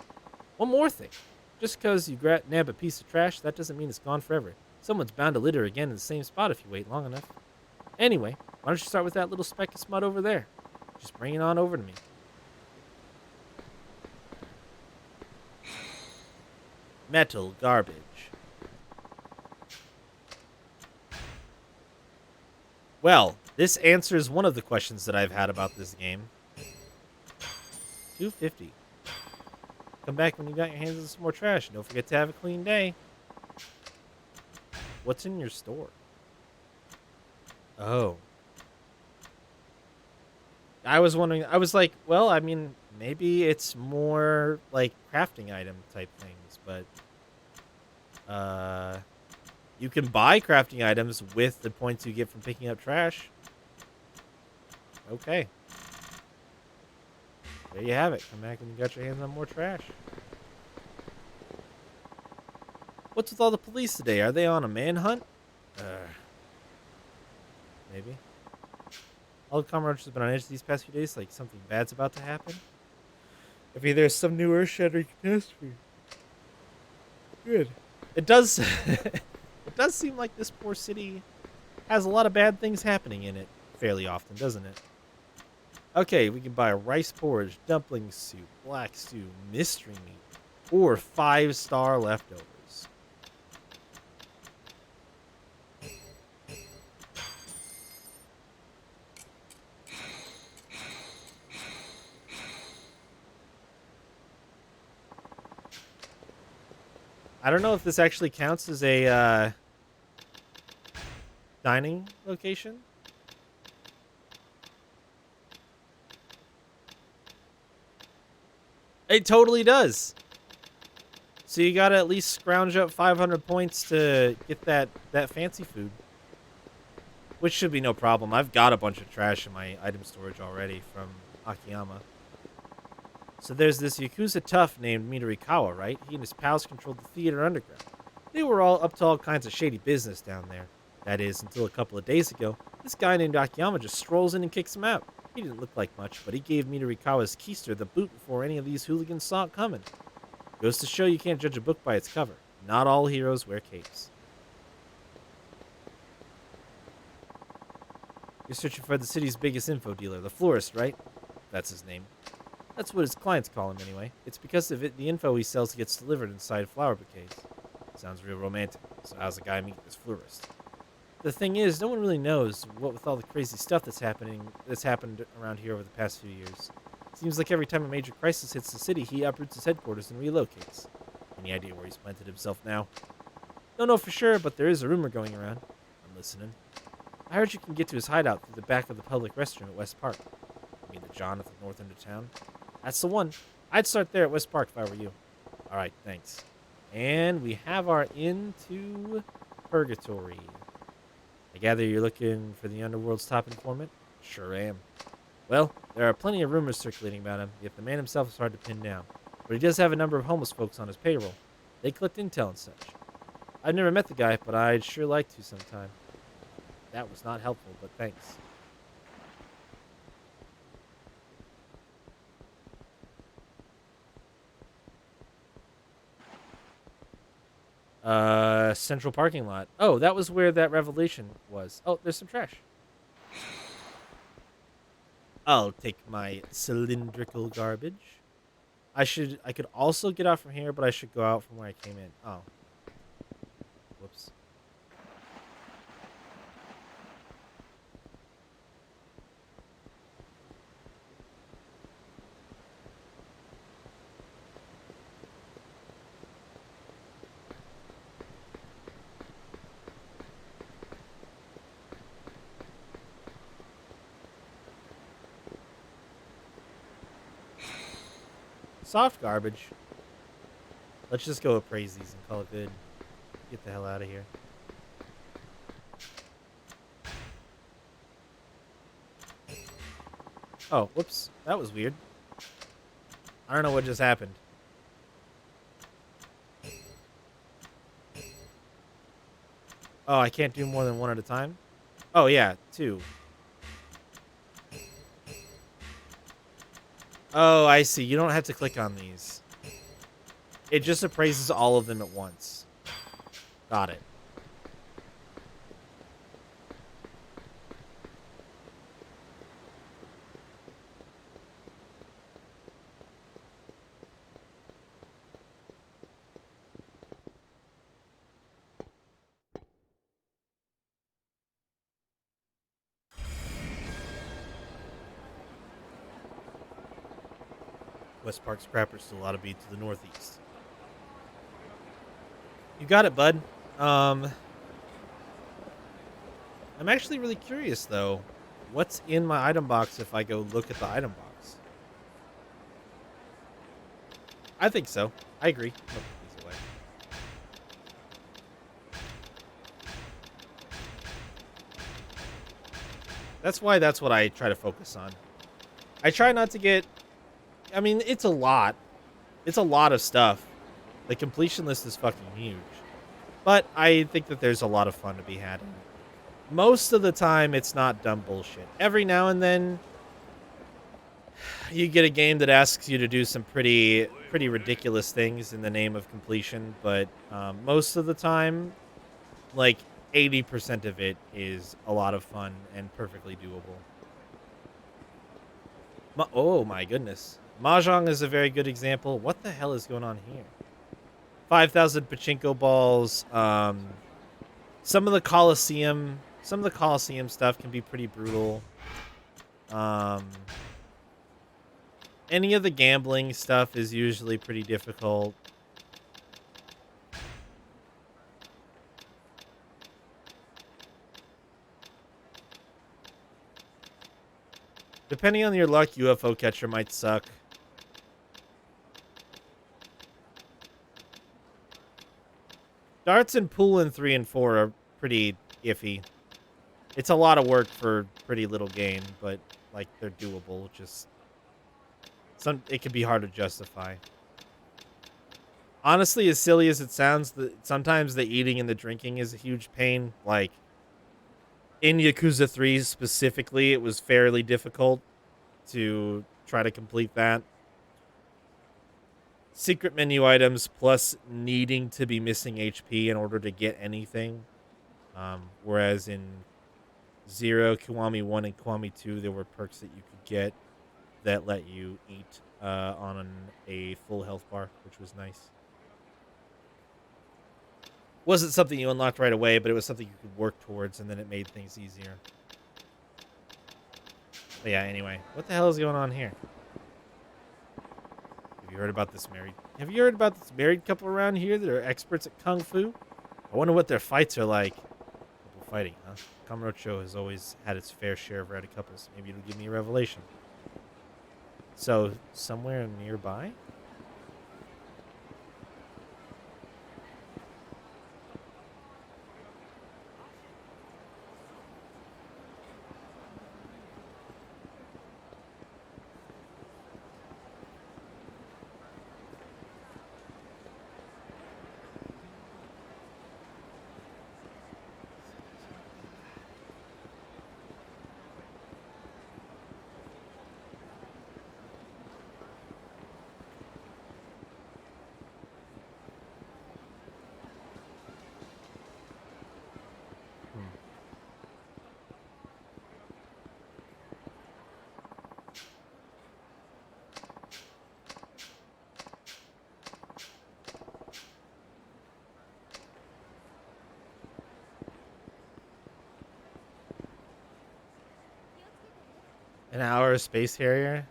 One more thing. Just because you nab a piece of trash, that doesn't mean it's gone forever. Someone's bound to litter again in the same spot if you wait long enough. Anyway, why don't you start with that little speck of smut over there? Just bring it on over to me. Metal garbage. Well, this answers one of the questions that I've had about this game. 250. Come back when you got your hands on some more trash. Don't forget to have a clean day. What's in your store? Oh. I was wondering, I was like, well, I mean, maybe it's more like crafting item type things, but you can buy crafting items with the points you get from picking up trash. Okay. There you have it. Come back when you got your hands on more trash. What's with all the police today? Are they on a manhunt? Maybe. All the Kamurocho's been on edge these past few days, like something bad's about to happen. Maybe there's some new earth-shattering catastrophe. Good. It does. It does seem like this poor city has a lot of bad things happening in it fairly often, doesn't it? Okay, we can buy a rice porridge, dumpling soup, black stew, mystery meat, or 5-star leftovers. I don't know if this actually counts as a dining location? It totally does. So you gotta at least scrounge up 500 points to get that fancy food. Which should be no problem. I've got a bunch of trash in my item storage already from Akiyama. So there's this Yakuza tough named Midorikawa, right? He and his pals controlled the theater underground. They were all up to all kinds of shady business down there. That is, until a couple of days ago, this guy named Akiyama just strolls in and kicks him out. He didn't look like much, but he gave Midorikawa's keister the boot before any of these hooligans saw it coming. Goes to show you can't judge a book by its cover. Not all heroes wear capes. You're searching for the city's biggest info dealer, the florist, right? That's his name. That's what his clients call him anyway. It's because of it the info he sells gets delivered inside flower bouquets. Sounds real romantic. So how's a guy meet this florist? The thing is, no one really knows what with all the crazy stuff that's happened around here over the past few years. Seems like every time a major crisis hits the city, he uproots his headquarters and relocates. Any idea where he's planted himself now? Don't know for sure, but there is a rumor going around. I'm listening. I heard you can get to his hideout through the back of the public restroom at West Park. I mean the John at the north end of town? That's the one. I'd start there at West Park if I were you. Alright, thanks. And we have our into Purgatory. I gather you're looking for the Underworld's top informant? Sure am. Well, there are plenty of rumors circulating about him, yet the man himself is hard to pin down. But he does have a number of homeless folks on his payroll. They collect intel and such. I've never met the guy, but I'd sure like to sometime. That was not helpful, but thanks. Central parking lot. Oh, that was where that revelation was. Oh, there's some trash. I'll take my cylindrical garbage. I could also get out from here, but I should go out from where I came in. Oh. Whoops. Soft garbage. Let's just go appraise these and call it good. Get the hell out of here. Oh, whoops. That was weird. I don't know what just happened. Oh, I can't do more than one at a time? Oh, yeah, two. Oh, I see. You don't have to click on these. It just appraises all of them at once. Got it. West Park Scrapper's still a lot of beat to the northeast. You got it, bud. I'm actually really curious, though. What's in my item box if I go look at the item box? I think so. I agree. I'll put these away. That's what I try to focus on. I try not to get... I mean, it's a lot. It's a lot of stuff. The completion list is fucking huge. But I think that there's a lot of fun to be had in it. Most of the time, it's not dumb bullshit. Every now and then, you get a game that asks you to do some pretty ridiculous things in the name of completion. But most of the time, like 80% of it is a lot of fun and perfectly doable. Oh my goodness. Mahjong is a very good example. What the hell is going on here? 5,000 pachinko balls. Some of the Coliseum stuff can be pretty brutal. Any of the gambling stuff is usually pretty difficult. Depending on your luck, UFO catcher might suck. Darts and pool in 3 and 4 are pretty iffy. It's a lot of work for pretty little gain, but like they're doable. Just it can be hard to justify. Honestly, as silly as it sounds, sometimes the eating and the drinking is a huge pain. Like in Yakuza 3 specifically, it was fairly difficult to try to complete that. Secret menu items plus needing to be missing HP in order to get anything. Whereas in 0, Kiwami 1, and Kiwami 2, there were perks that you could get that let you eat on a full health bar, which was nice. Wasn't something you unlocked right away, but it was something you could work towards, and then it made things easier. But yeah, anyway, what the hell is going on here? Have you heard about this married couple around here that are experts at kung fu? I wonder what their fights are like. Couple fighting, huh? Kamurocho has always had its fair share of rowdy couples. Maybe it'll give me a revelation. So, somewhere nearby? An hour of Space Harrier?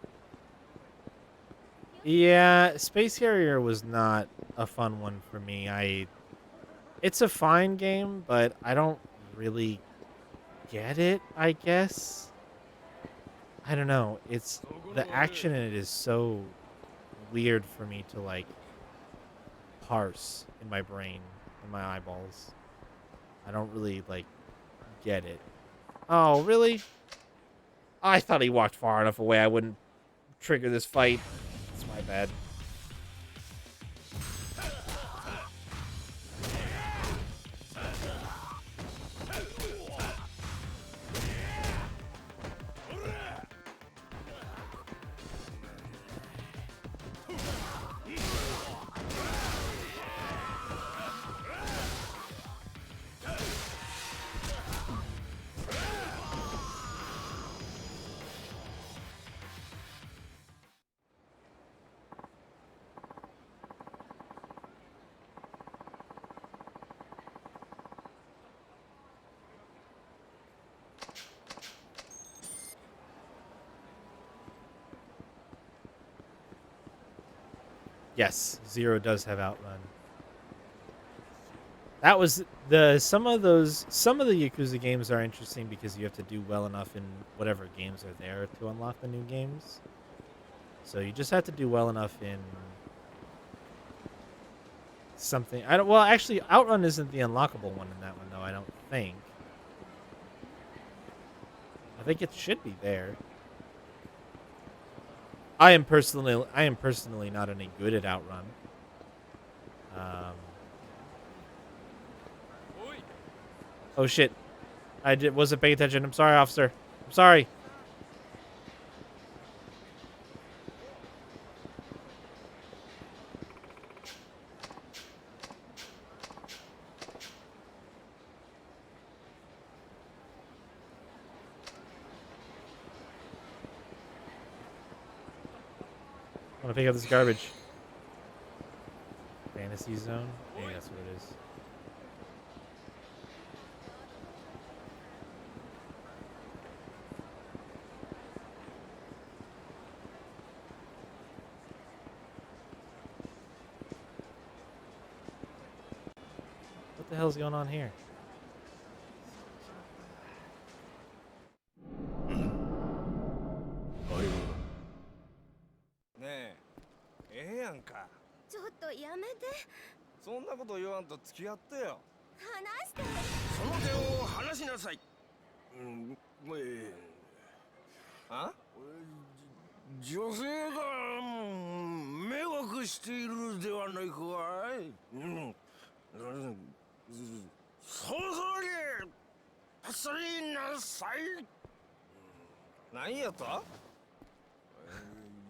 Yeah, Space Harrier was not a fun one for me. It's a fine game, but I don't really get it, I guess. I don't know. The action in it is so weird for me to like parse in my brain, in my eyeballs. I don't really like get it. Oh, really? I thought he walked far enough away I wouldn't trigger this fight. It's my bad. Yes, 0 does have Outrun. That was some of the Yakuza games are interesting because you have to do well enough in whatever games are there to unlock the new games. So you just have to do well enough in something. Well, actually, Outrun isn't the unlockable one in that one though. I don't think. I think it should be there. I am personally not any good at Outrun. Oh shit! Wasn't paying attention. I'm sorry, officer. I'm sorry. I want to pick up this garbage. Fantasy Zone? Yeah, that's what it is. What the hell's going on here? やめて。そんなこと言わんと付き合ってよ。話して。その手を離しなさい。あ？女性が迷惑しているではないかい。そろそろにパッサリなさい。何やと？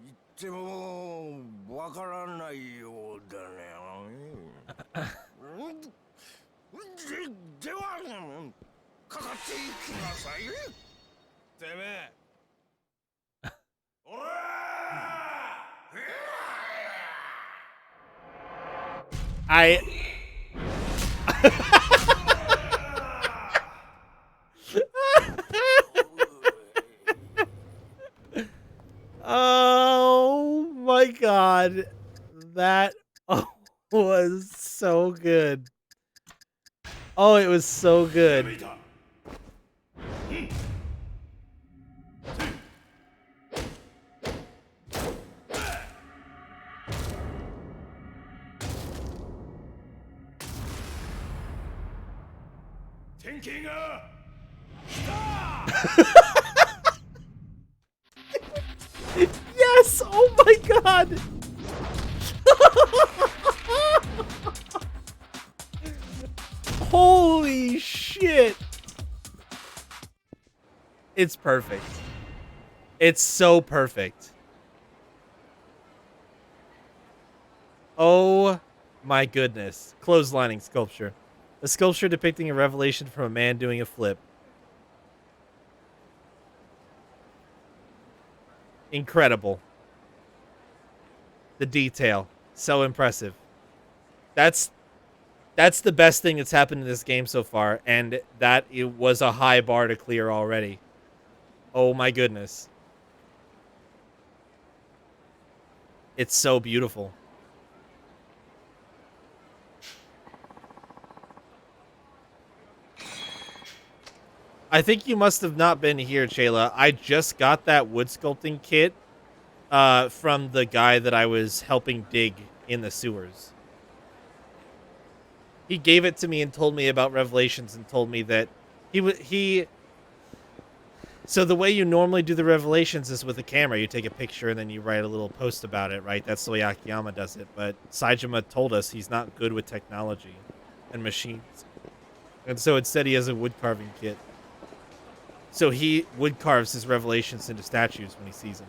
言ってもわからないようだね。ではかかっていきなさい。てめえ。おらI Oh my god. That was so good. Oh, it was so good. Yes! Oh my god! Holy shit! It's perfect. It's so perfect. Oh my goodness. Clotheslining sculpture. A sculpture depicting a revelation from a man doing a flip. Incredible. The detail. So impressive. That's the best thing that's happened in this game so far, and that it was a high bar to clear already. Oh my goodness. It's so beautiful. I think you must have not been here, Chayla. I just got that wood sculpting kit from the guy that I was helping dig in the sewers. He gave it to me and told me about Revelations and told me that so the way you normally do the Revelations is with a camera. You take a picture and then you write a little post about it, right? That's the way Akiyama does it. But Saejima told us he's not good with technology and machines. And so instead he has a wood carving kit. So he wood carves his Revelations into statues when he sees them.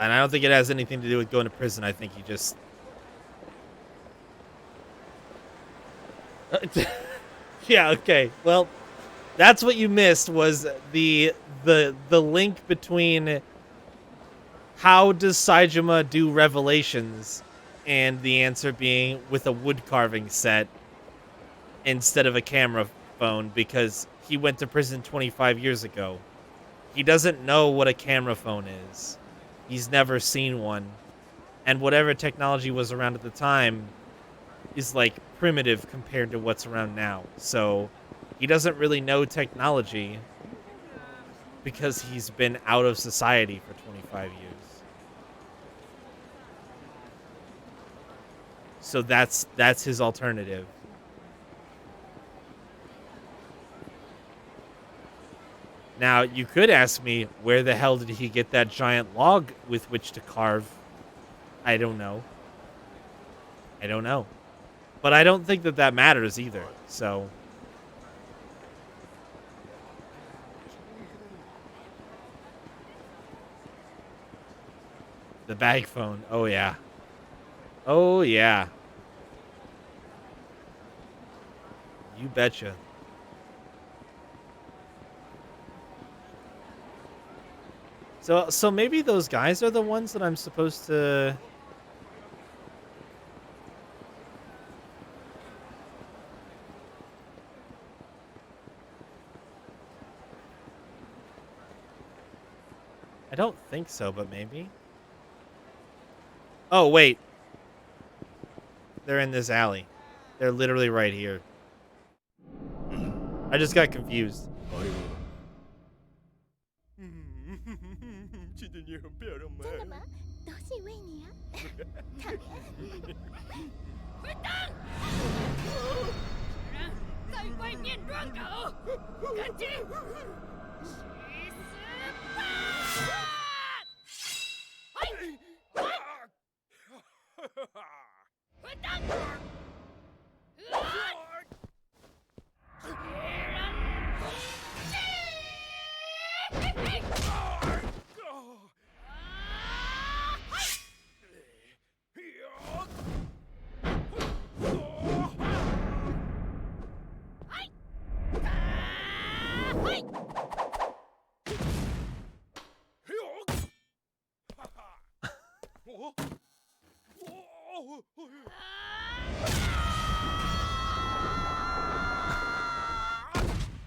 And I don't think it has anything to do with going to prison. I think he just... Yeah, okay. Well, that's what you missed was the link between how does Saejima do Revelations and the answer being with a wood carving set instead of a camera phone because he went to prison 25 years ago. He doesn't know what a camera phone is. He's never seen one. And whatever technology was around at the time is like primitive compared to what's around now. So he doesn't really know technology because he's been out of society for 25 years. So that's his alternative. Now, you could ask me, where the hell did he get that giant log with which to carve? I don't know. I don't know. But I don't think that matters either, so... The bag phone. Oh, yeah. Oh, yeah. You betcha. So maybe those guys are the ones that I'm supposed to... I don't think so, but maybe. Oh, wait. They're in this alley. They're literally right here. I just got confused. 记得你很漂亮吗？真的吗？多谢为你啊！在外面乱搞，赶紧去死吧！混蛋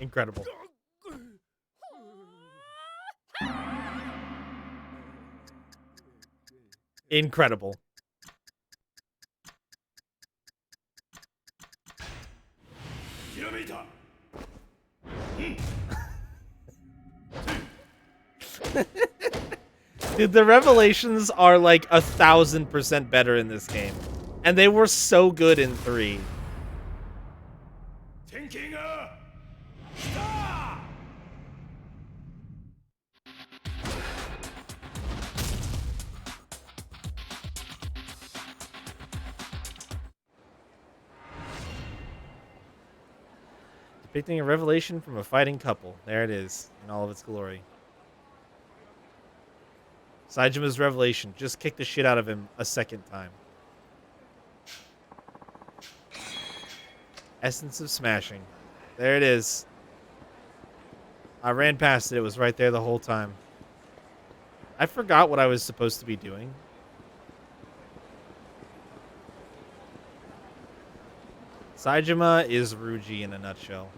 ！Incredible. Incredible. Dude, the revelations are like 1,000% better in this game. And they were so good in 3. Thinking, Depicting a revelation from a fighting couple. There it is, in all of its glory. Saijima's revelation. Just kick the shit out of him a second time. Essence of smashing. There it is. I ran past it. It was right there the whole time. I forgot what I was supposed to be doing. Saijima is Ruji in a nutshell.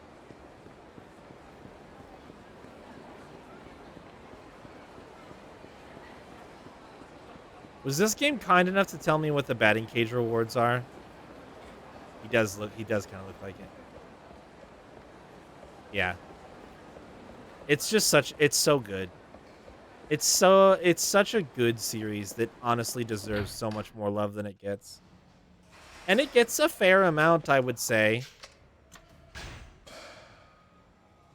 Was this game kind enough to tell me what the batting cage rewards are? He does kind of look like it. Yeah. It's so good. It's such a good series that honestly deserves so much more love than it gets. And it gets a fair amount, I would say.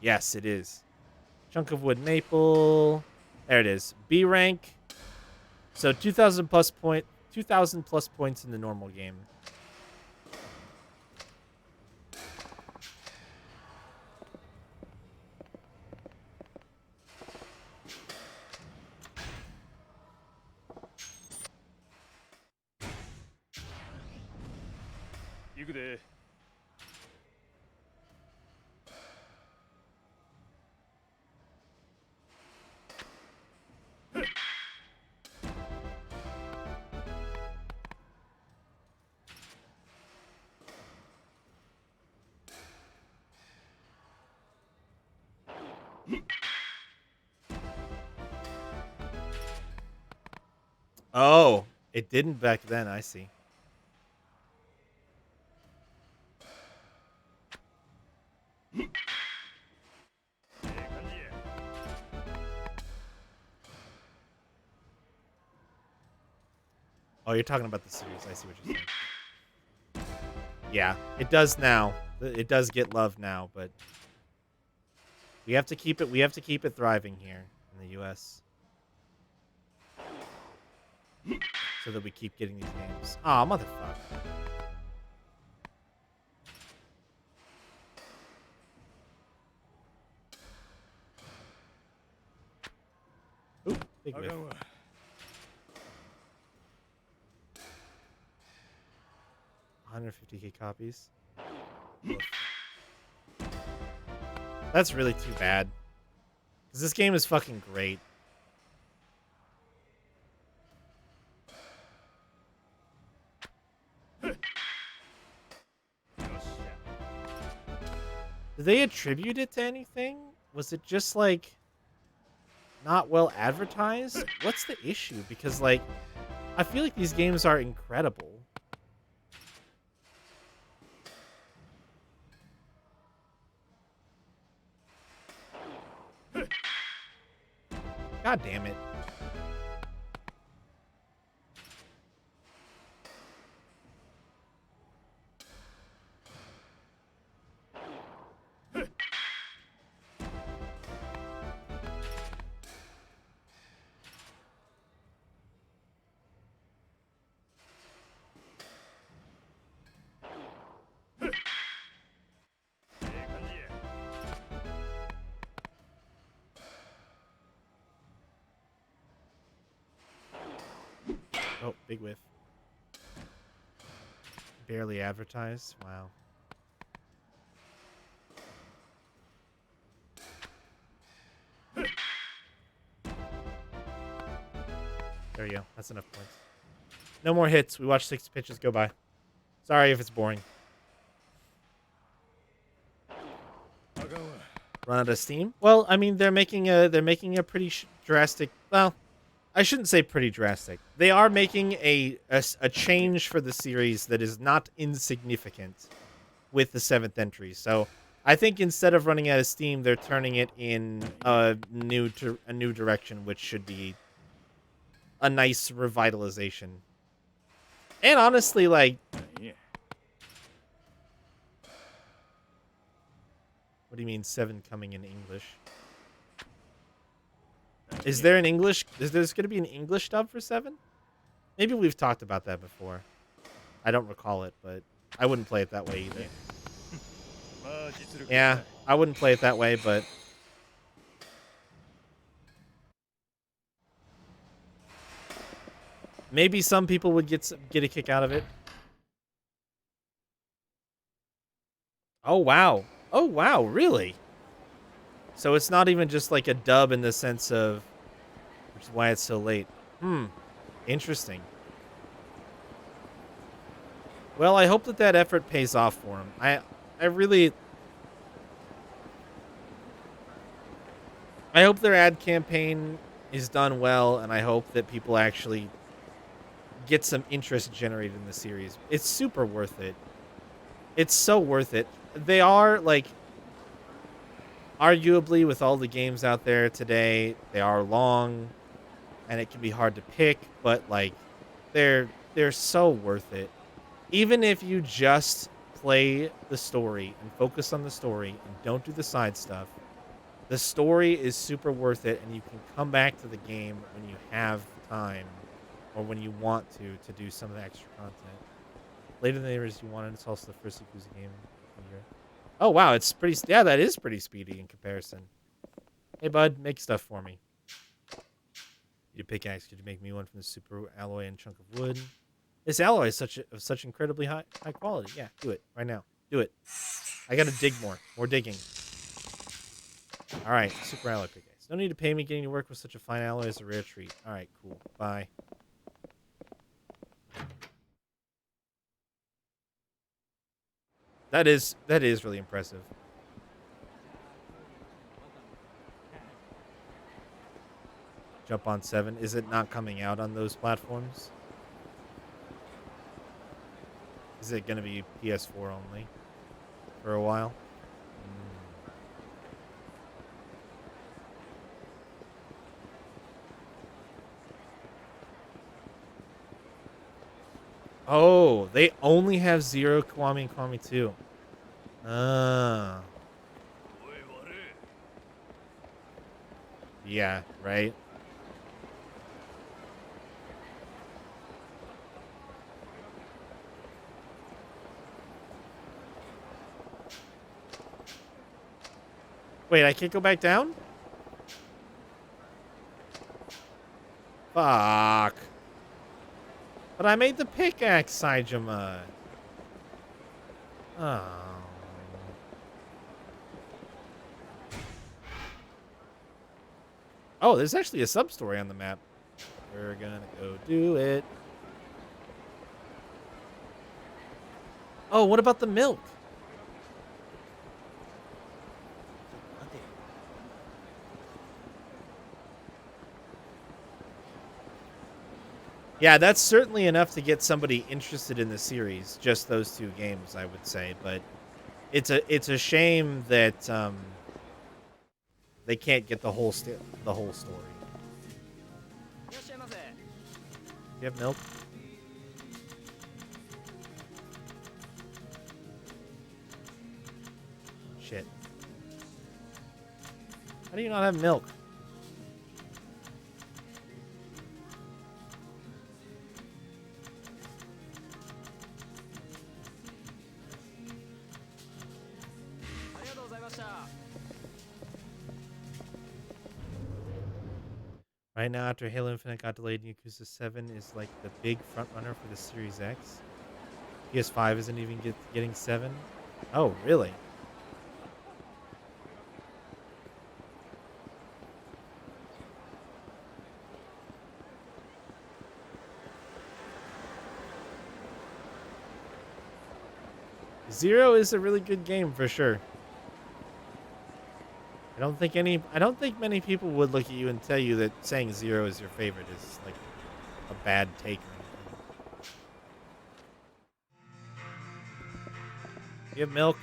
Yes, it is. Chunk of wood maple. There it is. B rank. So 2,000 plus points in the normal game. Oh, it didn't back then. I see. Oh, you're talking about the series. I see what you're saying. Yeah, it does now. It does get love now, but we have to keep it. We have to keep it thriving here in the U.S. so that we keep getting these games. Aw, motherfucker. Ooh, big whiff. 150k copies. That's really too bad. Because this game is fucking great. Did they attribute it to anything? Was it just like not well advertised? What's the issue? Because like I feel like these games are incredible. God damn it. big whiff. Barely advertised. Wow. There you go. That's enough points. No more hits. We watched 6 pitches go by. Sorry if it's boring. Run out of steam? Well, I mean, they're making a pretty drastic. Well, I shouldn't say pretty drastic. They are making a change for the series that is not insignificant with the 7th entry. So I think instead of running out of steam, they're turning it in a new direction, which should be a nice revitalization. And honestly, like, Yeah. what do you mean 7 coming in English? Is there an English? Is there's going to be an English dub for 7? Maybe we've talked about that before. I don't recall it, but I wouldn't play it that way either. Yeah, I wouldn't play it that way, but maybe some people would get a kick out of it. Oh wow. Oh wow, really? So it's not even just like a dub in the sense of, which is why it's so late. Interesting. Well, I hope that effort pays off for him. I hope their ad campaign is done well, and I hope that people actually get some interest generated in the series. It's super worth it. It's so worth it. They are, like, arguably, with all the games out there today, they are long, and it can be hard to pick, but, like, they're so worth it. Even if you just play the story and focus on the story and don't do the side stuff, the story is super worth it, and you can come back to the game when you have time or when you want to do some of the extra content. Later than you wanted, it's also the first Yakuza game of the year. Oh, wow, it's pretty... Yeah, that is pretty speedy in comparison. Hey, bud, make stuff for me. Your pickaxe, could you make me one from the super alloy and chunk of wood? This alloy is of such incredibly high quality. Yeah, do it right now. Do it. I gotta dig more. More digging. All right, super alloy pickaxe. No need to pay me. Getting to work with such a fine alloy is a rare treat. All right, cool. Bye. That is really impressive. Jump on 7. Is it not coming out on those platforms? Is it going to be PS4 only for a while? Oh, they only have 0 Kiwami and Kiwami 2. Yeah, right? Wait, I can't go back down? Fuck. But I made the pickaxe, Saijima. Oh. Oh, there's actually a sub-story on the map. We're gonna go do it. Oh, what about the milk? Yeah, that's certainly enough to get somebody interested in the series. Just those 2 games, I would say. But it's a shame that they can't get the whole story. You have milk? Shit. How do you not have milk? Right now, after Halo Infinite got delayed, Yakuza 7 is like the big front runner for the Series X. PS5 isn't even getting 7. Oh, really? Zero is a really good game for sure. I don't think many people would look at you and tell you that saying Zero is your favorite is like a bad take or anything. You have milk?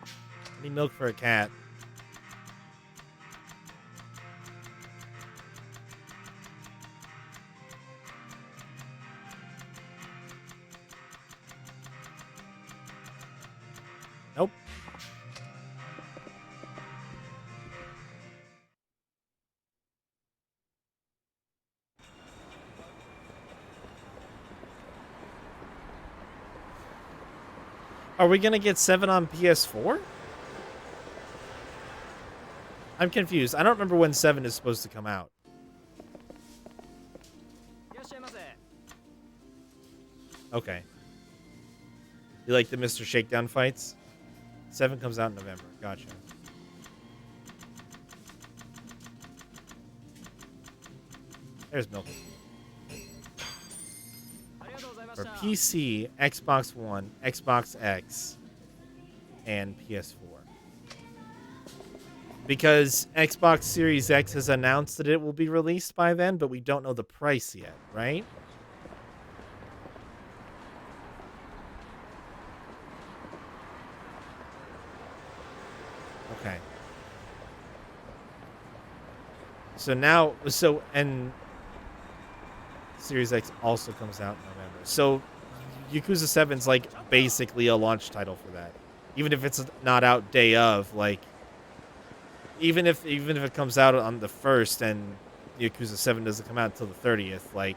I need milk for a cat. Nope. Are we gonna get 7 on PS4? I'm confused. I don't remember when 7 is supposed to come out. Okay. You like the Mr. Shakedown fights? 7 comes out in November. Gotcha. There's milk. For PC, Xbox One, Xbox X, and PS4. Because Xbox Series X has announced that it will be released by then, but we don't know the price yet, right? Okay. And Series X also comes out in November. So Yakuza 7's like basically a launch title for that. Even if it's not out day of, like even if it comes out on the 1st and Yakuza 7 doesn't come out until the 30th, like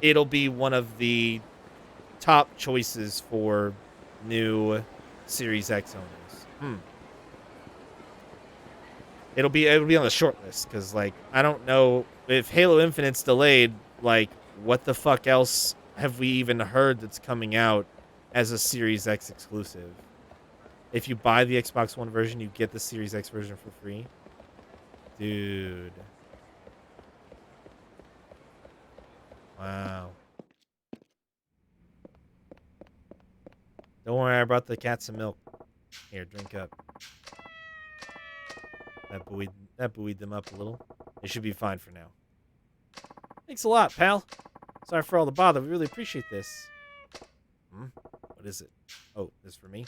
it'll be one of the top choices for new Series X owners. It'll be on the short list because, like, I don't know if Halo Infinite's delayed. Like, what the fuck else have we even heard that's coming out as a Series X exclusive? If you buy the Xbox One version, you get the Series X version for free. Dude. Wow. Don't worry, I brought the cat some milk. Here, drink up. That buoyed them up a little. They should be fine for now. Thanks a lot, pal. Sorry for all the bother. We really appreciate this. What is it? Oh, this for me?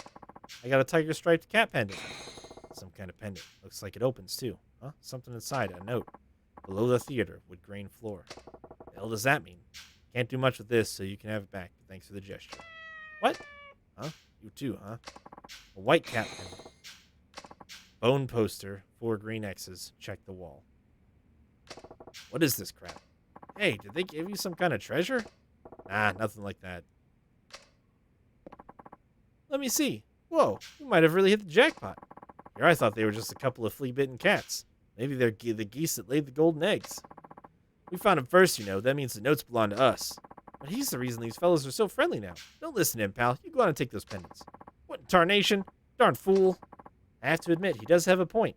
I got a tiger striped cat pendant. Some kind of pendant. Looks like it opens too. Huh? Something inside. A note. Below the theater. Wood grain floor. The hell does that mean? Can't do much with this, so you can have it back. Thanks for the gesture. What? Huh? You too, huh? A white cat pendant. Bone poster. 4 green X's. Check the wall. What is this crap? Hey, did they give you some kind of treasure? Nah, nothing like that. Let me see. Whoa, you might have really hit the jackpot. Here I thought they were just a couple of flea-bitten cats. Maybe they're the geese that laid the golden eggs. We found them first, you know. That means the notes belong to us. But he's the reason these fellows are so friendly now. Don't listen to him, pal. You go on and take those pendants. What in tarnation? Darn fool. I have to admit, he does have a point.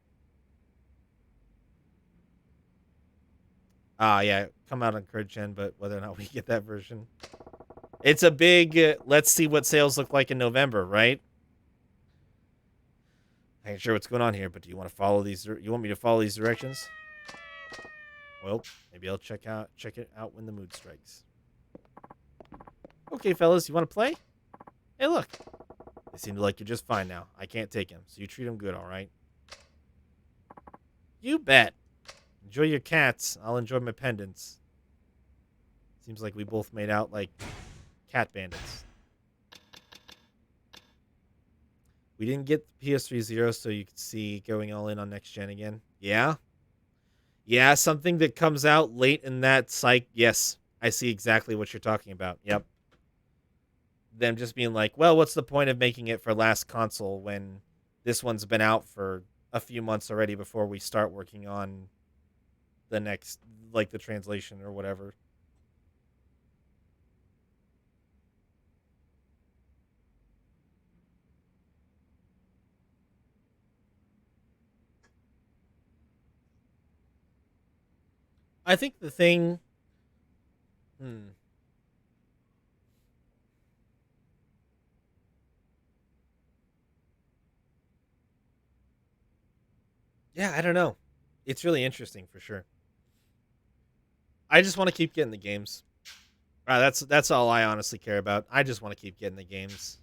Yeah, come out on Curd Gen, but whether or not we get that version. It's a big, let's see what sales look like in November, right? I ain't sure what's going on here, but do you want to follow these? You want me to follow these directions? Well, maybe I'll check it out when the mood strikes. Okay, fellas, you want to play? Hey, look. They seem to like you just fine now. I can't take him, so you treat him good, all right? You bet. Enjoy your cats. I'll enjoy my pendants. Seems like we both made out like cat bandits. We didn't get the PS3 Zero, so you could see going all in on next gen again. Yeah? Yeah, something that comes out late in that cycle. Yes, I see exactly what you're talking about. Yep. Them just being like, well, what's the point of making it for last console when this one's been out for a few months already before we start working on the next, like the translation or whatever. I think the thing. Hmm. Yeah, I don't know. It's really interesting for sure. I just want to keep getting the games. That's all I honestly care about. I just want to keep getting the games.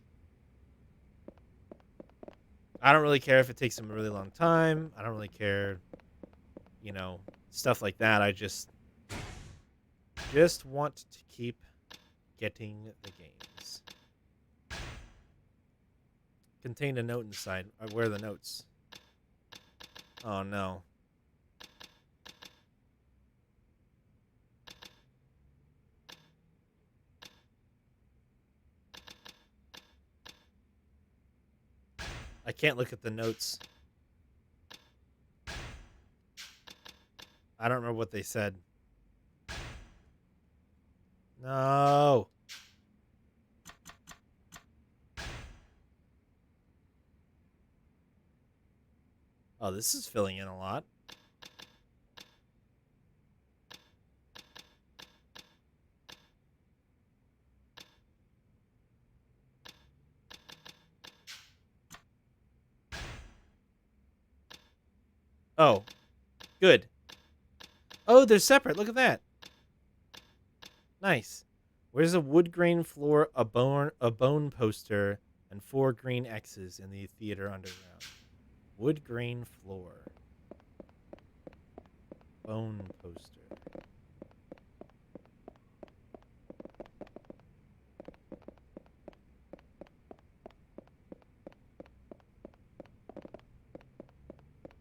I don't really care if it takes them a really long time. I don't really care, you know, stuff like that. I just want to keep getting the games. Contained a note inside. Where are the notes? Oh no. I can't look at the notes. I don't remember what they said. No. Oh, this is filling in a lot. Oh, good. Oh, they're separate. Look at that. Nice. Where's a wood grain floor, a bone poster, and 4 green X's in the theater underground? Wood grain floor. Bone poster.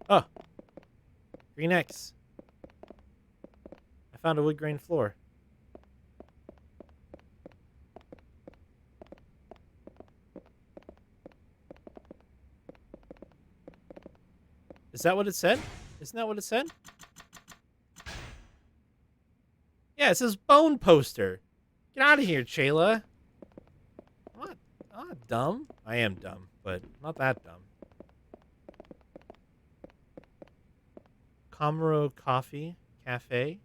Oh. Green X. I found a wood grain floor. Is that what it said? Isn't that what it said? Yeah, it says bone poster. Get out of here, Chayla. I'm not dumb. I am dumb, but not that dumb. Comro Coffee Cafe.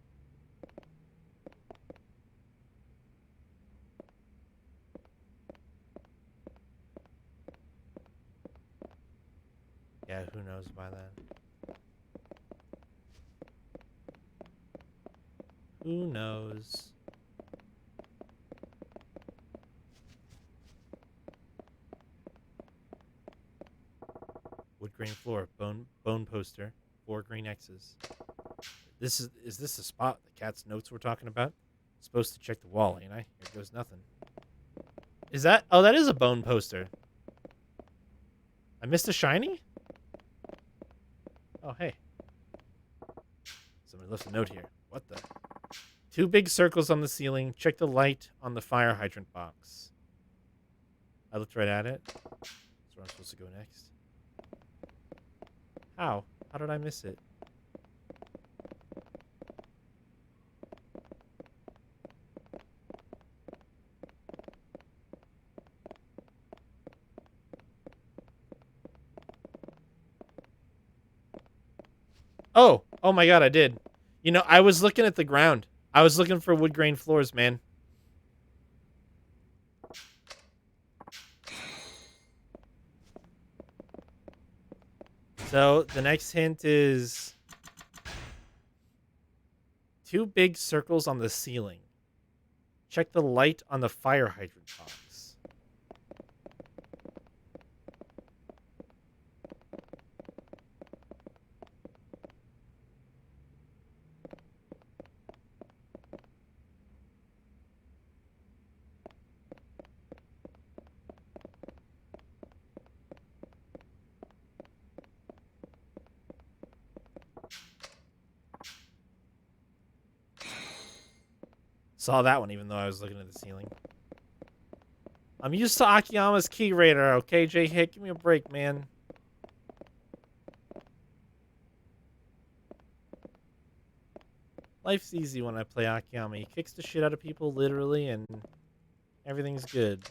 Yeah, who knows by that? Who knows? Wood grain floor, bone poster, 4 green X's. Is this the spot the cat's notes we're talking about? Supposed to check the wall, ain't I? Here goes nothing. Is that? Oh, that is a bone poster. I missed a shiny? Oh, hey. Somebody left a note here. What the? 2 big circles on the ceiling. Check the light on the fire hydrant box. I looked right at it. That's where I'm supposed to go next. How? How did I miss it? Oh my god, I did. You know, I was looking at the ground. I was looking for wood grain floors, man. So, the next hint is 2 big circles on the ceiling. Check the light on the fire hydrant box. Saw that one even though I was looking at the ceiling. I'm used to Akiyama's key radar, okay, J-Hit? Give me a break, man. Life's easy when I play Akiyama. He kicks the shit out of people, literally, and everything's good.